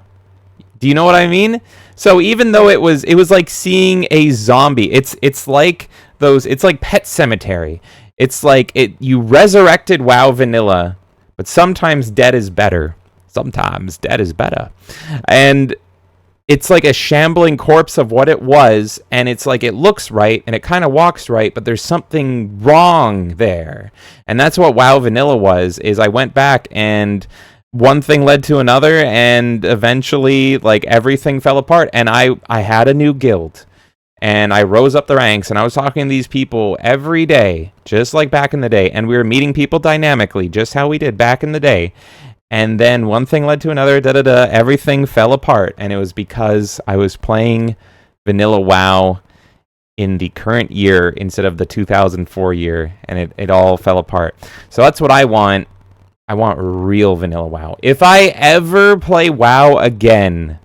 Do you know what I mean? So even though it was like seeing a zombie. It's like those. It's like Pet Cemetery. It's like you resurrected WoW vanilla, but sometimes dead is better. Sometimes dead is better, and it's like a shambling corpse of what it was, and it's like it looks right and it kind of walks right, but there's something wrong there. And that's what WoW vanilla was. Is I went back and one thing led to another, and eventually like everything fell apart, and I had a new guild, and I rose up the ranks, and I was talking to these people every day, just like back in the day, and we were meeting people dynamically, just how we did back in the day. And then one thing led to another, everything fell apart, and it was because I was playing vanilla WoW in the current year instead of the 2004 year, and it all fell apart. So that's what I want. I want real vanilla WoW. If I ever play WoW again,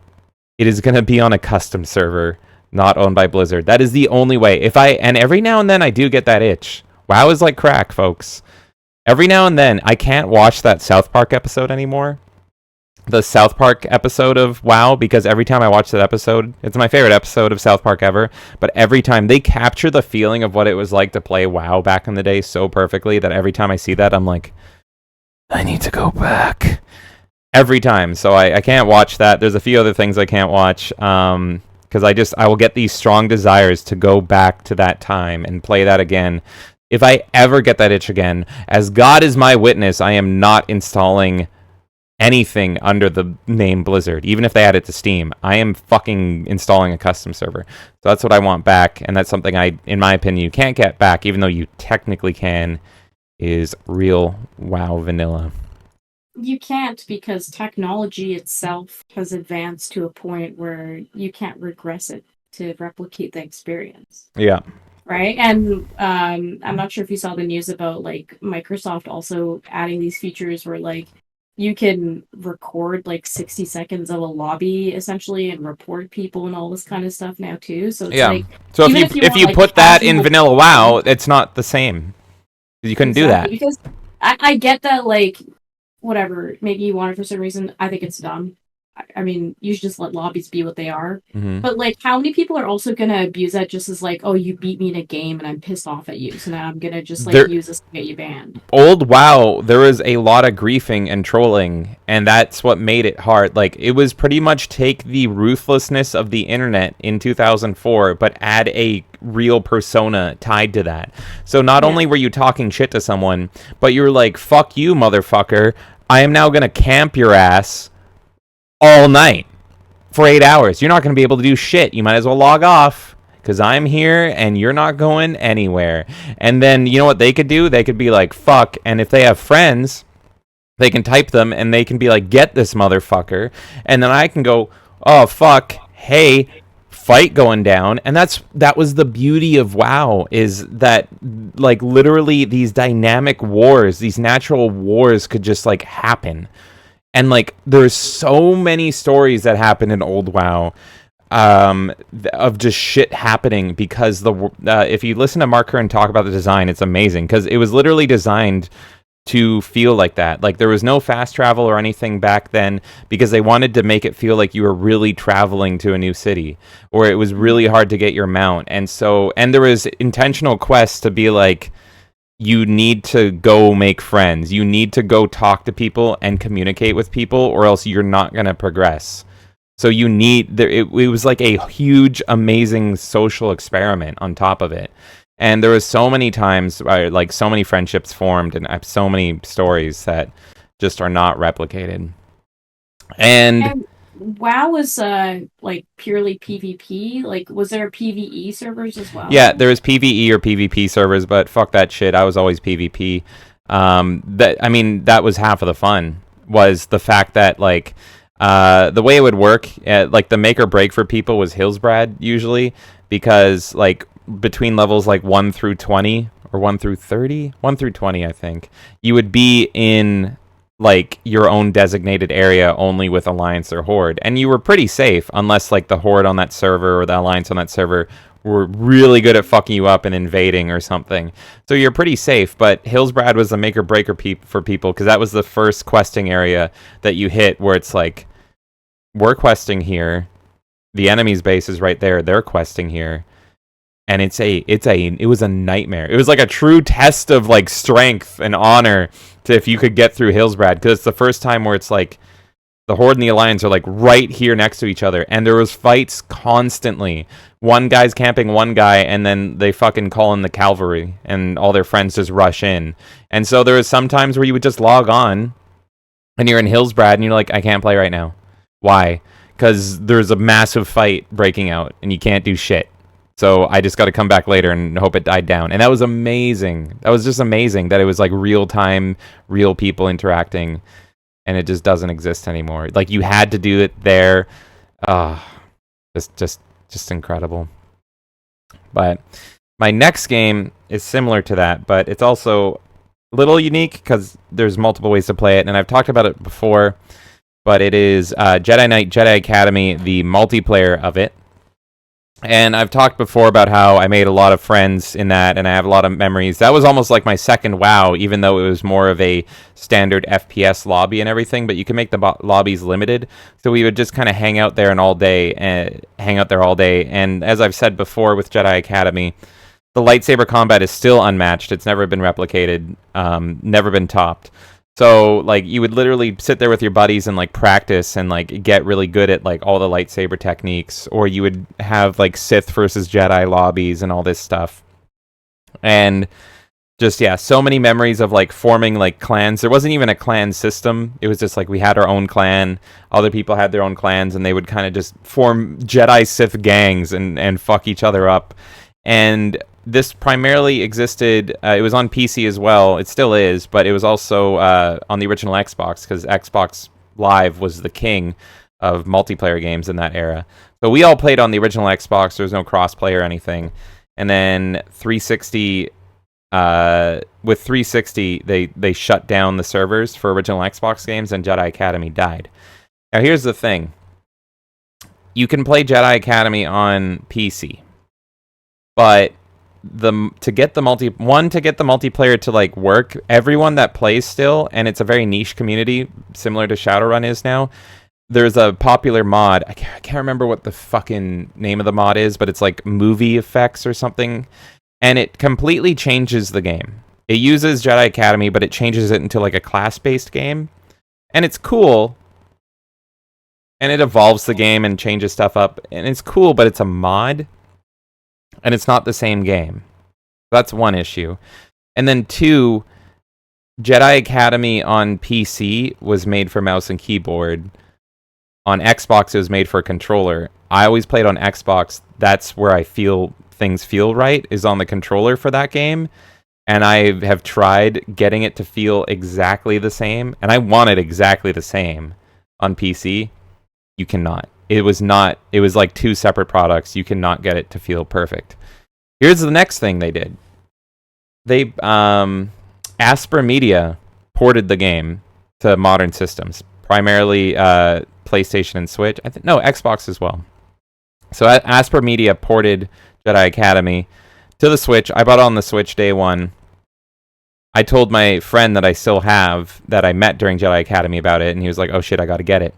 it is going to be on a custom server, not owned by Blizzard. That is the only way. And every now and then I do get that itch. WoW is like crack, folks. Every now and then I can't watch that South Park episode anymore. The South Park episode of WoW, because every time I watch that episode, it's my favorite episode of South Park ever, but every time they capture the feeling of what it was like to play WoW back in the day so perfectly that every time I see that, I'm like, I need to go back every time. So I can't watch that. There's a few other things I can't watch because I will get these strong desires to go back to that time and play that again. If I ever get that itch again, as God is my witness, I am not installing anything under the name Blizzard. Even if they add it to Steam, I am fucking installing a custom server. So that's what I want back, and that's something in my opinion, you can't get back, even though you technically can, is real WoW vanilla. You can't, because technology itself has advanced to a point where you can't regress it to replicate the experience. Yeah. Right? And I'm not sure if you saw the news about like Microsoft also adding these features where like you can record like 60 seconds of a lobby essentially and report people and all this kind of stuff now too. So it's like, so if you put that in vanilla WoW, it's not the same. You couldn't do that. Because I get that, like, whatever, maybe you want it for some reason. I think it's dumb. I mean, you should just let lobbies be what they are. Mm-hmm. But, like, how many people are also going to abuse that just as, like, oh, you beat me in a game and I'm pissed off at you, so now I'm going to just, like, use this to get you banned. Old WoW, there was a lot of griefing and trolling, and that's what made it hard. Like, it was pretty much take the ruthlessness of the internet in 2004, but add a real persona tied to that. So not only were you talking shit to someone, but you were like, fuck you, motherfucker. I am now going to camp your ass all night for 8 hours. You're not going to be able to do shit. You might as well log off because I'm here and you're not going anywhere. And then you know what they could do? They could be like, fuck. And if they have friends, they can type them and they can be like, get this motherfucker. And then I can go, oh, fuck. Hey, fight going down. And that was the beauty of WoW, is that like literally these dynamic wars, these natural wars could just like happen. And like there's so many stories that happen in old WoW of just shit happening because if you listen to Mark Kern talk about the design, it's amazing because it was literally designed to feel like that. Like there was no fast travel or anything back then because they wanted to make it feel like you were really traveling to a new city, or it was really hard to get your mount. And there was intentional quests to be like, you need to go make friends. You need to go talk to people and communicate with people, or else you're not going to progress. So it was like a huge, amazing social experiment on top of it. And there was so many times, like so many friendships formed, and I have so many stories that just are not replicated. And WoW was like purely PvP. Like, was there PvE servers as well? Yeah, there was PvE or PvP servers, but fuck that shit. I was always PvP. That was half of the fun. Was the fact that like the way it would work, like the make or break for people was Hillsbrad usually, because like between levels like 1 through 20 or 1 through 30, 1 through 20, I think, you would be in like your own designated area only with Alliance or Horde, and you were pretty safe unless like the Horde on that server or the Alliance on that server were really good at fucking you up and invading or something. So you're pretty safe, but Hillsbrad was the make or breaker for people, because that was the first questing area that you hit where it's like, we're questing here, the enemy's base is right there, they're questing here. And it was a nightmare. It was like a true test of like strength and honor to if you could get through Hillsbrad, because it's the first time where it's like the Horde and the Alliance are like right here next to each other, and there was fights constantly. One guy's camping one guy, and then they fucking call in the cavalry, and all their friends just rush in. And so there was some times where you would just log on, and you're in Hillsbrad, and you're like, I can't play right now. Why? Because there's a massive fight breaking out, and you can't do shit. So I just got to come back later and hope it died down. And that was amazing. That was just amazing that it was like real time, real people interacting, and it just doesn't exist anymore. Like, you had to do it there. Just incredible. But my next game is similar to that, but it's also a little unique because there's multiple ways to play it, and I've talked about it before. But it is Jedi Knight Jedi Academy, the multiplayer of it. And I've talked before about how I made a lot of friends in that, and I have a lot of memories. That was almost like my second WoW, even though it was more of a standard FPS lobby and everything, but you can make the lobbies limited. So we would just kind of hang out there all day. And as I've said before with Jedi Academy, the lightsaber combat is still unmatched. It's never been replicated, never been topped. So, like, you would literally sit there with your buddies and, like, practice and, like, get really good at, like, all the lightsaber techniques. Or you would have, like, Sith versus Jedi lobbies and all this stuff. And just, yeah, so many memories of, like, forming, like, clans. There wasn't even a clan system. It was just, like, we had our own clan. Other people had their own clans, and they would kind of just form Jedi-Sith gangs and fuck each other up. And this primarily existed, it was on PC as well, it still is, but it was also on the original Xbox, because Xbox Live was the king of multiplayer games in that era. So we all played on the original Xbox, there was no crossplay or anything. And then 360, with 360, they shut down the servers for original Xbox games, and Jedi Academy died. Now here's the thing. You can play Jedi Academy on PC, but to get the multiplayer to like work, everyone that plays still, and it's a very niche community similar to Shadowrun is now, there's a popular mod, I can't remember what the fucking name of the mod is, but it's like movie effects or something, and it completely changes the game. It uses Jedi Academy, but it changes it into like a class-based game, and it's cool, and it evolves the game and changes stuff up, and it's cool, but it's a mod, and it's not the same game. That's one issue. And then two, Jedi Academy on PC was made for mouse and keyboard. On Xbox, it was made for a controller. I always played on Xbox. That's where I feel things feel right, is on the controller for that game. And I have tried getting it to feel exactly the same. And I want it exactly the same on PC. You cannot. It was like two separate products. You cannot get it to feel perfect. Here's the next thing they did. They, Asper Media ported the game to modern systems, primarily PlayStation and Switch. Xbox as well. So Asper Media ported Jedi Academy to the Switch. I bought it on the Switch day one. I told my friend that I still have, that I met during Jedi Academy, about it, and he was like, oh shit, I gotta get it.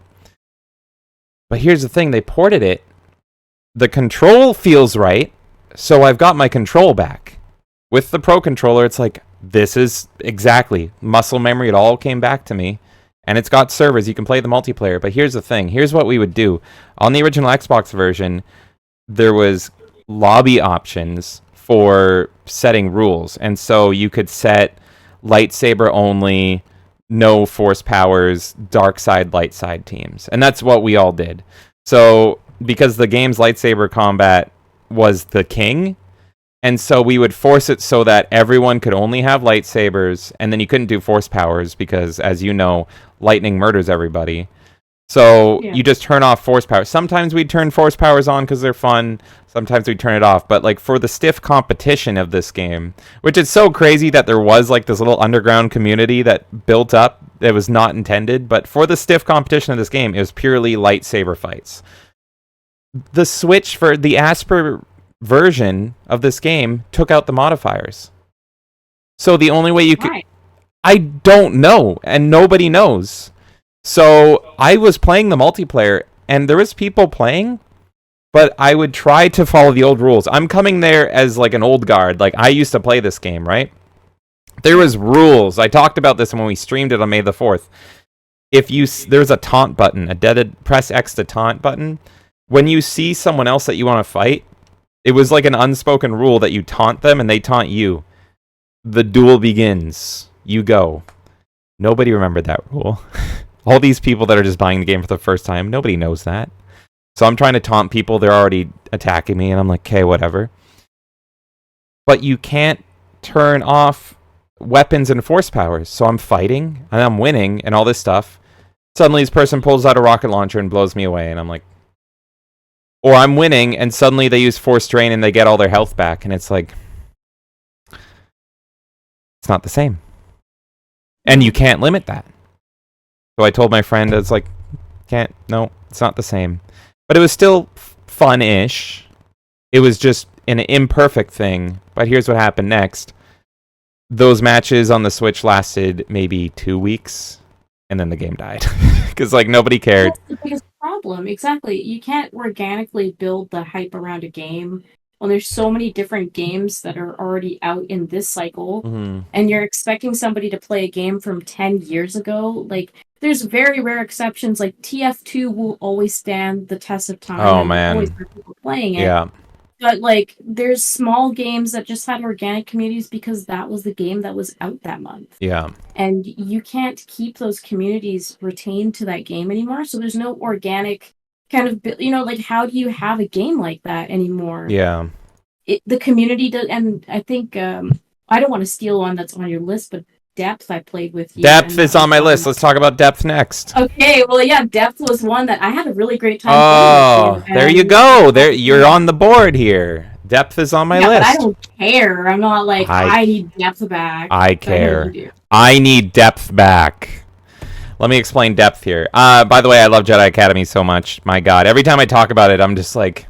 But here's the thing, they ported it. The control feels right, so I've got my control back. With the Pro Controller, it's like, this is exactly muscle memory. It all came back to me. And it's got servers. You can play the multiplayer. But here's the thing. Here's what we would do. On the original Xbox version, there was lobby options for setting rules. And so you could set lightsaber only, no force powers, dark side, light side teams. And that's what we all did. So because the game's lightsaber combat was the king, and so we would force it so that everyone could only have lightsabers, and then you couldn't do force powers because, as you know, lightning murders everybody. So Yeah. you just turn off force power. Sometimes we turn force powers on because they're fun. Sometimes we turn it off. But like for the stiff competition of this game, which is so crazy that there was like this little underground community that built up. It was not intended, but for the stiff competition of this game, it was purely lightsaber fights. The Switch for the Asper version of this game took out the modifiers. So the only way you could, Why? I don't know, and nobody knows. So I was playing the multiplayer, and there was people playing, but I would try to follow the old rules. I'm coming there as like an old guard. Like I used to play this game, right? There was rules. I talked about this when we streamed it on May the 4th. If you there's a taunt button, press X to taunt button. When you see someone else that you want to fight, it was like an unspoken rule that you taunt them and they taunt you. The duel begins. You go. Nobody remembered that rule. All these people that are just buying the game for the first time, nobody knows that. So I'm trying to taunt people, they're already attacking me, and I'm like, okay, whatever. But you can't turn off weapons and force powers. So I'm fighting, and I'm winning, and all this stuff. Suddenly this person pulls out a rocket launcher and blows me away, and I'm like... Or I'm winning, and suddenly they use force drain and they get all their health back, and it's like... It's not the same. And you can't limit that. So I told my friend, it's like, no, it's not the same. But it was still fun-ish. It was just an imperfect thing. But here's what happened next. Those matches on the Switch lasted maybe 2 weeks, and then the game died. Because, like, nobody cared. That's the biggest problem. Exactly. You can't organically build the hype around a game when there's so many different games that are already out in this cycle, and you're expecting somebody to play a game from 10 years ago. Like, there's very rare exceptions. Like, TF2 will always stand the test of time. Oh, man. Always have people playing it. Yeah. But, like, there's small games that just had organic communities because that was the game that was out that month. Yeah. And you can't keep those communities retained to that game anymore. So there's no organic kind of, like, how do you have a game like that anymore? Yeah. The community does, and I think, I don't want to steal one that's on your list, but Depth I played with you. Depth is on my list. Let's talk about Depth next. Okay, well, yeah, Depth was one that I had a really great time playing with you. There you go. There, you're on the board here. Depth is on my list. But I don't care. I'm not like, I need Depth back. I care. I need Depth back. Let me explain Depth here. By the way, I love Jedi Academy so much. My God. Every time I talk about it, I'm just like,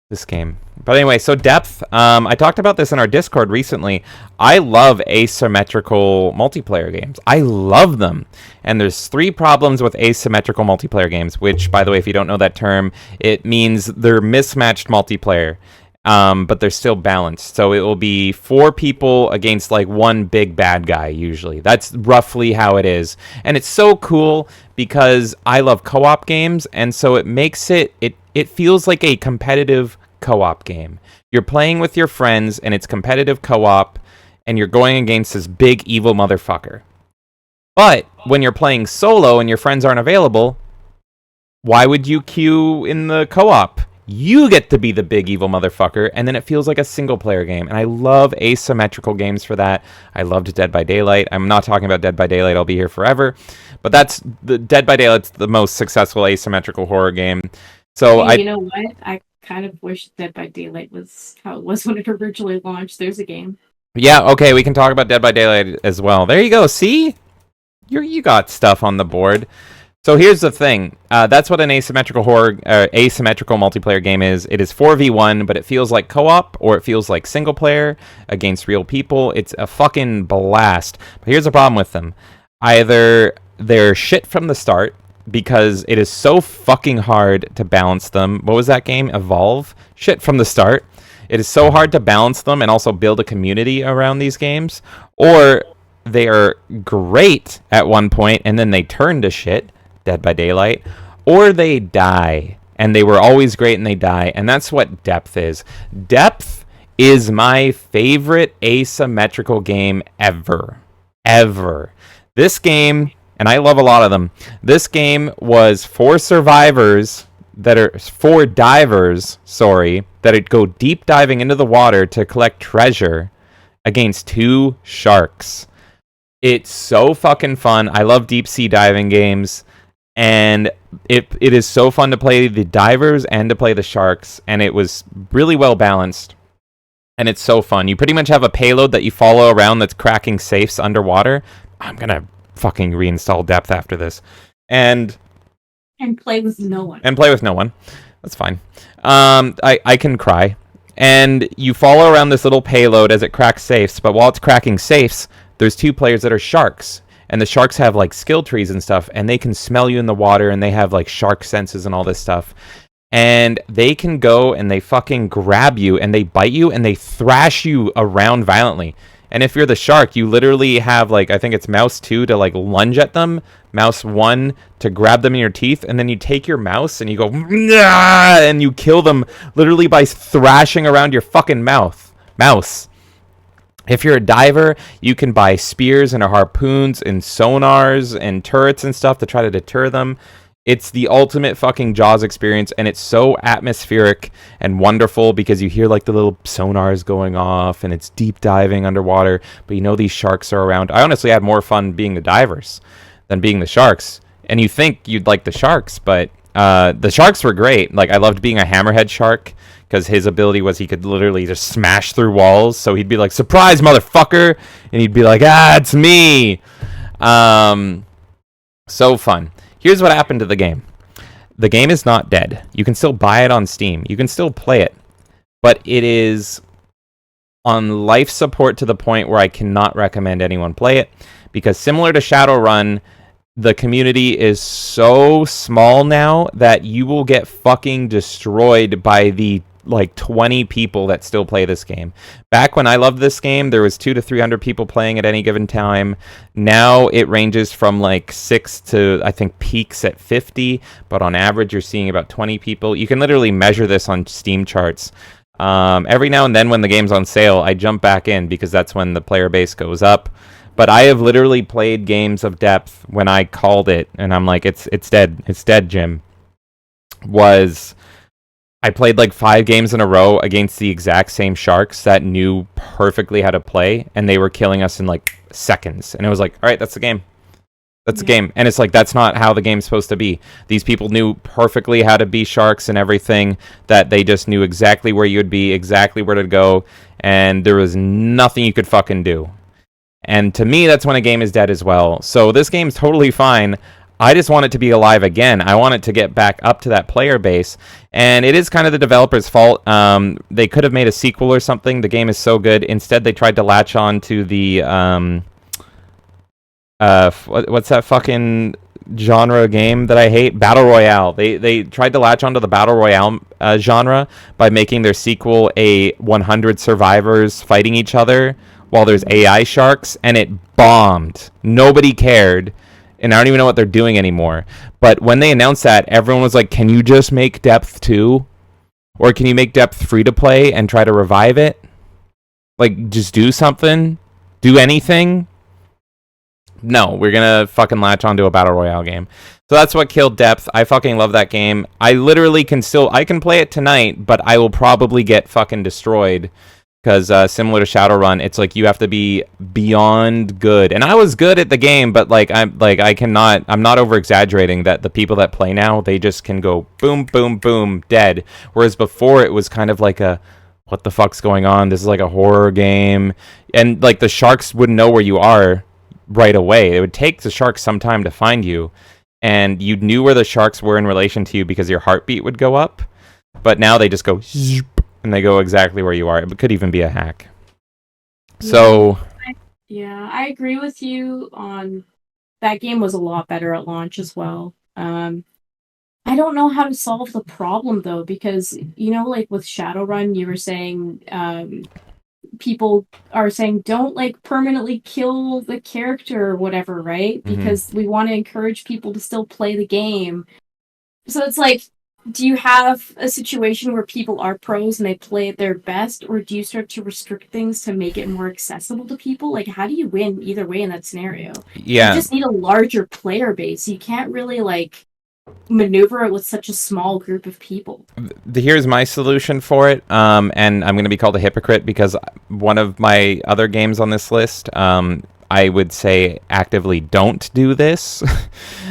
this game. But anyway, so Depth. I talked about this in our Discord recently. I love asymmetrical multiplayer games. I love them. And there's 3 problems with asymmetrical multiplayer games, which, by the way, if you don't know that term, it means they're mismatched multiplayer. But they're still balanced. So it will be 4 people against like one big bad guy, usually. That's roughly how it is. And it's so cool because I love co-op games, and so it makes it feels like a competitive co-op game. You're playing with your friends, and it's competitive co-op, and you're going against this big evil motherfucker. But when you're playing solo and your friends aren't available, why would you queue in the co-op? You get to be the big evil motherfucker, and then it feels like a single-player game. And I love asymmetrical games for that. I loved Dead by Daylight. I'm not talking about Dead by Daylight. I'll be here forever. But that's the Dead by Daylight's the most successful asymmetrical horror game. So hey, you know what? I kind of wish Dead by Daylight was how it was when it originally launched. There's a game. Yeah, okay, we can talk about Dead by Daylight as well. There you go. See? You got stuff on the board. So here's the thing. That's what an asymmetrical multiplayer game is. It is 4v1, but it feels like co-op, or it feels like single player against real people. It's a fucking blast. But here's the problem with them. Either they're shit from the start, because it is so fucking hard to balance them. What was that game? Evolve? Shit from the start. It is so hard to balance them and also build a community around these games. Or they are great at one point, and then they turn to shit. Dead by Daylight, or they die, and they were always great and they die, and that's what Depth is. Depth is my favorite asymmetrical game ever. This game, and I love a lot of them, this game was for divers, that go deep diving into the water to collect treasure against 2 sharks. It's so fucking fun. I love deep sea diving games. and it is so fun to play the divers and to play the sharks, and it was really well balanced. And it's so fun. You pretty much have a payload that you follow around that's cracking safes underwater. I'm gonna fucking reinstall depth after this. And play with no one. And play with no one. That's fine. I can cry. And you follow around this little payload as it cracks safes, but while it's cracking safes, there's 2 players that are sharks. And the sharks have like skill trees and stuff, and they can smell you in the water, and they have like shark senses and all this stuff. And they can go and they fucking grab you and they bite you and they thrash you around violently. And if you're the shark, you literally have like, I think it's mouse 2 to like lunge at them, mouse 1 to grab them in your teeth, and then you take your mouse and you go and you kill them literally by thrashing around your fucking mouse. If you're a diver, you can buy spears and harpoons and sonars and turrets and stuff to try to deter them. It's the ultimate fucking Jaws experience, and it's so atmospheric and wonderful because you hear like the little sonars going off, and it's deep diving underwater, but you know these sharks are around. I honestly had more fun being the divers than being the sharks, and you think you'd like the sharks, but the sharks were great. Like, I loved being a hammerhead shark because his ability was he could literally just smash through walls, so he'd be like, "Surprise, motherfucker!" and he'd be like, "Ah, it's me!" So fun. Here's what happened to the game. The game is not dead. You can still buy it on Steam. You can still play it. But it is on life support to the point where I cannot recommend anyone play it. Because similar to Shadowrun, the community is so small now that you will get fucking destroyed by the like 20 people that still play this game. Back when I loved this game, there was 200 to 300 people playing at any given time. Now it ranges from like 6 to, I think, peaks at 50, but on average you're seeing about 20 people. You can literally measure this on Steam charts. Every now and then when the game's on sale, I jump back in because that's when the player base goes up. But I have literally played games of depth when I called it, and I'm like, it's dead, Jim. I played like 5 games in a row against the exact same sharks that knew perfectly how to play, and they were killing us in like seconds. And it was like, all right, that's the game. That's the game. And it's like, that's not how the game's supposed to be. These people knew perfectly how to be sharks and everything, that they just knew exactly where you would be, exactly where to go, and there was nothing you could fucking do. And to me, that's when a game is dead as well. So this game's totally fine. I just want it to be alive again. I want it to get back up to that player base. And it is kind of the developer's fault. They could have made a sequel or something. The game is so good. Instead, they tried to latch on to the... what's that fucking genre game that I hate? Battle Royale. They tried to latch onto the Battle Royale genre by making their sequel a 100 survivors fighting each other while there's AI sharks, and it bombed. Nobody cared. And I don't even know what they're doing anymore. But when they announced that, everyone was like, can you just make Depth 2? Or can you make Depth free to play and try to revive it? Like, just do something? Do anything? No, we're gonna fucking latch onto a Battle Royale game. So that's what killed Depth. I fucking love that game. I literally can I can play it tonight, but I will probably get fucking destroyed. Because similar to Shadowrun, it's like you have to be beyond good. And I was good at the game, but I'm not over exaggerating that the people that play now, they just can go boom, boom, boom, dead. Whereas before it was kind of like a, what the fuck's going on? This is like a horror game. And like the sharks wouldn't know where you are right away. It would take the sharks some time to find you. And you knew where the sharks were in relation to you because your heartbeat would go up. But now they just go zoop, and they go exactly where you are. It could even be a hack. So... Yeah, I agree with you on... That game was a lot better at launch as well. I don't know how to solve the problem, though, because, you know, like with Shadowrun, you were saying... people are saying, don't, like, permanently kill the character or whatever, right? Because we want to encourage people to still play the game. So it's like... Do you have a situation where people are pros and they play at their best, or do you start to restrict things to make it more accessible to people? Like, how do you win either way in that scenario? Yeah. You just need a larger player base. You can't really, like, maneuver it with such a small group of people. Here's my solution for it, and I'm going to be called a hypocrite because one of my other games on this list, I would say actively don't do this.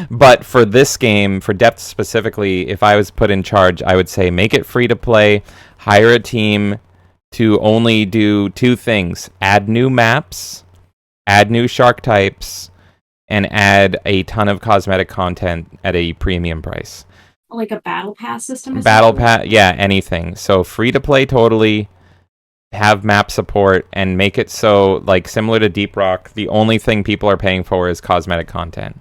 But for this game, for Depth specifically, if I was put in charge, I would say make it free to play, hire a team to only do two things: add new maps, add new shark types, and add a ton of cosmetic content at a premium price. Like a battle pass system? Battle pass, yeah, anything. So free to play totally, have map support, and make it so, like, similar to Deep Rock, the only thing people are paying for is cosmetic content.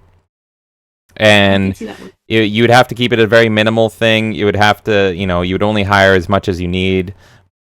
And you would have to keep it a very minimal thing. You would have to, you would only hire as much as you need.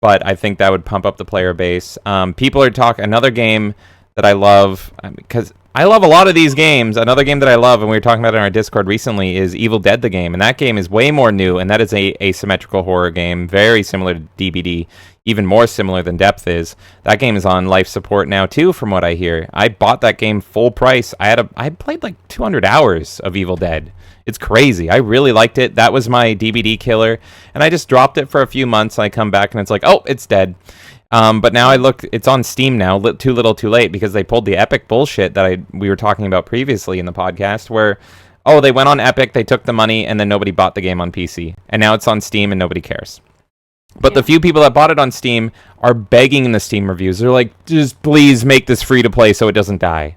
But I think that would pump up the player base. People are talking, another game that I love, because I love a lot of these games. Another game that I love, and we were talking about it in our Discord recently, is Evil Dead the game. And that game is way more new, and that is a asymmetrical horror game, very similar to DBD, even more similar than Depth is. That game is on life support now too, from what I hear. I bought that game full price. I played like 200 hours of Evil Dead. It's crazy. I really liked it. That was my DBD killer, and I just dropped it for a few months. I come back and it's like, oh, it's dead. But now I look, it's on Steam now, too little too late, because they pulled the Epic bullshit that we were talking about previously in the podcast, where, oh, they went on Epic, they took the money, and then nobody bought the game on PC. And now it's on Steam and nobody cares. But the few people that bought it on Steam are begging in the Steam reviews. They're like, just please make this free to play so it doesn't die.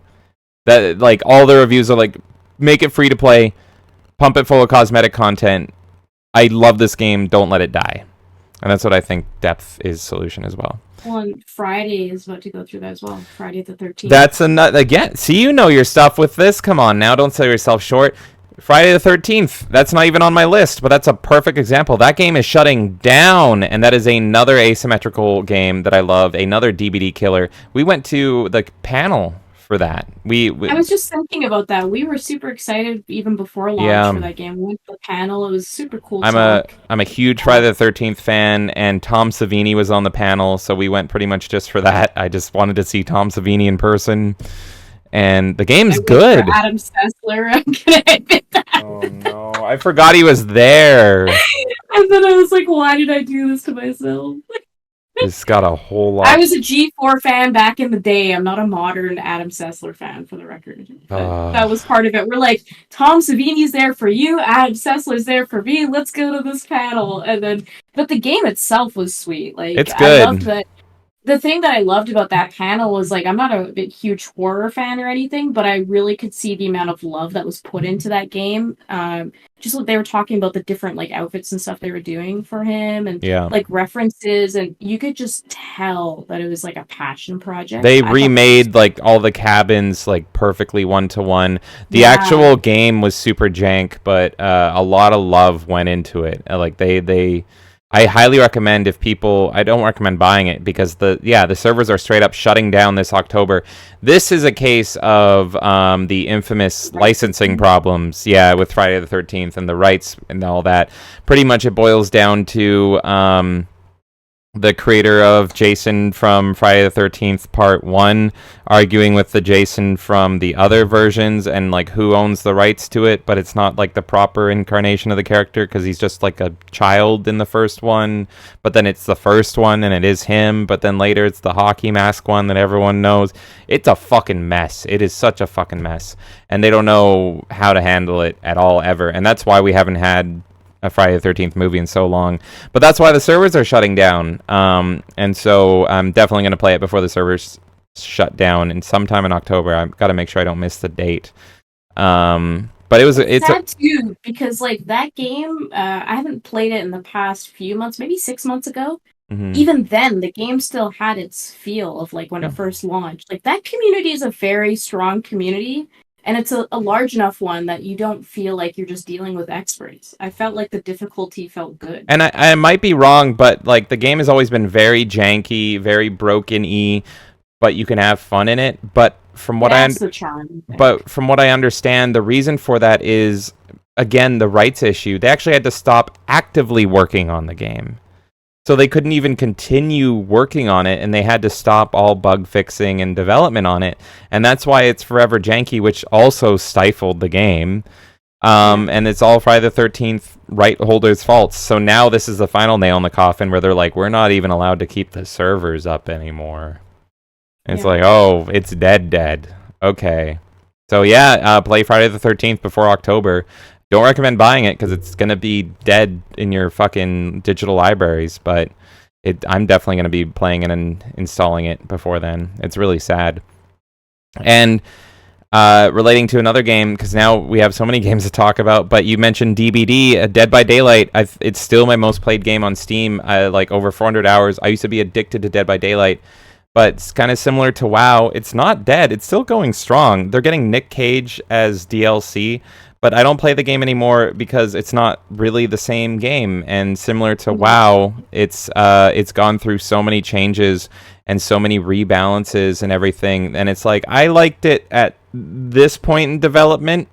That, like, all the reviews are like, make it free to play, pump it full of cosmetic content. I love this game, don't let it die. And that's what I think Depth is solution as well. Well, and Friday is about to go through that as well. Friday the 13th. That's another, again, see, you know your stuff with this. Come on now, don't sell yourself short. Friday the 13th, that's not even on my list, but that's a perfect example. That game is shutting down, and that is another asymmetrical game that I love, another DBD killer. We went to the panel for that. I was just thinking about that. We were super excited even before launch for that game. We went to the panel. It was super cool. I'm a huge Friday the 13th fan, and Tom Savini was on the panel, so we went pretty much just for that. I just wanted to see Tom Savini in person, and the game's good. Adam Sessler, I'm gonna admit that. Oh no, I forgot he was there. And then I was like, why did I do this to myself? It's got a whole lot. I was a G4 fan back in the day. I'm not a modern Adam Sessler fan, for the record. That was part of it. We're like, Tom Savini's there for you, Adam Sessler's there for me. Let's go to this panel. But the game itself was sweet. Like, it's good. I loved that. The thing that I loved about that panel was, like, I'm not a big, huge horror fan or anything, but I really could see the amount of love that was put into that game. Just what they were talking about, the different, like, outfits and stuff they were doing for him, and like references, and you could just tell that it was like a passion project. They remade like all the cabins like perfectly 1-to-1. The actual game was super jank, but a lot of love went into it. Like I highly recommend, if people, I don't recommend buying it, because the servers are straight up shutting down this October. This is a case of the infamous licensing problems, with Friday the 13th and the rights and all that. Pretty much it boils down to the creator of Jason from Friday the 13th Part 1 arguing with the Jason from the other versions, and like who owns the rights to it, but it's not like the proper incarnation of the character, because he's just like a child in the first one, but then it's the first one and it is him, but then later it's the hockey mask one that everyone knows. It's a fucking mess. It is such a fucking mess, and they don't know how to handle it at all ever, and that's why we haven't had a Friday the 13th movie in so long. But that's why the servers are shutting down. And so I'm definitely going to play it before the servers shut down, and sometime in October. I've got to make sure I don't miss the date. But it's sad too, because like that game, I haven't played it in the past few months, maybe 6 months ago. Mm-hmm. Even then, the game still had its feel of like when it first launched. Like, that community is a very strong community. And it's a large enough one that you don't feel like you're just dealing with experts. I felt like the difficulty felt good. And I might be wrong, but like the game has always been very janky, very broken-y, but you can have fun in it. But from what the charm. But from what I understand, the reason for that is, again, the rights issue. They actually had to stop actively working on the game. So they couldn't even continue working on it, and they had to stop all bug fixing and development on it. And that's why it's forever janky, which also stifled the game. And it's all Friday the 13th right holders' faults. So now this is the final nail in the coffin, where they're like, we're not even allowed to keep the servers up anymore. And it's Yeah. like, oh, it's dead. Okay. So yeah, play Friday the 13th before October. Don't recommend buying it because it's gonna be dead in your fucking digital libraries. But I'm definitely gonna be playing it and installing it before then. It's really sad. And relating to another game, because now we have so many games to talk about, but you mentioned DBD, Dead by Daylight. It's still my most played game on Steam, like over 400 hours. I used to be addicted to Dead by Daylight, but it's kind of similar to WoW. It's not dead. It's still going strong. They're getting Nick Cage as DLC, but I don't play the game anymore because it's not really the same game. And similar to WoW, it's gone through so many changes and so many rebalances and everything. And it's like, I liked it at this point in development,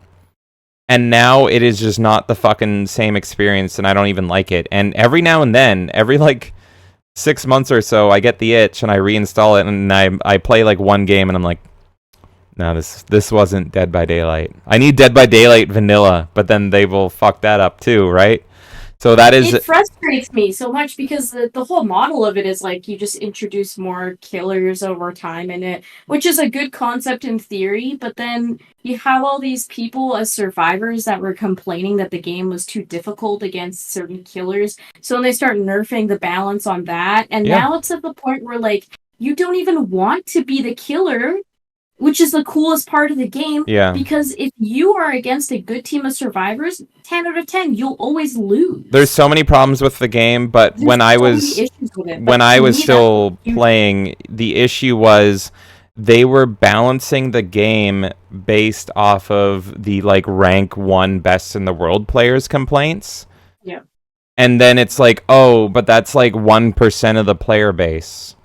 and now it is just not the fucking same experience, and I don't even like it. And every now and then, every like 6 months or so, I get the itch and I reinstall it, and I play like one game and I'm like, no, this wasn't Dead by Daylight. I need Dead by Daylight vanilla, but then they will fuck that up too, right? So that is... It frustrates me so much because the whole model of it is like you just introduce more killers over time in it, which is a good concept in theory, but then you have all these people as survivors that were complaining that the game was too difficult against certain killers. So then they start nerfing the balance on that, and now it's at the point where like you don't even want to be the killer, which is the coolest part of the game. Yeah. Because if you are against a good team of survivors, 10 out of 10, you'll always lose. There's so many problems with the game, but when I was still playing, the issue was they were balancing the game based off of the like rank 1 best in the world players complaints. Yeah. And then it's like, oh, but that's like 1% of the player base.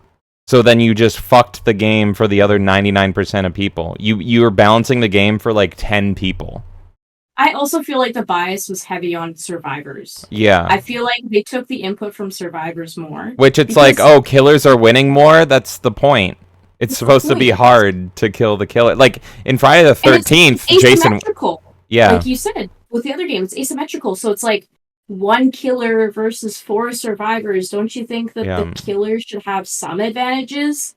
So then you just fucked the game for the other 99% of people. You're balancing the game for like 10 people. I also feel like the bias was heavy on survivors. Yeah. I feel like they took the input from survivors more. Which it's like, oh, killers are winning more? That's the point. It's supposed to be hard to kill the killer. Like, in Friday the 13th, it's Jason... asymmetrical. Yeah. Like you said, with the other game, it's asymmetrical. So it's like 1 killer versus 4 survivors. Don't you think that the killer should have some advantages?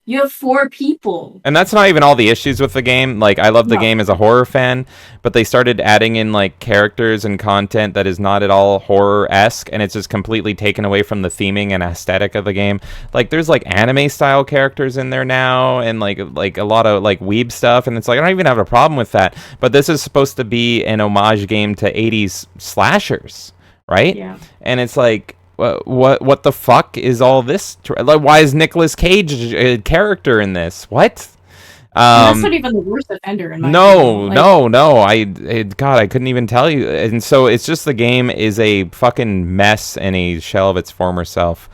You have 4 people. And that's not even all the issues with the game. Like, I love the game as a horror fan, but they started adding in, like, characters and content that is not at all horror-esque, and it's just completely taken away from the theming and aesthetic of the game. Like, there's, like, anime-style characters in there now, and, like a lot of, like, weeb stuff, and it's like, I don't even have a problem with that. But this is supposed to be an homage game to 80s slashers, right? Yeah. And it's like... What the fuck is all this? Like, why is Nicolas Cage a character in this? What? That's not even the worst offender in my opinion. No. God, I couldn't even tell you. And so it's just the game is a fucking mess and a shell of its former self.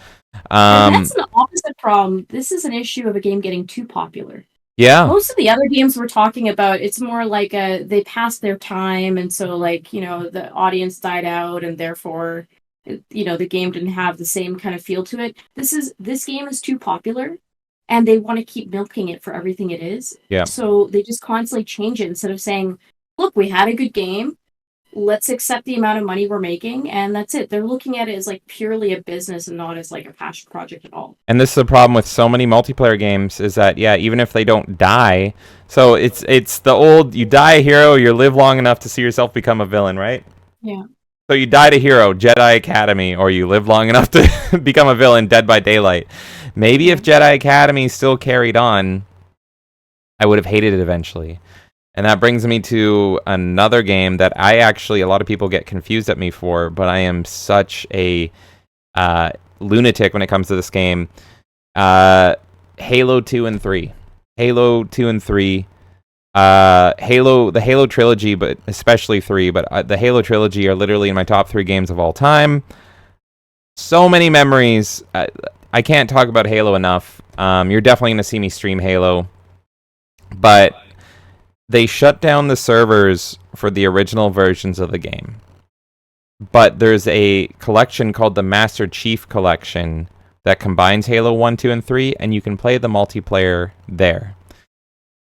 And that's the opposite problem. This is an issue of a game getting too popular. Yeah. Most of the other games we're talking about, it's more like they passed their time, and so like, you know, the audience died out, and therefore, you know, the game didn't have the same kind of feel to it. This game is too popular, and they want to keep milking it for everything it is. Yeah. So they just constantly change it instead of saying, look, we had a good game. Let's accept the amount of money we're making, and that's it. They're looking at it as like purely a business and not as like a passion project at all. And this is the problem with so many multiplayer games is that, yeah, even if they don't die, so it's the old, you die a hero, you live long enough to see yourself become a villain, right? Yeah. So you died a hero, Jedi Academy, or you live long enough to become a villain, Dead by Daylight. Maybe if Jedi Academy still carried on, I would have hated it eventually. And that brings me to another game that a lot of people get confused at me for, but I am such a lunatic when it comes to this game. Halo 2 and 3. Halo 2 and 3. The Halo trilogy, but especially 3, but the Halo trilogy are literally in my top 3 games of all time. So many memories. I can't talk about Halo enough. You're definitely going to see me stream Halo. But they shut down the servers for the original versions of the game. But there's a collection called the Master Chief Collection that combines Halo 1, 2, and 3, and you can play the multiplayer there.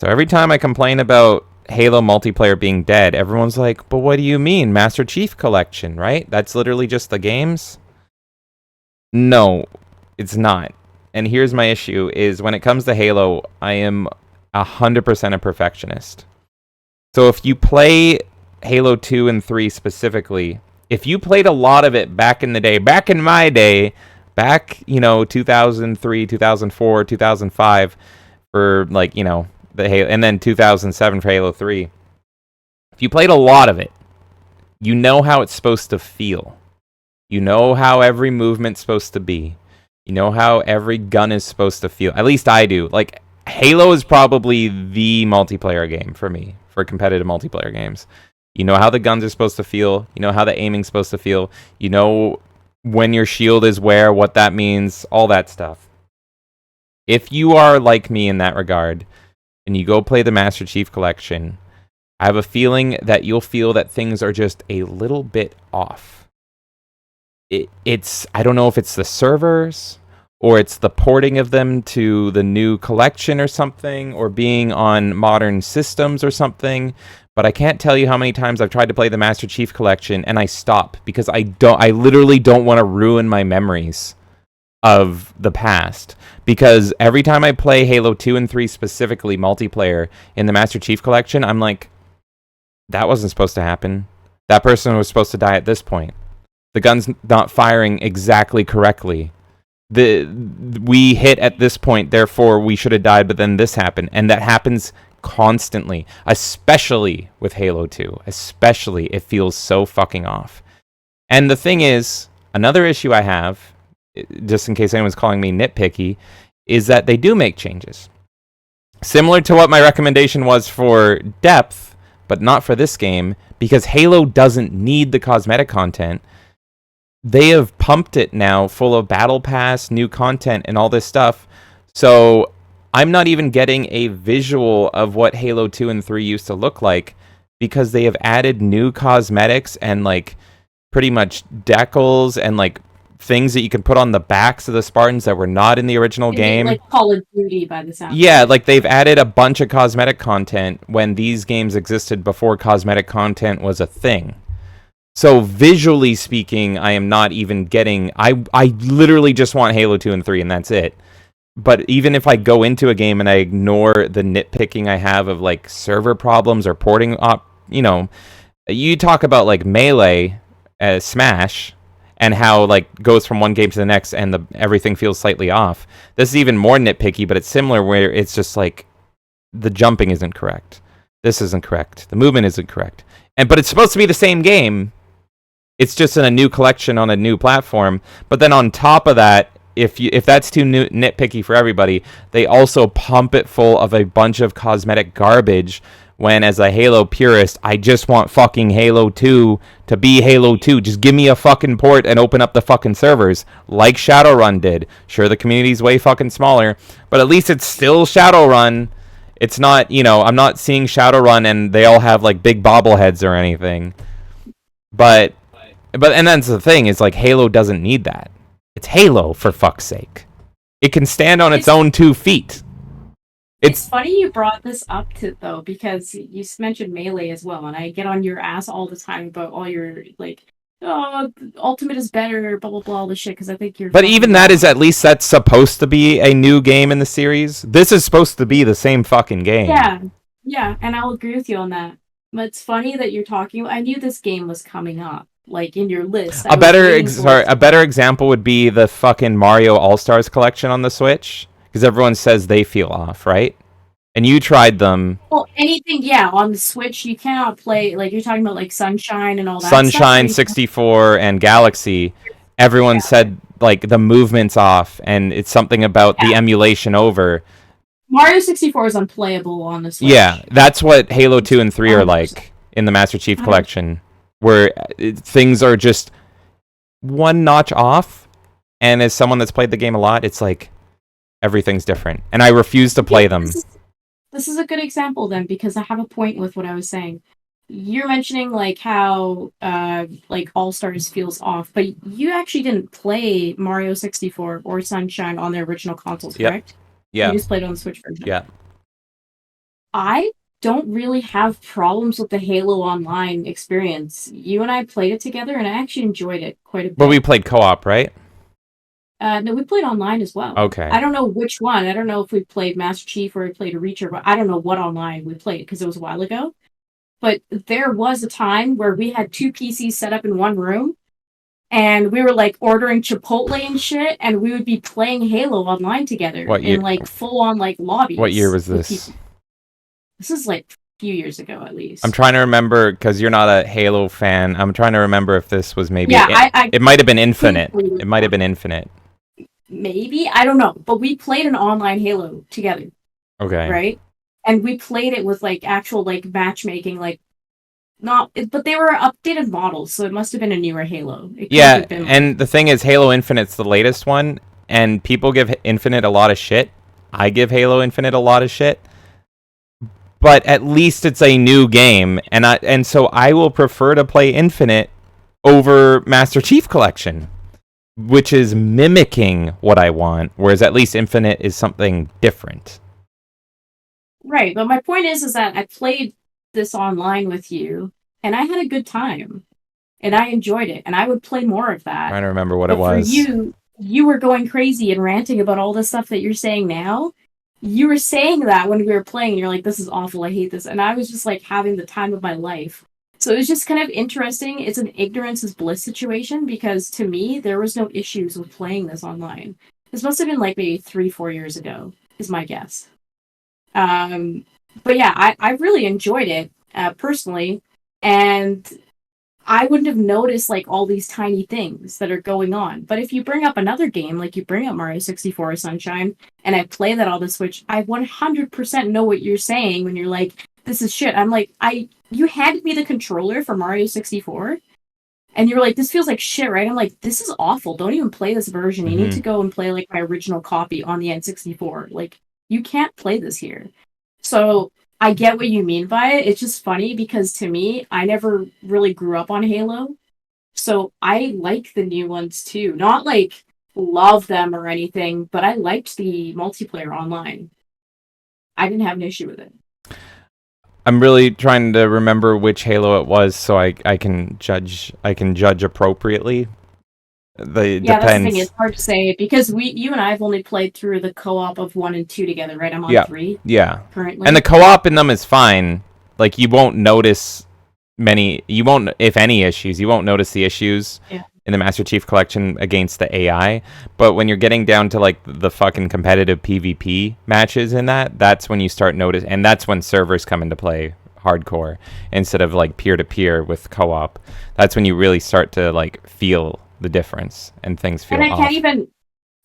So every time I complain about Halo multiplayer being dead, everyone's like, but what do you mean? Master Chief Collection, right? That's literally just the games? No, it's not. and here's my issue, is when it comes to Halo, I am 100% a perfectionist. So if you play Halo 2 and 3 specifically, if you played a lot of it back in the day, back in my day, back, 2003, 2004, 2005 for like, the Halo, and then 2007 for Halo 3. If you played a lot of it, you know how it's supposed to feel. You know how every movement's supposed to be. You know how every gun is supposed to feel. At least I do. Like, Halo is probably the multiplayer game for me, for competitive multiplayer games. You know how the guns are supposed to feel. You know how the aiming's supposed to feel. You know when your shield is where, what that means, all that stuff. If you are like me in that regard, and you go play the Master Chief Collection, I have a feeling that you'll feel that things are just a little bit off. It's I don't know if it's the servers or it's the porting of them to the new collection or something, or being on modern systems or something, but I can't tell you how many times I've tried to play the Master Chief Collection and I stop because I literally don't want to ruin my memories of the past, because every time I play Halo 2 and 3 specifically multiplayer in the Master Chief Collection, I'm like, that wasn't supposed to happen. That person was supposed to die at this point. The gun's not firing exactly correctly. We hit at this point, therefore we should have died, but then this happened. And that happens constantly, especially with Halo 2. Especially, it feels so fucking off. And the thing is, another issue I have, just in case anyone's calling me nitpicky, is that they do make changes. Similar to what my recommendation was for depth, but not for this game, because Halo doesn't need the cosmetic content. They have pumped it now full of battle pass, new content, and all this stuff. So I'm not even getting a visual of what Halo 2 and 3 used to look like, because they have added new cosmetics and like pretty much decals and like things that you can put on the backs of the Spartans that were not in the original game. Like Call of Duty by the sound. Yeah, like they've added a bunch of cosmetic content when these games existed before cosmetic content was a thing. So visually speaking, I am not even getting... I literally just want Halo 2 and 3, and that's it. But even if I go into a game and I ignore the nitpicking I have of, like, server problems or porting up, you talk about, like, Melee, Smash, and how, like, goes from one game to the next and everything feels slightly off. This is even more nitpicky, but it's similar, where it's just, like, the jumping isn't correct. This isn't correct. The movement isn't correct. But it's supposed to be the same game. It's just in a new collection on a new platform. But then on top of that, if that's too nitpicky for everybody, they also pump it full of a bunch of cosmetic garbage, when as a Halo purist, I just want fucking Halo 2 to be Halo 2. Just give me a fucking port and open up the fucking servers, like Shadowrun did. Sure, the community's way fucking smaller, but at least it's still Shadowrun. It's not, I'm not seeing Shadowrun and they all have like big bobbleheads or anything. But and that's the thing, is like Halo doesn't need that. It's Halo, for fuck's sake. It can stand on its own 2 feet. It's funny you brought this up though, because you mentioned Melee as well, and I get on your ass all the time about all your like, oh, Ultimate is better, blah blah blah, all this shit, because I think you're. But even that is, at least that's supposed to be a new game in the series. This is supposed to be the same fucking game. Yeah, and I'll agree with you on that. But it's funny that you're talking. I knew this game was coming up, like in your list. A better example would be the fucking Mario All-Stars collection on the Switch, because everyone says they feel off, right? And you tried them. Well, anything, yeah, on the Switch, you cannot play, like, you're talking about, like, Sunshine and all that Sunshine, stuff. 64, and Galaxy. Everyone said, like, the movement's off, and it's something about the emulation over. Mario 64 is unplayable on the Switch. Yeah, that's what Halo 2 and 3 are like in the Master Chief Collection, where things are just one notch off, and as someone that's played the game a lot, it's like, everything's different, and I refuse to play them. This is a good example then, because I have a point with what I was saying. You're mentioning like how like All Stars feels off, but you actually didn't play Mario 64 or Sunshine on their original consoles, correct? Yeah. You just played on the Switch version. Yeah. I don't really have problems with the Halo Online experience. You and I played it together, and I actually enjoyed it quite a bit. But we played co-op, right? No, we played online as well. Okay. I don't know which one. I don't know if we played Master Chief or we played a Reacher, but I don't know what online we played because it was a while ago. But there was a time where we had two PCs set up in one room, and we were like ordering Chipotle and shit, and we would be playing Halo online together What year? in like full on like lobbies. What year was this? This is like a few years ago at least. I'm trying to remember because you're not a Halo fan. I'm trying to remember if this was maybe. Yeah, it might have been Infinite. It might have been Infinite. Maybe, I don't know, but we played an online Halo together. Okay. Right? And we played it with like actual like matchmaking, like not, but they were updated models, so it must have been a newer Halo. Yeah, and the thing is, Halo Infinite's the latest one, and people give Infinite a lot of shit. I give Halo Infinite a lot of shit, but at least it's a new game, and so I will prefer to play Infinite over Master Chief Collection, which is mimicking what I want, whereas at least Infinite is something different. Right, but my point is that I played this online with you, and I had a good time, and I enjoyed it, and I would play more of that. I'm trying to remember what it was. For you were going crazy and ranting about all the stuff that you're saying now. You were saying that when we were playing, and you're like, "This is awful. I hate this," and I was just like having the time of my life. So it was just kind of interesting. It's an ignorance is bliss situation because to me, there was no issues with playing this online. This must have been like maybe 3-4 years ago, is my guess. But yeah, I really enjoyed it personally, and I wouldn't have noticed like all these tiny things that are going on. But if you bring up another game, like you bring up Mario 64 or Sunshine, and I play that on the Switch, I 100% know what you're saying when you're like, "This is shit." I'm like, you handed me the controller for Mario 64, and you're like, "This feels like shit, right?" I'm like, "This is awful. Don't even play this version. You need to go and play like my original copy on the N64. Like, you can't play this here." So I get what you mean by it. It's just funny because to me, I never really grew up on Halo. So I like the new ones too. Not like love them or anything, but I liked the multiplayer online. I didn't have an issue with it. I'm really trying to remember which Halo it was so I can judge appropriately. Depends. That's the thing. It's hard to say because you and I have only played through the co-op of 1 and 2 together, right? I'm on 3. Yeah. Currently. And the co-op in them is fine. Like you won't notice if any issues. You won't notice the issues in the Master Chief Collection against the AI. But when you're getting down to like the fucking competitive PvP matches in that's when you start noticing, and that's when servers come into play hardcore instead of like peer-to-peer with co-op. That's when you really start to like feel the difference and things feel off.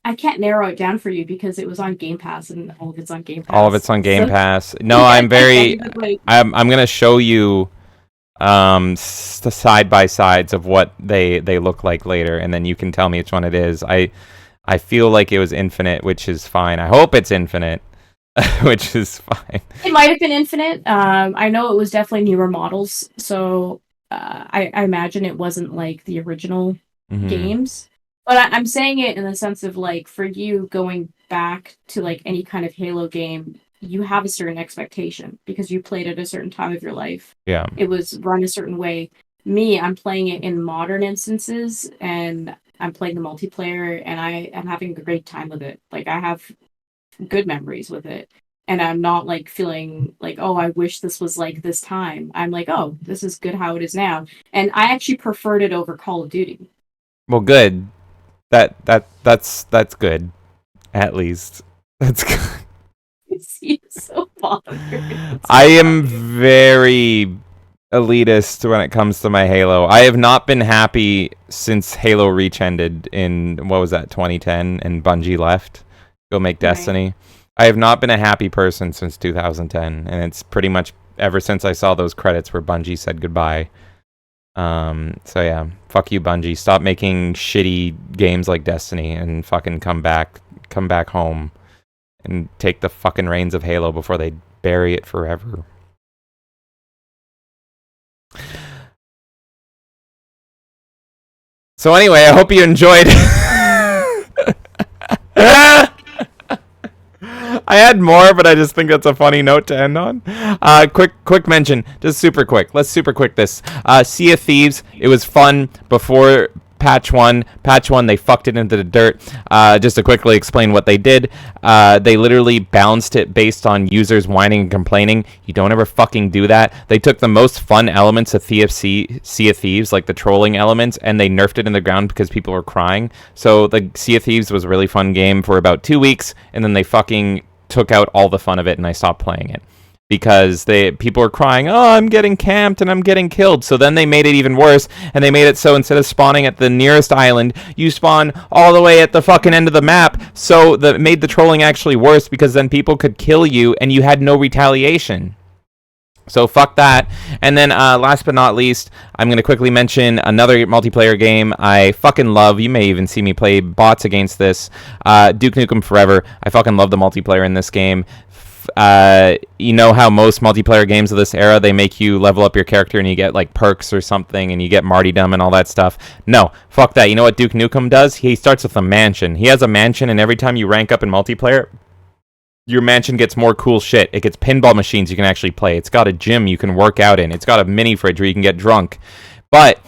I can't narrow it down for you because it was on Game Pass and all of it's on Game Pass. All of it's on Game Pass. No, I'm gonna show you side by sides of what they look like later, and then you can tell me which one it is. I feel like it was Infinite, which is fine. I hope it's Infinite, which is fine. It might have been Infinite. I know it was definitely newer models, so I imagine it wasn't like the original games. But I'm saying it in the sense of like for you going back to like any kind of Halo game, you have a certain expectation because you played at a certain time of your life. Yeah. It was run a certain way. Me, I'm playing it in modern instances and I'm playing the multiplayer and I am having a great time with it. Like I have good memories with it. And I'm not like feeling like, oh, I wish this was like this time. I'm like, oh, this is good how it is now. And I actually preferred it over Call of Duty. Well, good. That's good. At least that's good. It's so bothered. I am very elitist when it comes to my Halo. I have not been happy since Halo Reach ended in 2010 and Bungie left. Go make Destiny. I have not been a happy person since 2010, and it's pretty much ever since I saw those credits where Bungie said goodbye. So yeah, fuck you, Bungie. Stop making shitty games like Destiny and fucking come back home and take the fucking reins of Halo before they bury it forever. So anyway, I hope you enjoyed. I had more, but I just think that's a funny note to end on. Quick mention, just super quick. Let's super quick this. Sea of Thieves. It was fun before patch one, they fucked it into the dirt. Just to quickly explain what they did, they literally balanced it based on users whining and complaining. You don't ever fucking do that. They took the most fun elements of Sea of Thieves, like the trolling elements, and they nerfed it in the ground because people were crying. So the Sea of Thieves was a really fun game for about 2 weeks, and then they fucking took out all the fun of it, and I stopped playing it. Because people are crying, oh, I'm getting camped and I'm getting killed. So then they made it even worse, and they made it so instead of spawning at the nearest island, you spawn all the way at the fucking end of the map. So that made the trolling actually worse, because then people could kill you and you had no retaliation. So fuck that. And then last but not least, I'm going to quickly mention another multiplayer game I fucking love. You may even see me play bots against this. Duke Nukem Forever. I fucking love the multiplayer in this game. You know how most multiplayer games of this era, they make you level up your character and you get like perks or something and you get martyrdom and all that stuff? No, fuck that. You know what Duke Nukem does? He starts with a mansion. He has a mansion, and every time you rank up in multiplayer, your mansion gets more cool shit. It gets pinball machines you can actually play. It's got a gym you can work out in. It's got a mini fridge where you can get drunk. But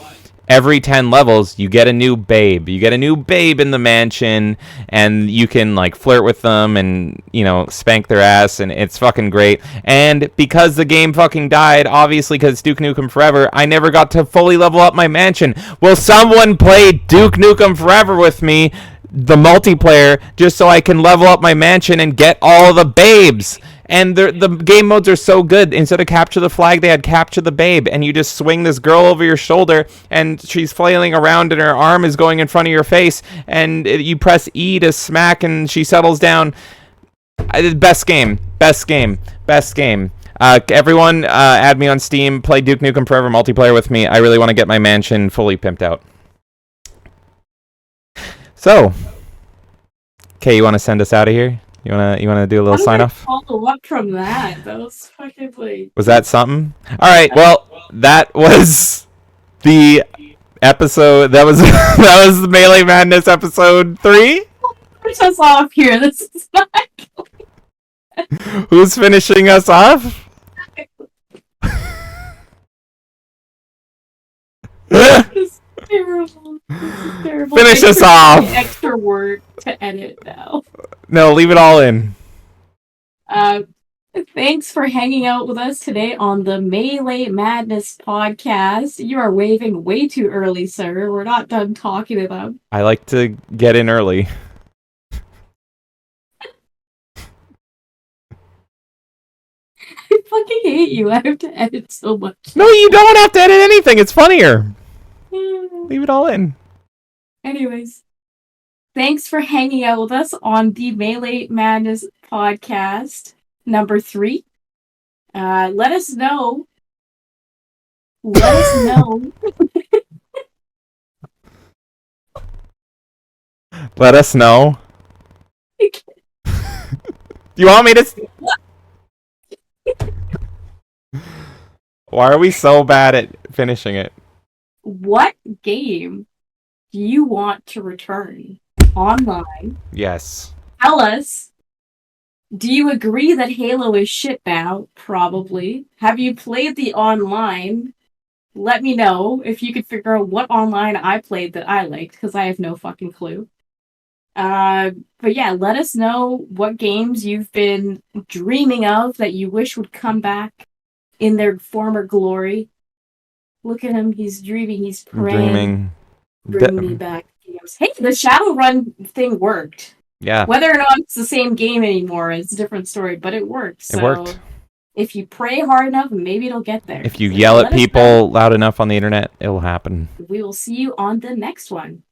every 10 levels, you get a new babe. You get a new babe in the mansion, and you can, like, flirt with them and, you know, spank their ass, and it's fucking great. And because the game fucking died, obviously, because Duke Nukem Forever, I never got to fully level up my mansion. Will someone play Duke Nukem Forever with me, the multiplayer, just so I can level up my mansion and get all the babes? And the game modes are so good. Instead of capture the flag, they had capture the babe. And you just swing this girl over your shoulder, and she's flailing around, and her arm is going in front of your face. And you press E to smack, and she settles down. Best game. Best game. Best game. Everyone, add me on Steam. Play Duke Nukem Forever multiplayer with me. I really want to get my mansion fully pimped out. So, okay, you want to send us out of here? You wanna do a little sign off? Follow up from that. That was fucking like. Was that something? All right. Well, that was the episode. That was that was the Melee Madness episode 3. Finish us off here. This is not. Who's finishing us off? This is terrible. This is terrible. Finish us off. Extra work to edit now. No, leave it all in. Thanks for hanging out with us today on the Melee Madness podcast. You are waving way too early, sir. We're not done talking to them. I like to get in early. I fucking hate you. I have to edit so much. No, you don't have to edit anything. It's funnier. Leave it all in. Anyways, thanks for hanging out with us on the Melee Madness podcast number 3. Let us know. Let us know. Let us know. You want me to? Why are we so bad at finishing it? What game do you want to return online? Yes. Tell us. Do you agree that Halo is shit now? Probably. Have you played the online? Let me know if you could figure out what online I played that I liked, because I have no fucking clue. But yeah, let us know what games you've been dreaming of that you wish would come back in their former glory. Look at him, he's dreaming, he's praying. Bring me back games. Hey, the Shadowrun thing worked. Yeah. Whether or not it's the same game anymore is a different story, but it worked. It worked. If you pray hard enough, maybe it'll get there. If you yell at people loud enough on the internet, it'll happen. We will see you on the next one.